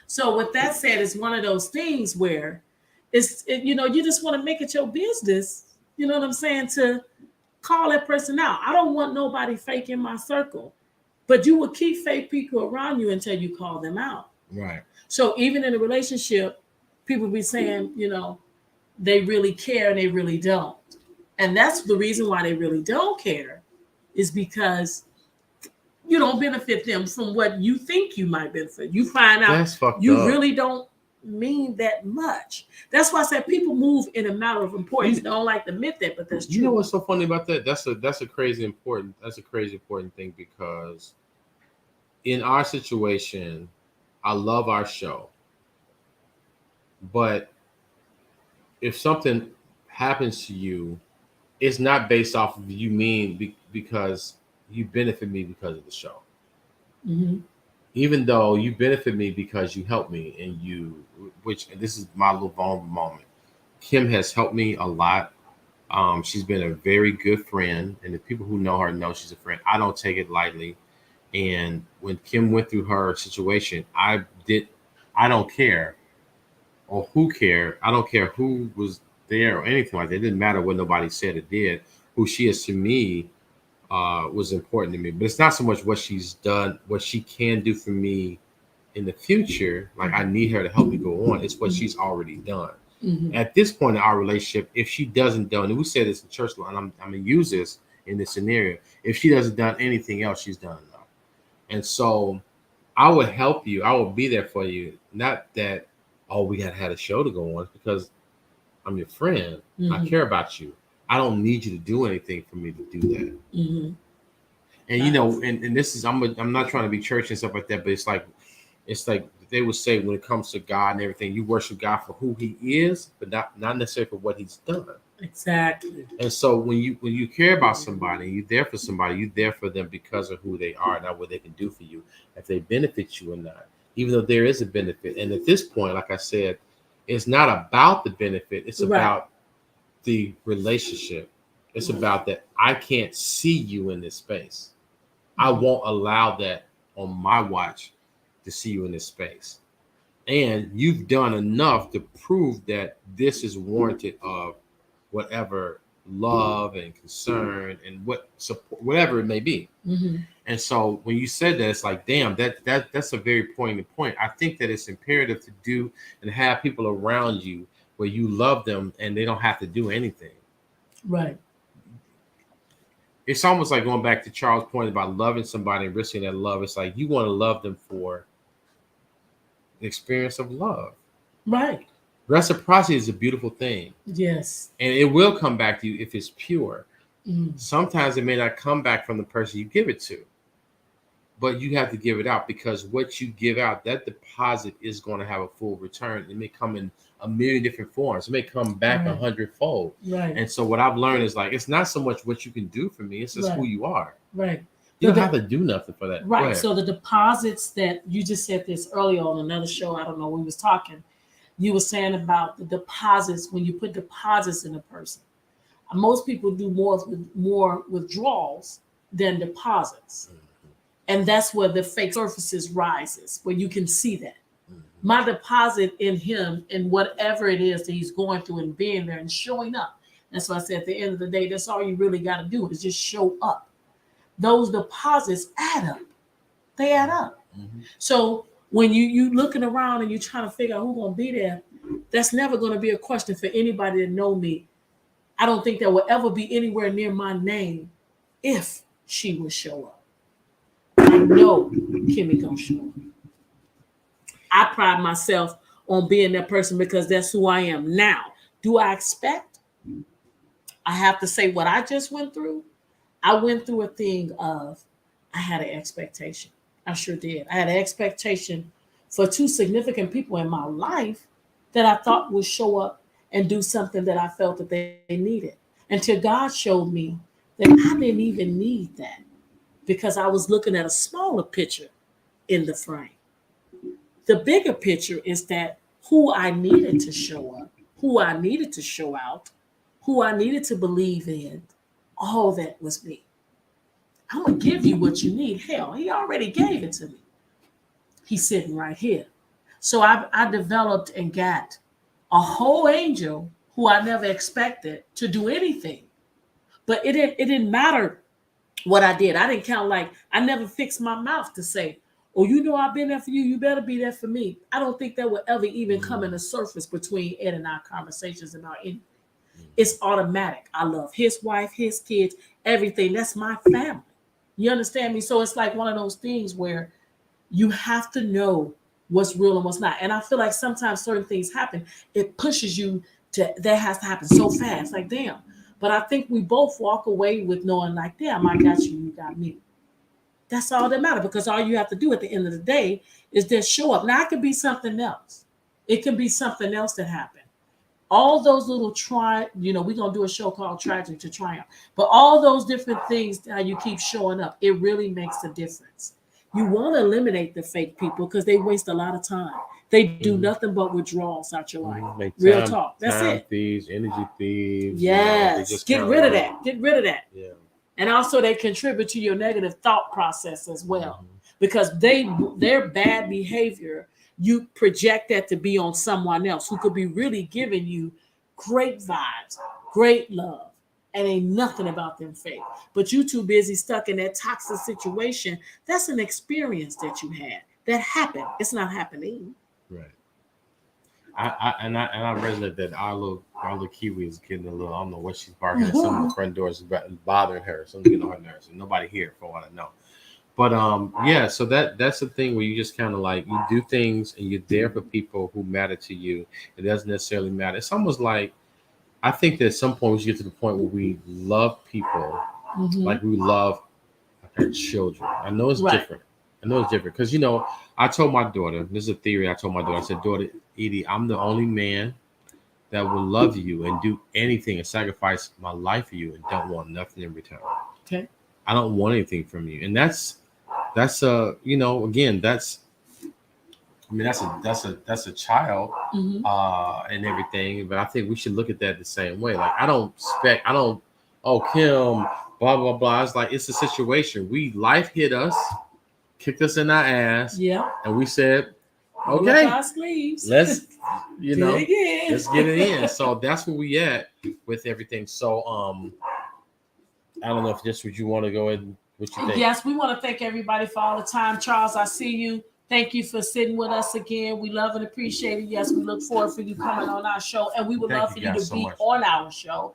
Speaker 2: So with that said, it's one of those things where you know, you just want to make it your business, you know what I'm saying, to call that person out. I don't want nobody fake in my circle, but you will keep fake people around you until you call them out.
Speaker 1: Right.
Speaker 2: So even in a relationship, people be saying, you know, they really care and they really don't. And that's the reason why they really don't care, is because you don't benefit them from what you think you might benefit. You find out you really don't mean that much. That's why I said people move in a matter of importance. Don't like to admit that, but that's true.
Speaker 1: You know what's so funny about that? That's a crazy important thing, because in our situation, I love our show, but if something happens to you, it's not based off of you because you benefit me because of the show.
Speaker 2: Mm-hmm.
Speaker 1: Even though you benefit me because you helped me, and this is my little vulnerable moment. Kim has helped me a lot. She's been a very good friend, and the people who know her know she's a friend. I don't take it lightly. And when Kim went through her situation, I don't care or who cared. I don't care who was there or anything like that. It didn't matter what nobody said or did. Who she is to me was important to me. But it's not so much what she's done, what she can do for me in the future. Like, I need her to help me go on. It's what she's already done. Mm-hmm. At this point in our relationship, if she doesn't done, and we said this in church, and I'm going to use this in this scenario, if she doesn't done anything else, she's done enough. And so I would help you. I will be there for you. Not that, oh, we got to have a show to go on, because I'm your friend. Mm-hmm. I care about you. I don't need you to do anything for me to do that. Mm-hmm. And you know, and this is, I'm not trying to be churchy and stuff like that, but it's like they would say, when it comes to God and everything, you worship God for who He is, but not necessarily for what He's done.
Speaker 2: Exactly.
Speaker 1: And so when you care about somebody, you're there for somebody, you're there for them because of who they are, not what they can do for you, if they benefit you or not, even though there is a benefit. And at this point, like I said, it's not about the benefit, it's about the relationship. It's about that I can't see you in this space. I won't allow that on my watch to see you in this space. And you've done enough to prove that this is warranted of whatever love and concern and what support, whatever it may be.
Speaker 2: Mm-hmm.
Speaker 1: And so when you said that, it's like, damn, that's a very poignant point. I think that it's imperative to do and have people around you where you love them and they don't have to do anything.
Speaker 2: Right.
Speaker 1: It's almost like going back to Charles' point about loving somebody and risking that love. It's like you want to love them for the experience of love.
Speaker 2: Right.
Speaker 1: Reciprocity is a beautiful thing.
Speaker 2: Yes.
Speaker 1: And it will come back to you if it's pure.
Speaker 2: Mm.
Speaker 1: Sometimes it may not come back from the person you give it to, but you have to give it out because what you give out, that deposit is going to have a full return. It may come in a million different forms. It may come back 100-fold.
Speaker 2: Right.
Speaker 1: And so what I've learned is like, it's not so much what you can do for me. It's just who you are.
Speaker 2: Right.
Speaker 1: You don't have to do nothing for that.
Speaker 2: Right. So the deposits that you just said this earlier on another show, I don't know, when we was talking, you were saying about the deposits, when you put deposits in a person. Most people do more withdrawals than deposits.
Speaker 1: Mm-hmm.
Speaker 2: And that's where the fake surfaces rises, where you can see that.
Speaker 1: Mm-hmm.
Speaker 2: My deposit in him and whatever it is that he's going through and being there and showing up. That's why I said at the end of the day, that's all you really got to do is just show up. Those deposits add up. They add up.
Speaker 1: Mm-hmm.
Speaker 2: So when you looking around and you're trying to figure out who's going to be there, that's never going to be a question for anybody to know me. I don't think there will ever be anywhere near my name if she would show up. I know Kimmi gonna show up. I pride myself on being that person because that's who I am. Now, do I expect? I have to say what I just went through. I went through a thing of, I had an expectation. I sure did. I had an expectation for two significant people in my life that I thought would show up and do something that I felt that they needed. Until God showed me that I didn't even need that because I was looking at a smaller picture in the frame. The bigger picture is that who I needed to show up, who I needed to show out, who I needed to believe in, all that was me. I'm going to give you what you need. Hell, he already gave it to me. He's sitting right here. So I developed and got a whole angel who I never expected to do anything. But it didn't matter what I did. I didn't count, like, I never fixed my mouth to say, oh, you know I've been there for you. You better be there for me. I don't think that would ever even come in the surface between Ed and our conversations about anything. It's automatic. I love his wife, his kids, everything. That's my family. You understand me? So it's like one of those things where you have to know what's real and what's not. And I feel like sometimes certain things happen. It pushes you to, that has to happen so fast. Like, damn. But I think we both walk away with knowing, like, damn, I got you, you got me. That's all that matters, because all you have to do at the end of the day is just show up. Now, it could be something else. It can be something else that happened. All those little we're going to do a show called Tragic to Triumph. But all those different things, how you keep showing up, it really makes a difference. You want to eliminate the fake people because they waste a lot of time. They do nothing but withdrawals out your life. Real talk. That's it.
Speaker 1: Thieves, energy thieves.
Speaker 2: Yes.
Speaker 1: Just
Speaker 2: Get rid of that. Get rid of that.
Speaker 1: Yeah.
Speaker 2: And also they contribute to your negative thought process as well. Because their bad behavior, you project that to be on someone else who could be really giving you great vibes, great love, and ain't nothing about them fake. But you too busy stuck in that toxic situation. That's an experience that you had. That happened. It's not happening.
Speaker 1: Right. I resonate that our little Kiwi is getting a little, I don't know what she's barking at. Some of the front doors is bothering her. Something getting on her nerves. And nobody here for what I know. But yeah, so that's the thing where you just kind of like, you do things and you're there for people who matter to you. It doesn't necessarily matter. It's almost like, I think that at some point we should get to the point where we love people like we love our children. I know it's different. I know it's different because, I told my daughter, this is a theory I told my daughter, I said, daughter, Edie, I'm the only man that will love you and do anything and sacrifice my life for you and don't want nothing in return.
Speaker 2: Okay.
Speaker 1: I don't want anything from you. And that's again, that's a child and everything. But I think we should look at that the same way. Like, Kim, blah, blah, blah. It's like, it's a situation. Life hit us, kicked us in our ass.
Speaker 2: Yeah.
Speaker 1: And we said,
Speaker 2: Roll
Speaker 1: Okay.
Speaker 2: up our sleeves.
Speaker 1: Let's
Speaker 2: Dig in.
Speaker 1: let's get it in. So that's where we at with everything. So I don't know if this would you want to go ahead and what you think?
Speaker 2: Yes, we want to thank everybody for all the time. Charles, I see you. Thank you for sitting with us again. We love and appreciate it. Yes, we look forward for you coming on our show, and we would
Speaker 1: Thank
Speaker 2: love
Speaker 1: you
Speaker 2: for you
Speaker 1: guys
Speaker 2: to
Speaker 1: so
Speaker 2: be
Speaker 1: much.
Speaker 2: on our show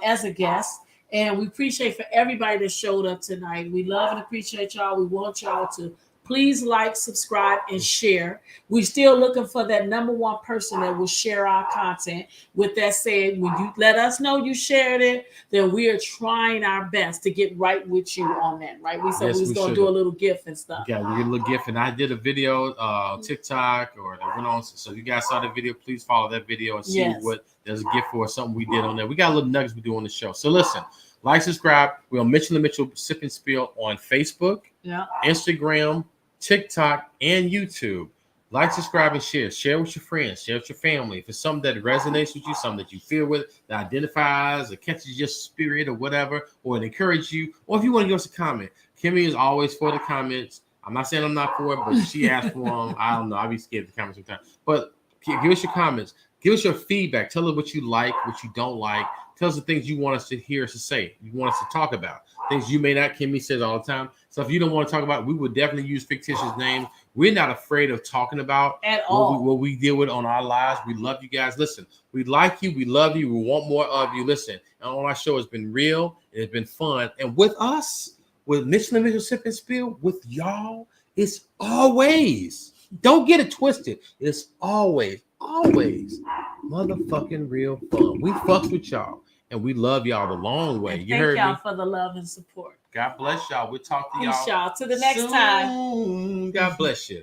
Speaker 2: as a guest. And we appreciate for everybody that showed up tonight. We love and appreciate y'all. We want y'all to please like, subscribe, and share. We're still looking for that number one person that will share our content. With that said, when you let us know you shared it, then we are trying our best to get right with you on that, right? We said
Speaker 1: Yes,
Speaker 2: we was
Speaker 1: we
Speaker 2: going to
Speaker 1: should.
Speaker 2: do a little gift and stuff.
Speaker 1: Yeah, we get a little gift, and I did a video, TikTok, or that went on. So you guys saw the video. Please follow that video and see
Speaker 2: Yes.
Speaker 1: what there's a gift for something we did on there. We got a little nuggets we do on the show. So listen, like, subscribe. We're on Mitchell and Mitchell Sip and Spill on Facebook,
Speaker 2: Yeah.
Speaker 1: Instagram, TikTok, and YouTube. Like, subscribe, and share. Share with your friends. Share with your family. If it's something that resonates with you, something that you feel with, that identifies or catches your spirit or whatever, or it encourages you, or if you want to give us a comment. Kimmi is always for the comments. I'm not saying I'm not for it, but she asked for them. I don't know. I be scared of the comments sometimes. But give us your comments. Give us your feedback. Tell us what you like, what you don't like. Tell us the things you want us to hear us to say. You want us to talk about. Things you may not. Kimmi says all the time. So if you don't want to talk about it, we would definitely use fictitious names. We're not afraid of talking about
Speaker 2: At all.
Speaker 1: what we deal with on our lives. We love you guys. Listen, we like you. We love you. We want more of you. Listen, and on our show, it's been real. It's been fun. And with us, with Mitchell and Mitchell Sip and Spill, with y'all, it's always, don't get it twisted. It's always motherfucking real fun. We fucks with y'all, and we love y'all the long way.
Speaker 2: And
Speaker 1: You
Speaker 2: thank
Speaker 1: heard
Speaker 2: y'all
Speaker 1: me?
Speaker 2: for the love and support.
Speaker 1: God bless y'all. We'll talk to
Speaker 2: Peace,
Speaker 1: y'all
Speaker 2: y'all. To the next time.
Speaker 1: soon. God bless you.